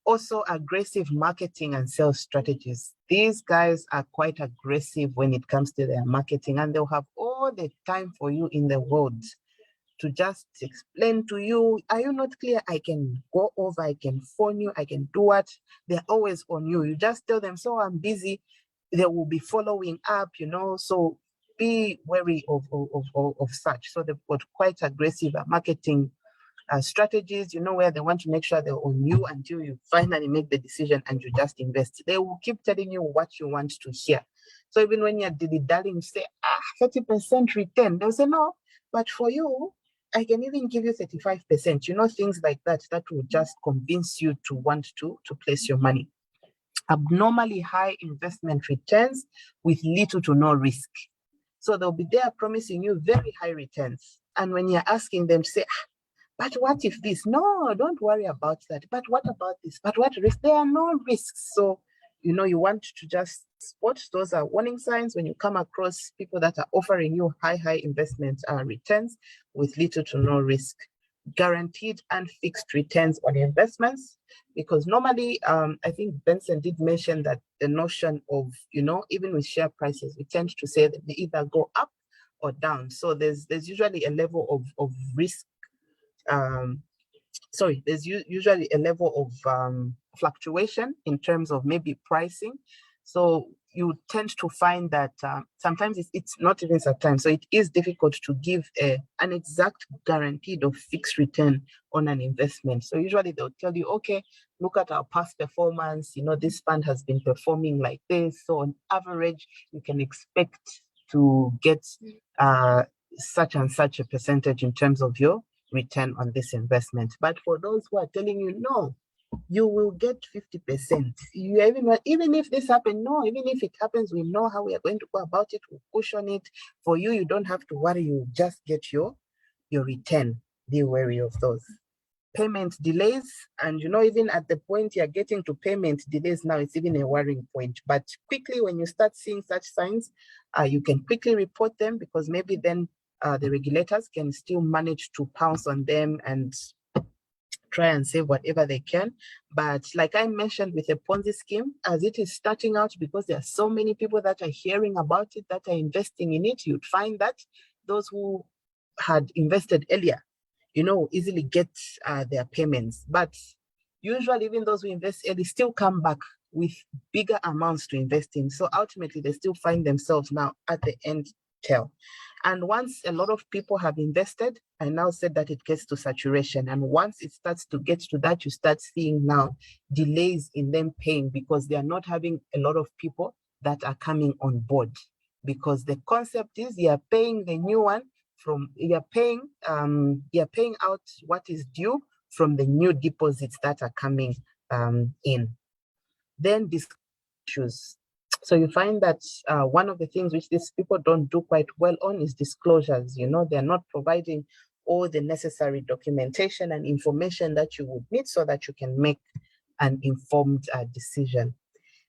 Also, aggressive marketing and sales strategies. These guys are quite aggressive when it comes to their marketing, and they'll have all the time for you in the world to just explain to you, are you not clear? I can go over, I can phone you, I can do what? They're always on you. You just tell them, so I'm busy. They will be following up, so be wary of such. So they've got quite aggressive marketing strategies, where they want to make sure they're on you until you finally make the decision and you just invest. They will keep telling you what you want to hear. So even when you're dilly-dallying, you say, 30% return. They'll say, no, but for you, I can even give you 35%. Things like that will just convince you to want to place your money. Abnormally high investment returns with little to no risk. So they'll be there promising you very high returns. And when you're asking them to say, but what if this? No, don't worry about that. But what about this? But what risk? There are no risks. So, you want to just spot those are warning signs when you come across people that are offering you high investment returns with little to no risk. Guaranteed and fixed returns on investments, because normally, I think Benson did mention that the notion of, even with share prices, we tend to say that they either go up or down. So there's usually a level of risk. There's usually a level of fluctuation in terms of maybe pricing. So you tend to find that sometimes it's not even sometimes. So it is difficult to give an exact guaranteed or fixed return on an investment. So usually they'll tell you, okay, look at our past performance. This fund has been performing like this. So on average, you can expect to get such and such a percentage in terms of your return on this investment. But for those who are telling you, no, you will get 50%. You even if this happens, no, even if it happens, we know how we are going to go about it. We'll push on it. For you, you don't have to worry. You just get your return. Be wary of those. Payment delays, and even at the point you're getting to payment delays now, it's even a worrying point. But quickly, when you start seeing such signs, you can quickly report them, because maybe then the regulators can still manage to pounce on them and try and save whatever they can. But like I mentioned with the Ponzi scheme, as it is starting out, because there are so many people that are hearing about it, that are investing in it, you'd find that those who had invested earlier, easily get their payments. But usually, even those who invest early still come back with bigger amounts to invest in. So ultimately, they still find themselves now at the end tail. And once a lot of people have invested, I now said that it gets to saturation. And once it starts to get to that, you start seeing now delays in them paying, because they are not having a lot of people that are coming on board. Because the concept is you're paying the new one you're paying out what is due from the new deposits that are coming in. Then issues. So you find that one of the things which these people don't do quite well on is disclosures. They're not providing all the necessary documentation and information that you would need so that you can make an informed decision.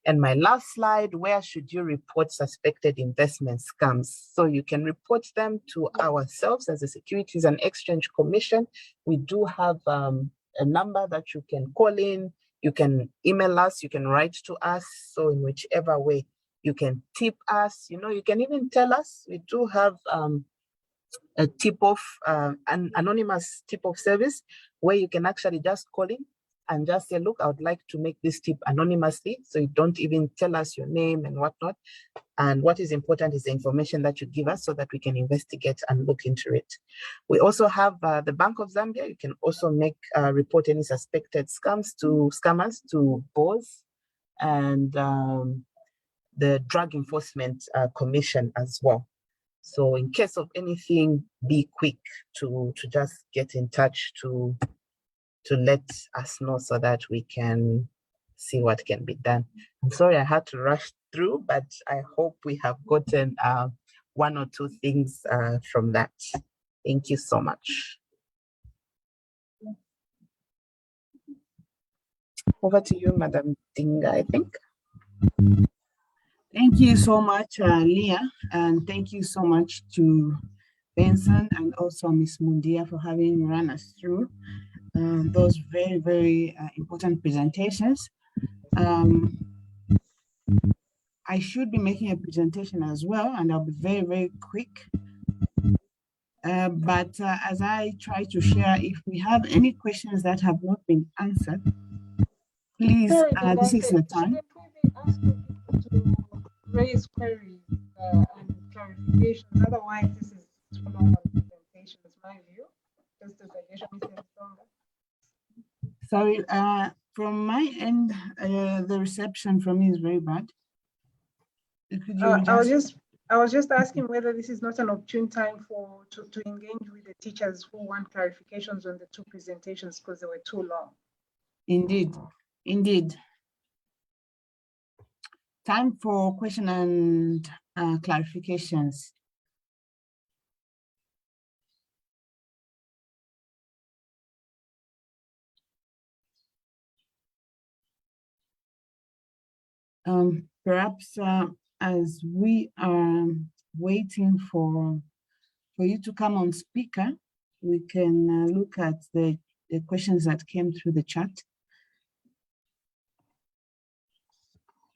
And my last slide, where should you report suspected investment scams? So you can report them to ourselves as a Securities and Exchange Commission. We do have a number that you can call in. You can email us, you can write to us. So in whichever way, you can tip us. You can even tell us. We do have a tip-off, an anonymous tip-off service, where you can actually just call in and just say, look, I would like to make this tip anonymously. So you don't even tell us your name and whatnot. And what is important is the information that you give us so that we can investigate and look into it. We also have the Bank of Zambia. You can also report any suspected scammers to BOS and the Drug Enforcement Commission as well. So in case of anything, be quick to just get in touch to let us know so that we can see what can be done. I'm sorry I had to rush through, but I hope we have gotten one or two things from that. Thank you so much. Over to you, Madam Dinga, I think. Thank you so much, Leah, and thank you so much to Benson and also Ms. Mundia for having run us through those very, very important presentations. I should be making a presentation as well, and I'll be very, very quick. But as I try to share, if we have any questions that have not been answered, please, this is the time. To raise queries and clarifications. Otherwise, this is too long of a presentation, is my view. Just a suggestion, Mr. Songa. Sorry, from my end, the reception from me is very bad. I was just asking whether this is not an opportune time to engage with the teachers who want clarifications on the two presentations because they were too long. Indeed, indeed. Time for question and clarifications. Perhaps as we are waiting for you to come on speaker, we can look at the questions that came through the chat.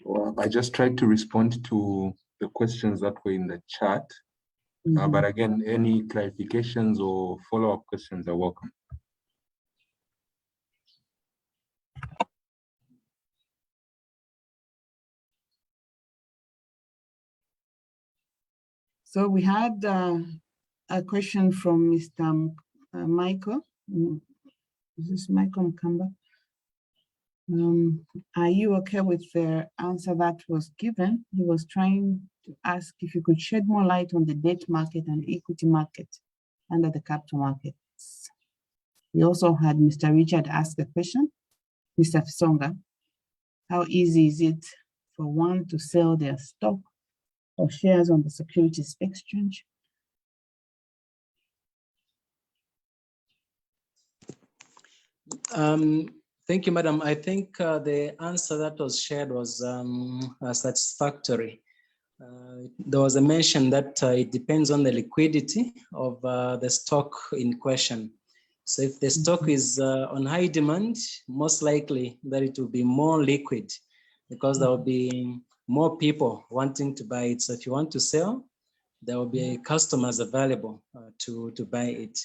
Well, I just tried to respond to the questions that were in the chat. But again, any clarifications or follow-up questions are welcome. So we had a question from Mr. Michael. Is this Michael Mkamba? Are you okay with the answer that was given? He was trying to ask if you could shed more light on the debt market and equity market under the capital markets. We also had Mr. Richard ask a question. Mr. Fisonga, how easy is it for one to sell their stock or shares on the Securities Exchange? Thank you, Madam. I think the answer that was shared was satisfactory. There was a mention that it depends on the liquidity of the stock in question. So if the stock is on high demand, most likely that it will be more liquid because there will be more people wanting to buy it. So if you want to sell, there will be customers available to buy it.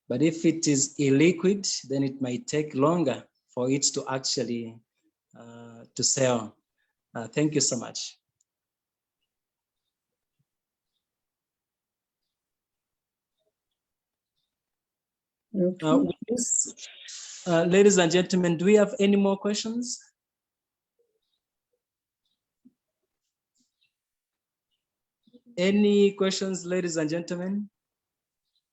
But if it is illiquid, then it might take longer for it to actually to sell. Thank you so much. Okay. With this, ladies and gentlemen, do we have any more questions? Any questions, ladies and gentlemen?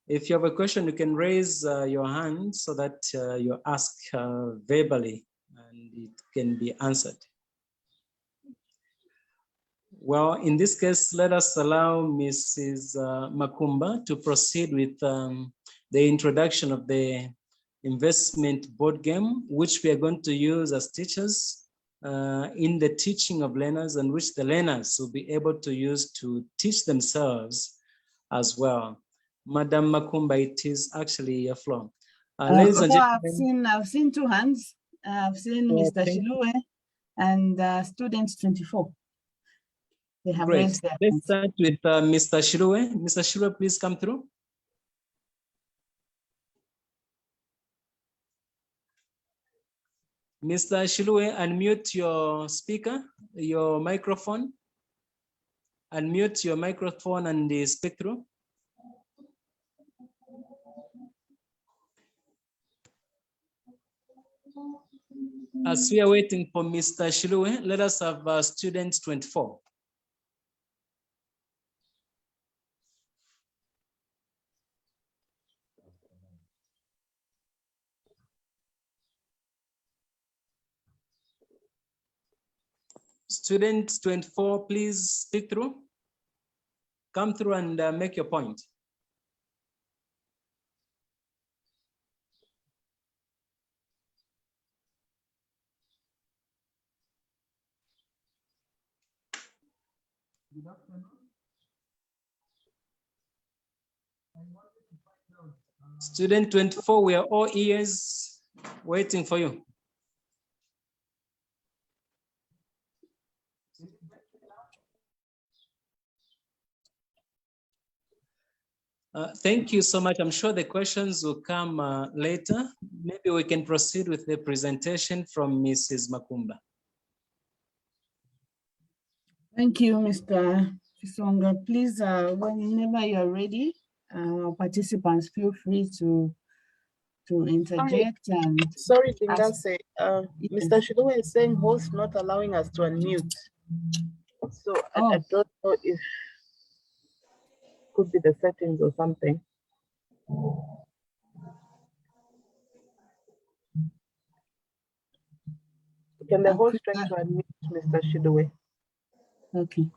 If you have a question, you can raise your hand so that you ask verbally and it can be answered. Well, in this case, let us allow Mrs. Makumba to proceed with the introduction of the investment board game, which we are going to use as teachers in the teaching of learners, and which the learners will be able to use to teach themselves as well. Madam Makumba, it is actually your floor. Ladies and gentlemen, I've seen two hands. I've seen Mr. Shilue and students 24. They have great. raised their Let's hands. start with Mr. Shilue. Mr. Shilue, please come through. Mr. Shilue, unmute your speaker, your microphone. Unmute your microphone and speak through. As we are waiting for Mr. Shilue, let us have students 24. Students 24, please speak through. Come through and make your point. Student 24, we are all ears waiting for you. Thank you so much. I'm sure the questions will come later. Maybe we can proceed with the presentation from Mrs. Makumba. Thank you, Mr. Fisonga. Please, whenever you're ready, participants, feel free to interject and. Sorry, Dingase. Mr. Shilue is saying host not allowing us to unmute. So I don't know if could be the settings or something. Can the host try to unmute Mr. Shilue? Okay.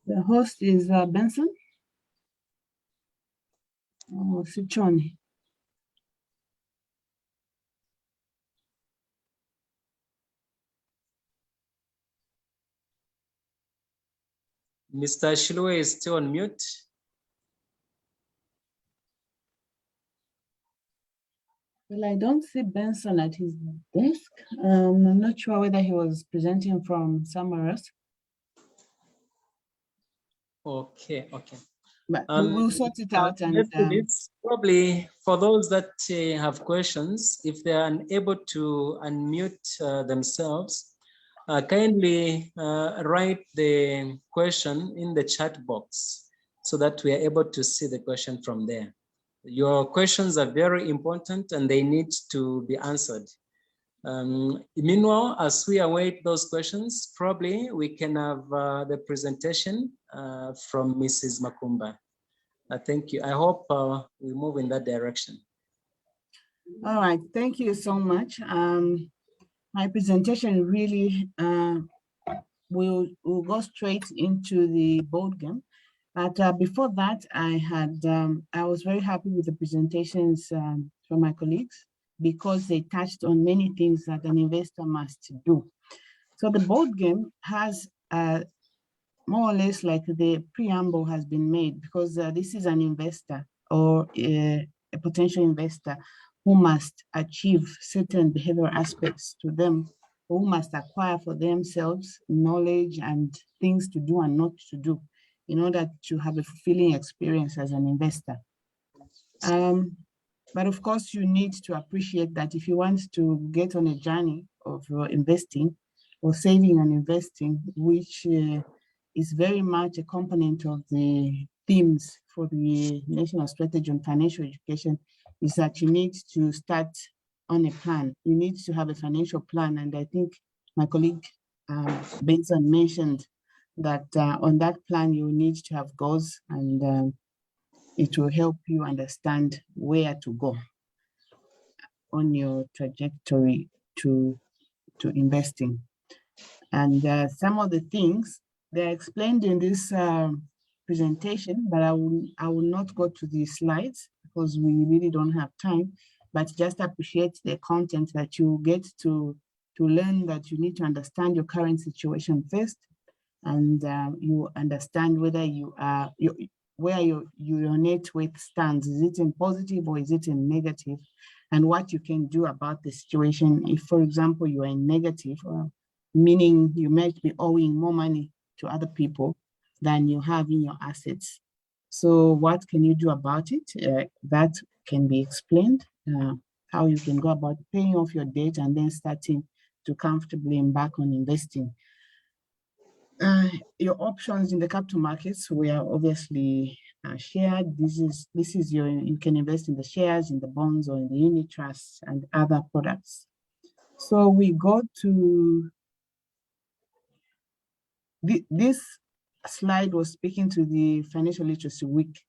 The host is Benson or Sichoni. Mr. Shilue is still on mute. Well, I don't see Benson at his desk. I'm not sure whether he was presenting from somewhere else. Okay, okay. But we will sort it out. And probably for those that have questions, if they are unable to unmute themselves, kindly write the question in the chat box so that we are able to see the question from there. Your questions are very important and they need to be answered. Meanwhile, as we await those questions, probably we can have the presentation from Mrs. Makumba. Thank you. I hope we move in that direction. All right, thank you so much. My presentation really will go straight into the board game. But before that, I was very happy with the presentations from my colleagues because they touched on many things that an investor must do. So the board game has more or less like the preamble has been made because this is an investor or a potential investor who must achieve certain behavioral aspects to them, who must acquire for themselves knowledge and things to do and not to do in order to have a fulfilling experience as an investor. But of course, you need to appreciate that if you want to get on a journey of investing or saving and investing, which is very much a component of the themes for the National Strategy on Financial Education, is that you need to start on a plan. You need to have a financial plan. And I think my colleague Benson mentioned that on that plan, you need to have goals and it will help you understand where to go on your trajectory to investing. And some of the things they're explained in this presentation, but I will not go to the slides because we really don't have time, but just appreciate the content that you get to learn that you need to understand your current situation first, and you understand whether you are, where your net worth stands. Is it in positive or is it in negative? And what you can do about the situation. If, for example, you are in negative, meaning you might be owing more money to other people than you have in your assets. So what can you do about it? That can be explained, how you can go about paying off your debt and then starting to comfortably embark on investing. Your options in the capital markets were obviously shared. This is your, you can invest in the shares, in the bonds, or in the unit trusts and other products. So we go to this slide was speaking to the Financial Literacy Week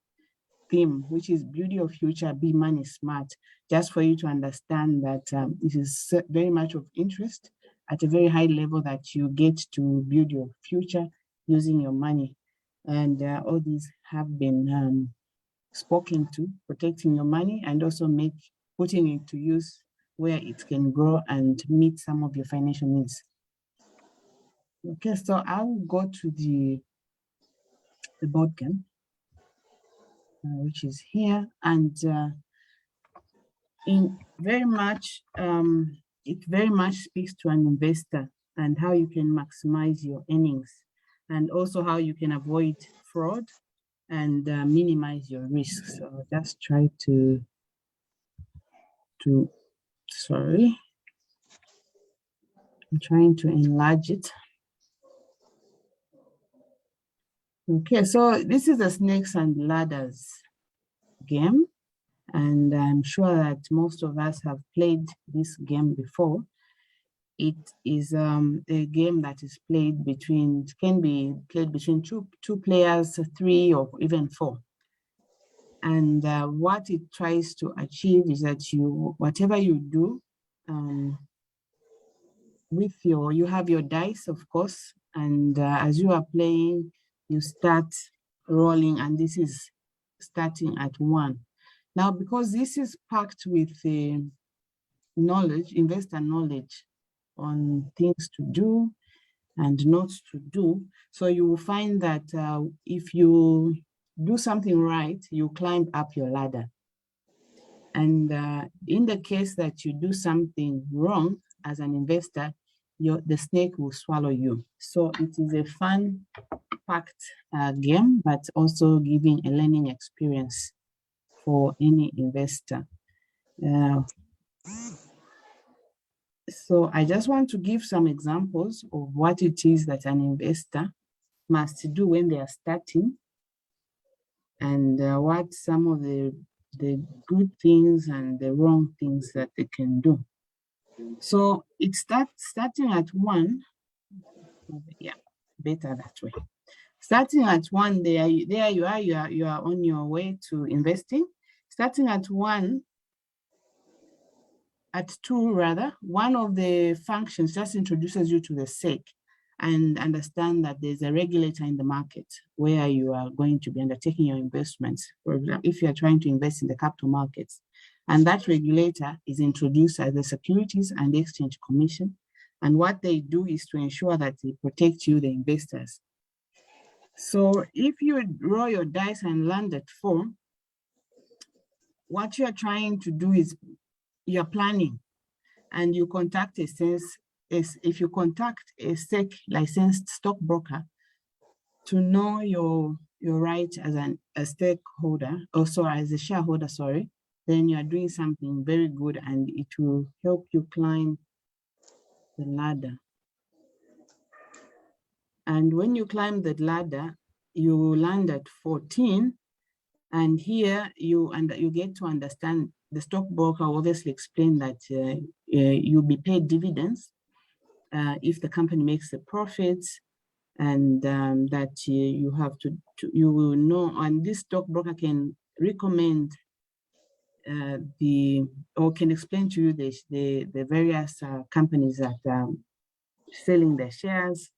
theme, which is Beauty of Future, Be Money Smart, just for you to understand that it is very much of interest at a very high level that you get to build your future using your money. And all these have been spoken to, protecting your money and also putting it to use where it can grow and meet some of your financial needs. Okay, so I will go to the board game, which is here, and in very much, it very much speaks to an investor and how you can maximize your earnings and also how you can avoid fraud and minimize your risks. So I'll just try to sorry, I'm trying to enlarge it. Okay, so this is a snakes and ladders game, and I'm sure that most of us have played this game before. It is a game that is played between, can be played between two players, 3 or even 4. And what it tries to achieve is that whatever you do with you have your dice, of course, and as you are playing, you start rolling, and this is starting at 1. Now, because this is packed with knowledge, investor knowledge on things to do and not to do, so you will find that if you do something right, you climb up your ladder. And in the case that you do something wrong as an investor, the snake will swallow you. So it is a fun-packed game, but also giving a learning experience for any investor. So I just want to give some examples of what it is that an investor must do when they are starting, and what some of the good things and the wrong things that they can do. So it starting at 1. Yeah, better that way. Starting at 1, there you are on your way to investing. Starting at 1, at 2 rather, one of the functions just introduces you to the SEC and understand that there's a regulator in the market where you are going to be undertaking your investments. For example, if you are trying to invest in the capital markets, and that regulator is introduced as the Securities and Exchange Commission. And what they do is to ensure that they protect you, the investors. So if you roll your dice and land at 4, what you're trying to do is you're planning, and you contact if you contact a SEC licensed stockbroker to know your right as a stakeholder, also as a shareholder, sorry, then you are doing something very good and it will help you climb the ladder. And when you climb the ladder, you will land at 14. And here you get to understand, the stockbroker obviously explained that you'll be paid dividends if the company makes a profit, and that you have you will know, and this stockbroker can recommend or can explain to you the various companies that are selling their shares,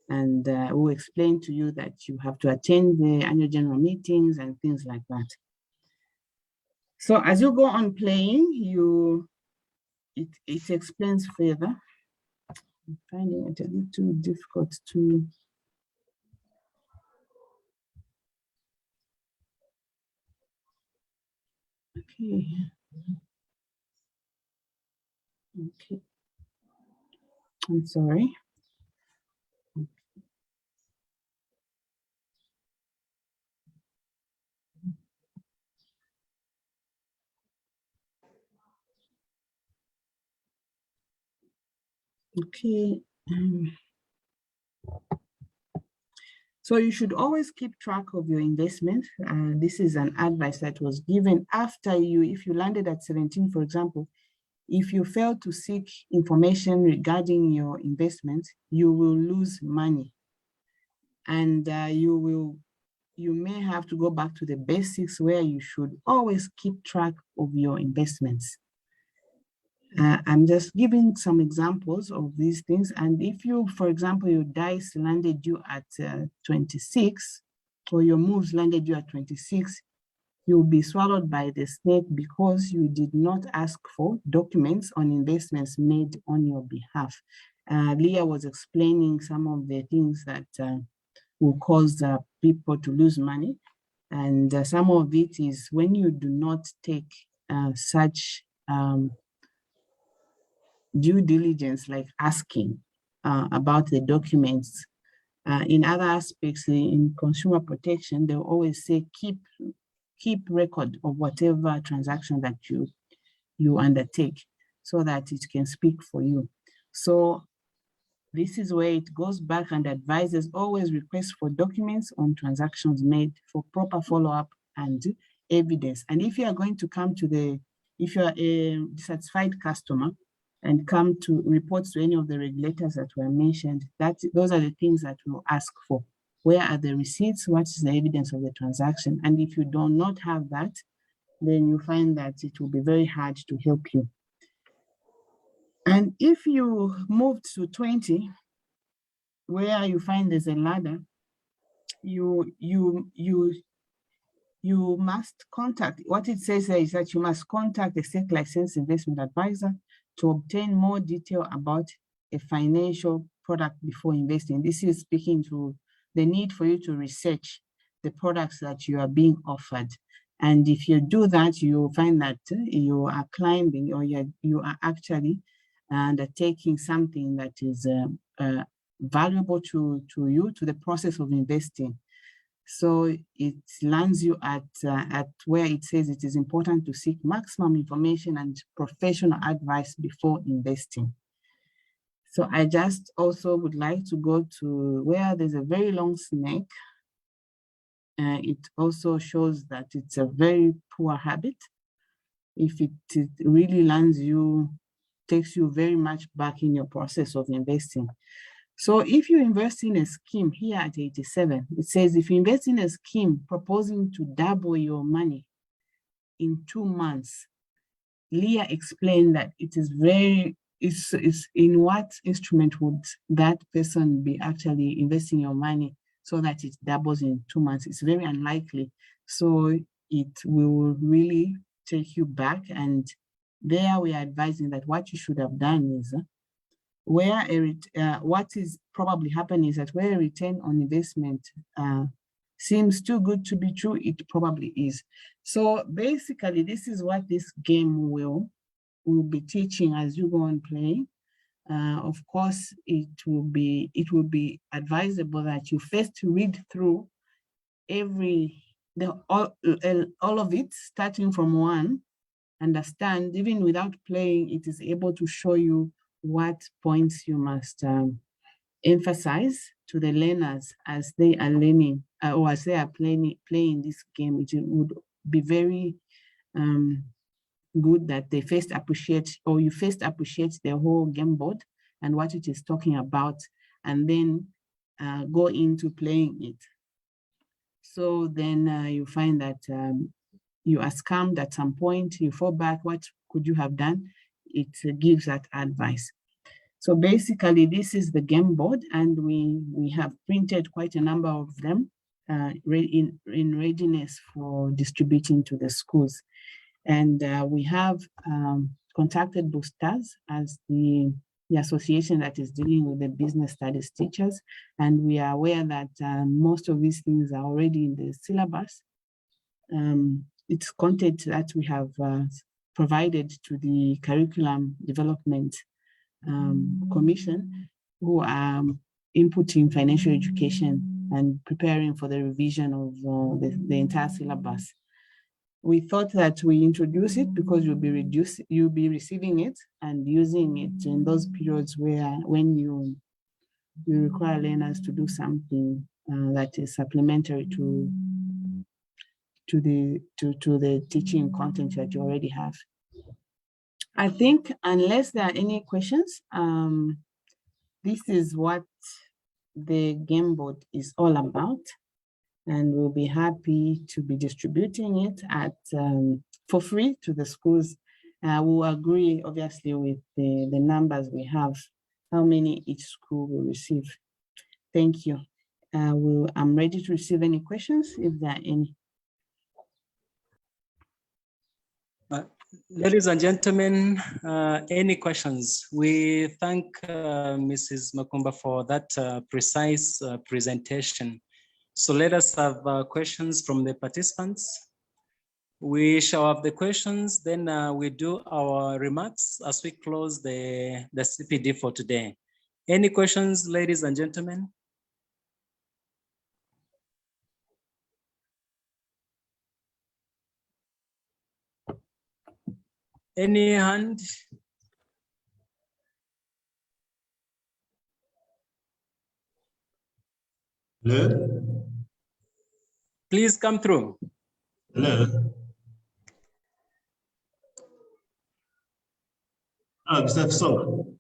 and will explain to you that you have to attend the annual general meetings and things like that. So as you go on playing, it explains further. I'm finding it a little difficult to. Okay. Okay. I'm sorry. Okay. So you should always keep track of your investment. This is an advice that was given after if you landed at 17, for example, if you fail to seek information regarding your investment, you will lose money. And you may have to go back to the basics where you should always keep track of your investments. I'm just giving some examples of these things. And if you, for example, your dice landed you at 26, or your moves landed you at 26, you'll be swallowed by the snake because you did not ask for documents on investments made on your behalf. Leah was explaining some of the things that will cause people to lose money. And some of it is when you do not take such due diligence, like asking about the documents. In other aspects, in consumer protection, they'll always say keep record of whatever transaction that you undertake, so that it can speak for you. So this is where it goes back and advises always request for documents on transactions made for proper follow-up and evidence. And if you are going to come to if you are a dissatisfied customer and come to reports to any of the regulators that were mentioned, those are the things that we'll ask for. Where are the receipts? What is the evidence of the transaction? And if you do not have that, then you find that it will be very hard to help you. And if you move to 20, where you find there's a ladder, you must contact, what it says there is that you must contact a SEC licensed investment advisor to obtain more detail about a financial product before investing. This is speaking to the need for you to research the products that you are being offered. And if you do that, you'll find that you are climbing, or you are actually undertaking something that is valuable to you, to the process of investing. So it lands you at where it says it is important to seek maximum information and professional advice before investing. So I just also would like to go to where there's a very long snake. It also shows that it's a very poor habit. If it really lands you takes you very much back in your process of investing. So if you invest in a scheme here at 87, it says if you invest in a scheme proposing to double your money in 2 months, Leah explained that it is it's in what instrument would that person be actually investing your money so that it doubles in 2 months? It's very unlikely. So it will really take you back. And there we are advising that what you should have done is what is probably happening is that where a return on investment seems too good to be true, it probably is. So basically, this is what this game will be teaching as you go on playing. Of course, it will be advisable that you first read through all of it, starting from 1, understand, even without playing, it is able to show you what points you must emphasize to the learners as they are learning or as they are playing this game. It would be very good that they first appreciate, or you first appreciate the whole game board and what it is talking about, and then go into playing it. So then you find that you are scammed at some point, you fall back, what could you have done? It gives that advice. So basically, this is the game board, and we have printed quite a number of them in readiness for distributing to the schools. And we have contacted Bustaz as the association that is dealing with the business studies teachers. And we are aware that most of these things are already in the syllabus. It's content that we have provided to the Curriculum Development Commission, who are inputting financial education and preparing for the revision of the entire syllabus. We thought that we introduce it because you'll be receiving it and using it in those periods when you require learners to do something that is supplementary to the teaching content that you already have. I think unless there are any questions, this is what the game board is all about. And we'll be happy to be distributing it for free to the schools. We'll agree, obviously, with the numbers we have, how many each school will receive. Thank you. I'm ready to receive any questions, if there are any. Ladies and gentlemen, any questions? We thank Mrs. Makumba for that precise presentation. So let us have questions from the participants. We shall have the questions, then we do our remarks as we close the CPD for today. Any questions, ladies and gentlemen? Any hand? Hello? Please come through. Hello? Mr. Song.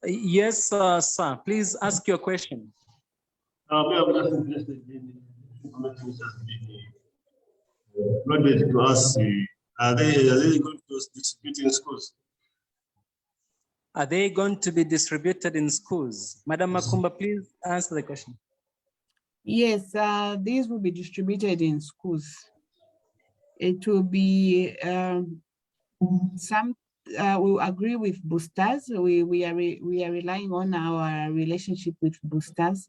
Yes, sir. Please ask your question. Prodded to us, are they going to distribute in schools? Are they going to be distributed in schools? Madam Makumba, please answer the question. Yes, these will be distributed in schools. It will be we agree with Bustaz. We are relying on our relationship with Bustaz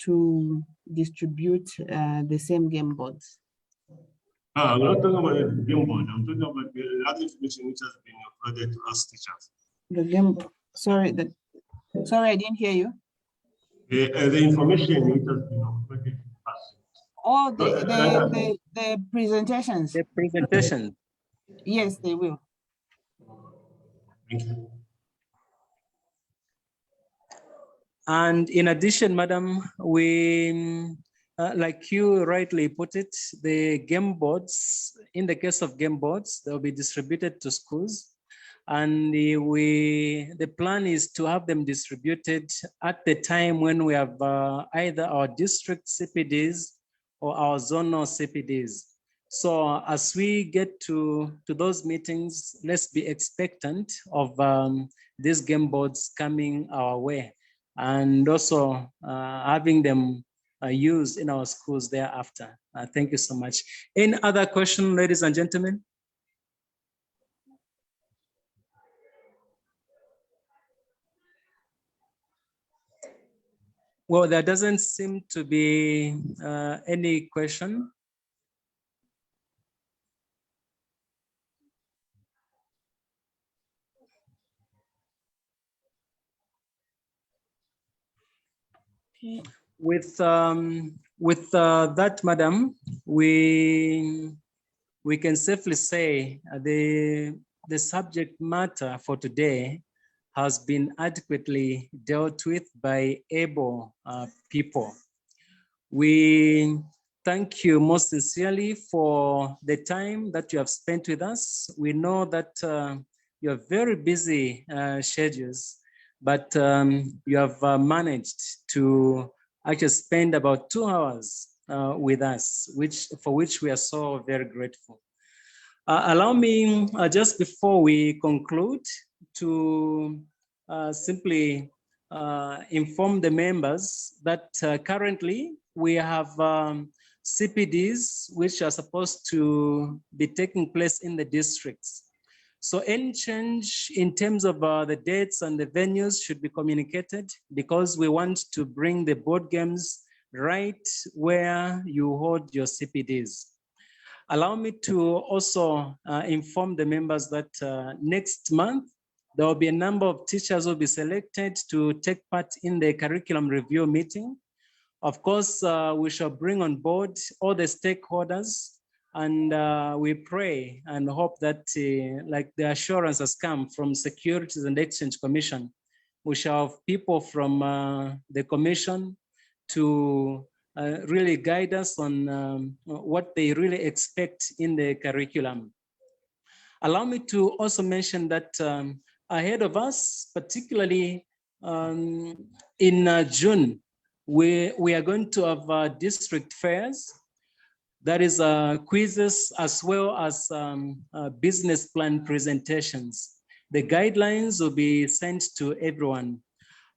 to distribute the same game boards. I'm not talking about the game board. I'm talking about the other information which has been provided to us teachers. The game, sorry, I didn't hear you. The information which has been provided to us. Oh, the presentations. The presentation. Yes, they will. Thank you. And in addition, madam, we, like you rightly put it, the game boards, in the case of game boards, they'll be distributed to schools. And the plan is to have them distributed at the time when we have either our district CPDs or our zonal CPDs. So as we get to those meetings, let's be expectant of these game boards coming our way, and also having them used in our schools thereafter. Thank you so much. Any other question, ladies and gentlemen? Well, there doesn't seem to be any question. Okay. With that, madam, we can safely say the subject matter for today has been adequately dealt with by able people. We thank you most sincerely for the time that you have spent with us. We know that you have very busy schedules, but you have managed to actually spend about 2 hours with us, for which we are so very grateful. Allow me, just before we conclude, to simply inform the members that currently we have CPDs which are supposed to be taking place in the districts. So any change in terms of the dates and the venues should be communicated, because we want to bring the board games right where you hold your CPDs. Allow me to also inform the members that next month, there will be a number of teachers who will be selected to take part in the curriculum review meeting. Of course, we shall bring on board all the stakeholders, and we pray and hope that like the assurance has come from Securities and Exchange Commission, we shall have people from the commission to really guide us on what they really expect in the curriculum. Allow me to also mention that ahead of us, particularly in June, we are going to have district fairs, that is quizzes, as well as business plan presentations. The guidelines will be sent to everyone.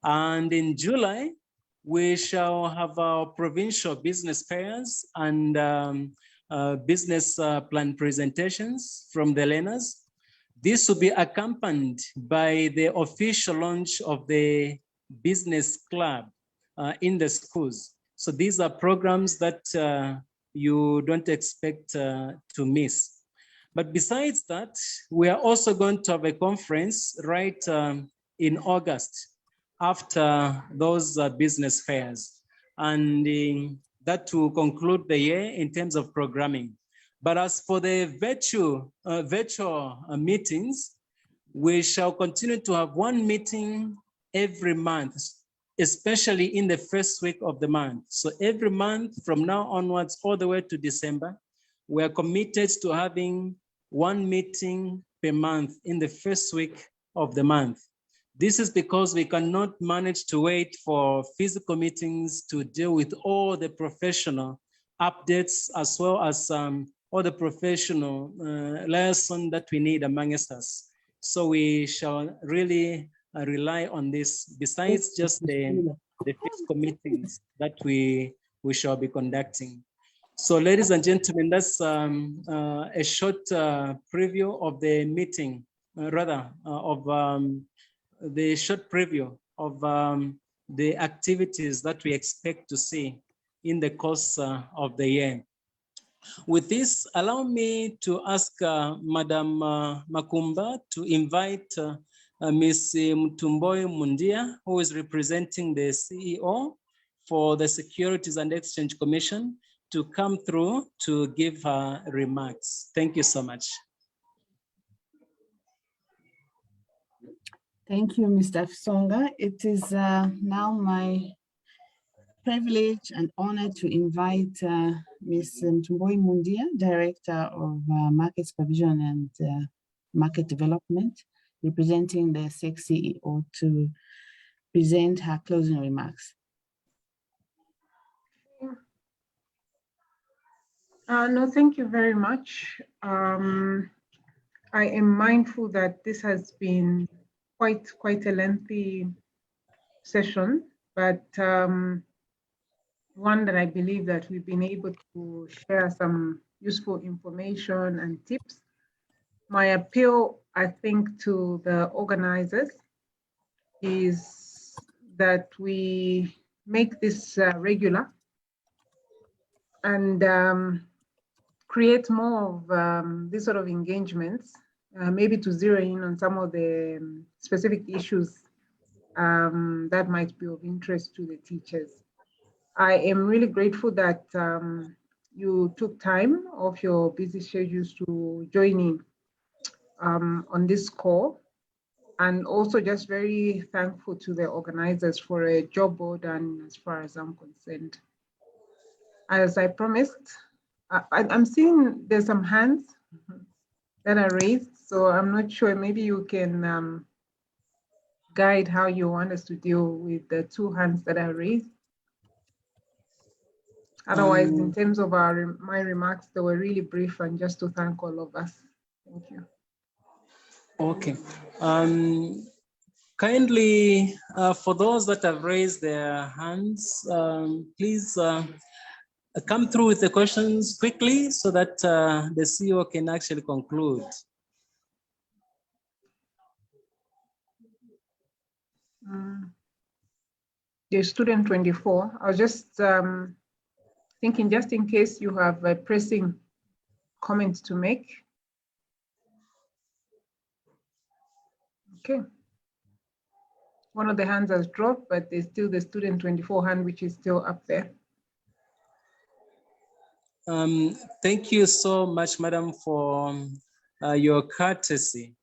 And in July, we shall have our provincial business fairs and business plan presentations from the learners. This will be accompanied by the official launch of the business club in the schools. So these are programs that you don't expect to miss. But besides that, we are also going to have a conference right in August after those business fairs. And that will conclude the year in terms of programming. But as for the virtual meetings, we shall continue to have one meeting every month, especially in the first week of the month. So every month from now onwards, all the way to December, we are committed to having one meeting per month in the first week of the month. This is because we cannot manage to wait for physical meetings to deal with all the professional updates, as well as all the professional lessons that we need amongst us. So we shall really rely on this, besides just the physical meetings that we shall be conducting. So ladies and gentlemen, that's a short preview of the meeting, the short preview of the activities that we expect to see in the course of the year. With this, allow me to ask Madam Makumba to invite Ms. Mutumboi Mundia, who is representing the CEO for the Securities and Exchange Commission, to come through to give her remarks. Thank you so much. Thank you, Mr. Fisonga. It is now my privilege and honor to invite Ms. Mutumboi Mundia, Director of Market Supervision and Market Development, representing the SEC CEO, to present her closing remarks. No, thank you very much. I am mindful that this has been quite a lengthy session, but one that I believe that we've been able to share some useful information and tips. My appeal, I think, to the organizers is that we make this regular and create more of this sort of engagements, maybe to zero in on some of the specific issues that might be of interest to the teachers. I am really grateful that you took time off your busy schedules to join in on this call, and also just very thankful to the organizers for a job well done as far as I'm concerned. As I promised, I'm seeing there's some hands that are raised, so I'm not sure, maybe you can guide how you want us to deal with the 2 hands that are raised. Otherwise, in terms of my remarks, they were really brief and just to thank all of us. Thank you. Okay. Kindly, for those that have raised their hands, please come through with the questions quickly so that the CEO can actually conclude. The student 24, I was just thinking, just in case you have a pressing comment to make. Okay. One of the hands has dropped, but there's still the student 24 hand, which is still up there. Thank you so much, Madam, for your courtesy.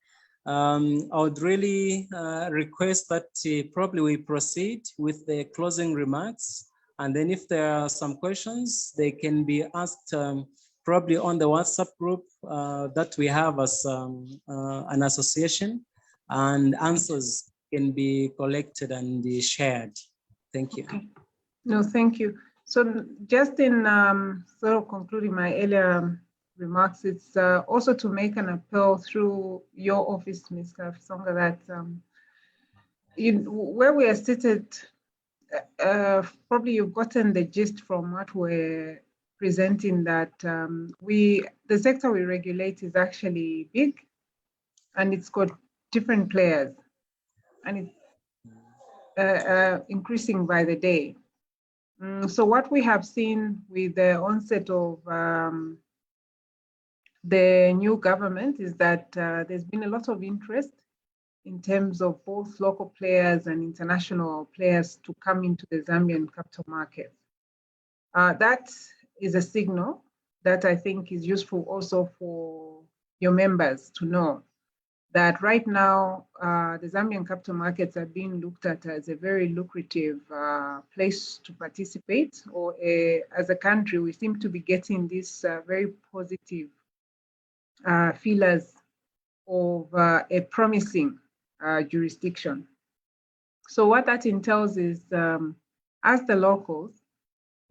I would really request that probably we proceed with the closing remarks. And then if there are some questions, they can be asked probably on the WhatsApp group that we have as an association, and answers can be collected and be shared. Thank you. Okay. No, thank you. So just in sort of concluding my earlier remarks, it's also to make an appeal through your office, Mr. Songa, that where we are seated, probably you've gotten the gist from what we're presenting, that the sector we regulate is actually big, and it's got different players, and it's increasing by the day. So what we have seen with the onset of the new government is that there's been a lot of interest in terms of both local players and international players to come into the Zambian capital market. That is a signal that I think is useful also for your members to know that right now the Zambian capital markets are being looked at as a very lucrative place to participate, or as a country, we seem to be getting this very positive feelers of a promising jurisdiction. So what that entails is, as the locals,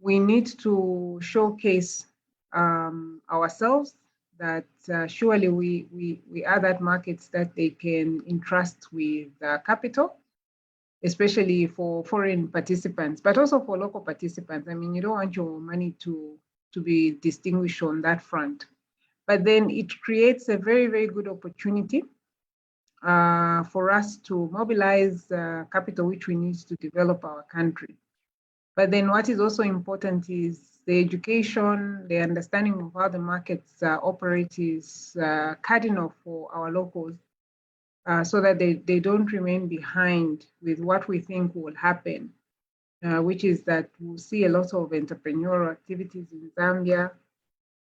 we need to showcase ourselves that surely we are that markets that they can entrust with capital, especially for foreign participants, but also for local participants. I mean, you don't want your money to be distinguished on that front. But then it creates a very, very good opportunity for us to mobilize capital, which we need to develop our country. But then what is also important is the education, the understanding of how the markets operate is cardinal for our locals, so that they don't remain behind with what we think will happen, which is that we'll see a lot of entrepreneurial activities in Zambia.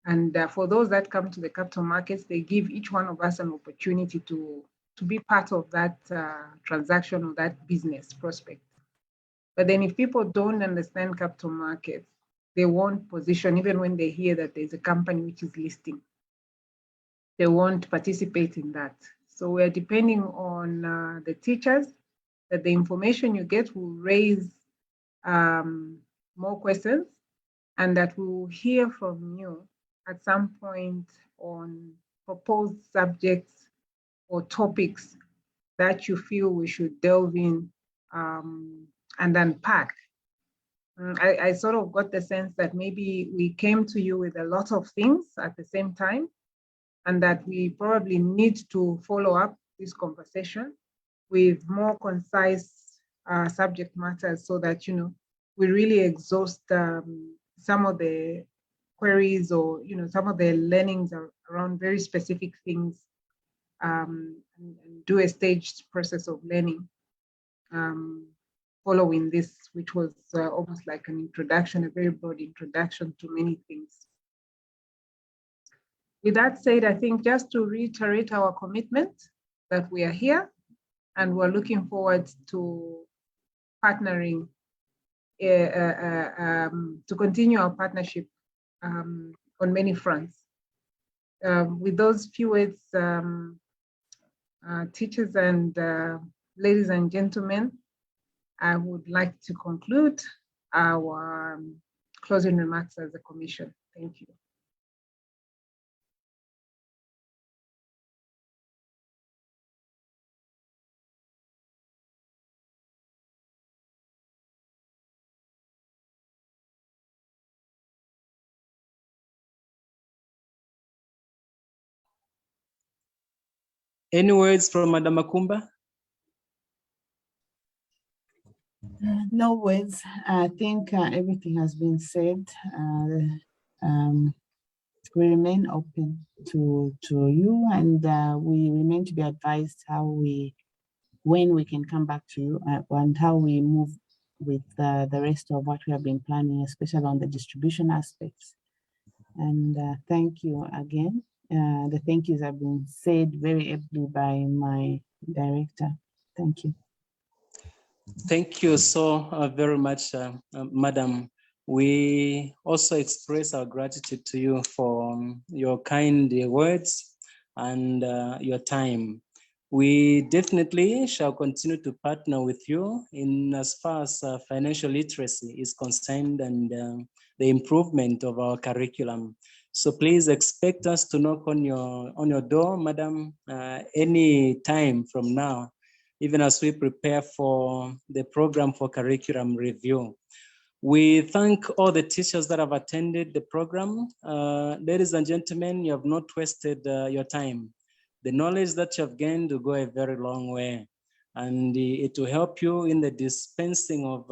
And for those that come to the capital markets, they give each one of us an opportunity to be part of that transaction or that business prospect. But then if people don't understand capital markets, they won't position, even when they hear that there's a company which is listing, they won't participate in that. So we're depending on the teachers, that the information you get will raise more questions, and that we will hear from you at some point on proposed subjects or topics that you feel we should delve in and unpack. I sort of got the sense that maybe we came to you with a lot of things at the same time, and that we probably need to follow up this conversation with more concise subject matters, so that, you know, we really exhaust some of the queries, or, you know, some of the learnings around very specific things, and do a staged process of learning following this, which was almost like an introduction, a very broad introduction to many things. With that said, I think just to reiterate our commitment that we are here and we're looking forward to partnering, to continue our partnership on many fronts. With those few words, teachers and ladies and gentlemen, I would like to conclude our closing remarks as a commission. Thank you. Any words from Madam Makumba? No words. I think everything has been said. We remain open to you, and we remain to be advised when we can come back to you, and how we move with the rest of what we have been planning, especially on the distribution aspects. And thank you again. The thank yous have been said very ably by my director. Thank you. Thank you so very much, Madam. We also express our gratitude to you for your kind words and your time. We definitely shall continue to partner with you in as far as financial literacy is concerned, and the improvement of our curriculum. So please expect us to knock on your door, Madam, any time from now, even as we prepare for the program for curriculum review. We thank all the teachers that have attended the program. Ladies and gentlemen, you have not wasted your time. The knowledge that you have gained will go a very long way, and it will help you in the dispensing of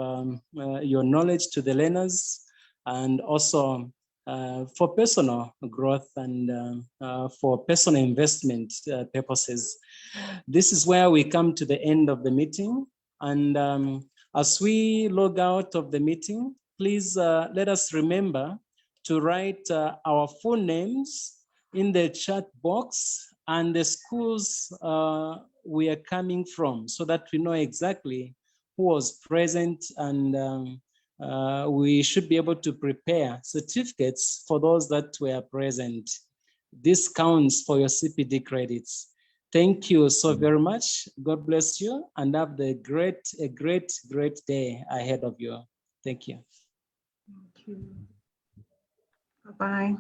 your knowledge to the learners, and also for personal growth and for personal investment purposes. This is where we come to the end of the meeting. And as we log out of the meeting, please let us remember to write our full names in the chat box and the schools we are coming from, so that we know exactly who was present, and we should be able to prepare certificates for those that were present. This counts for your CPD credits. Thank you so very much. God bless you, and have a great day ahead of you. Thank you. Thank you. Bye-bye.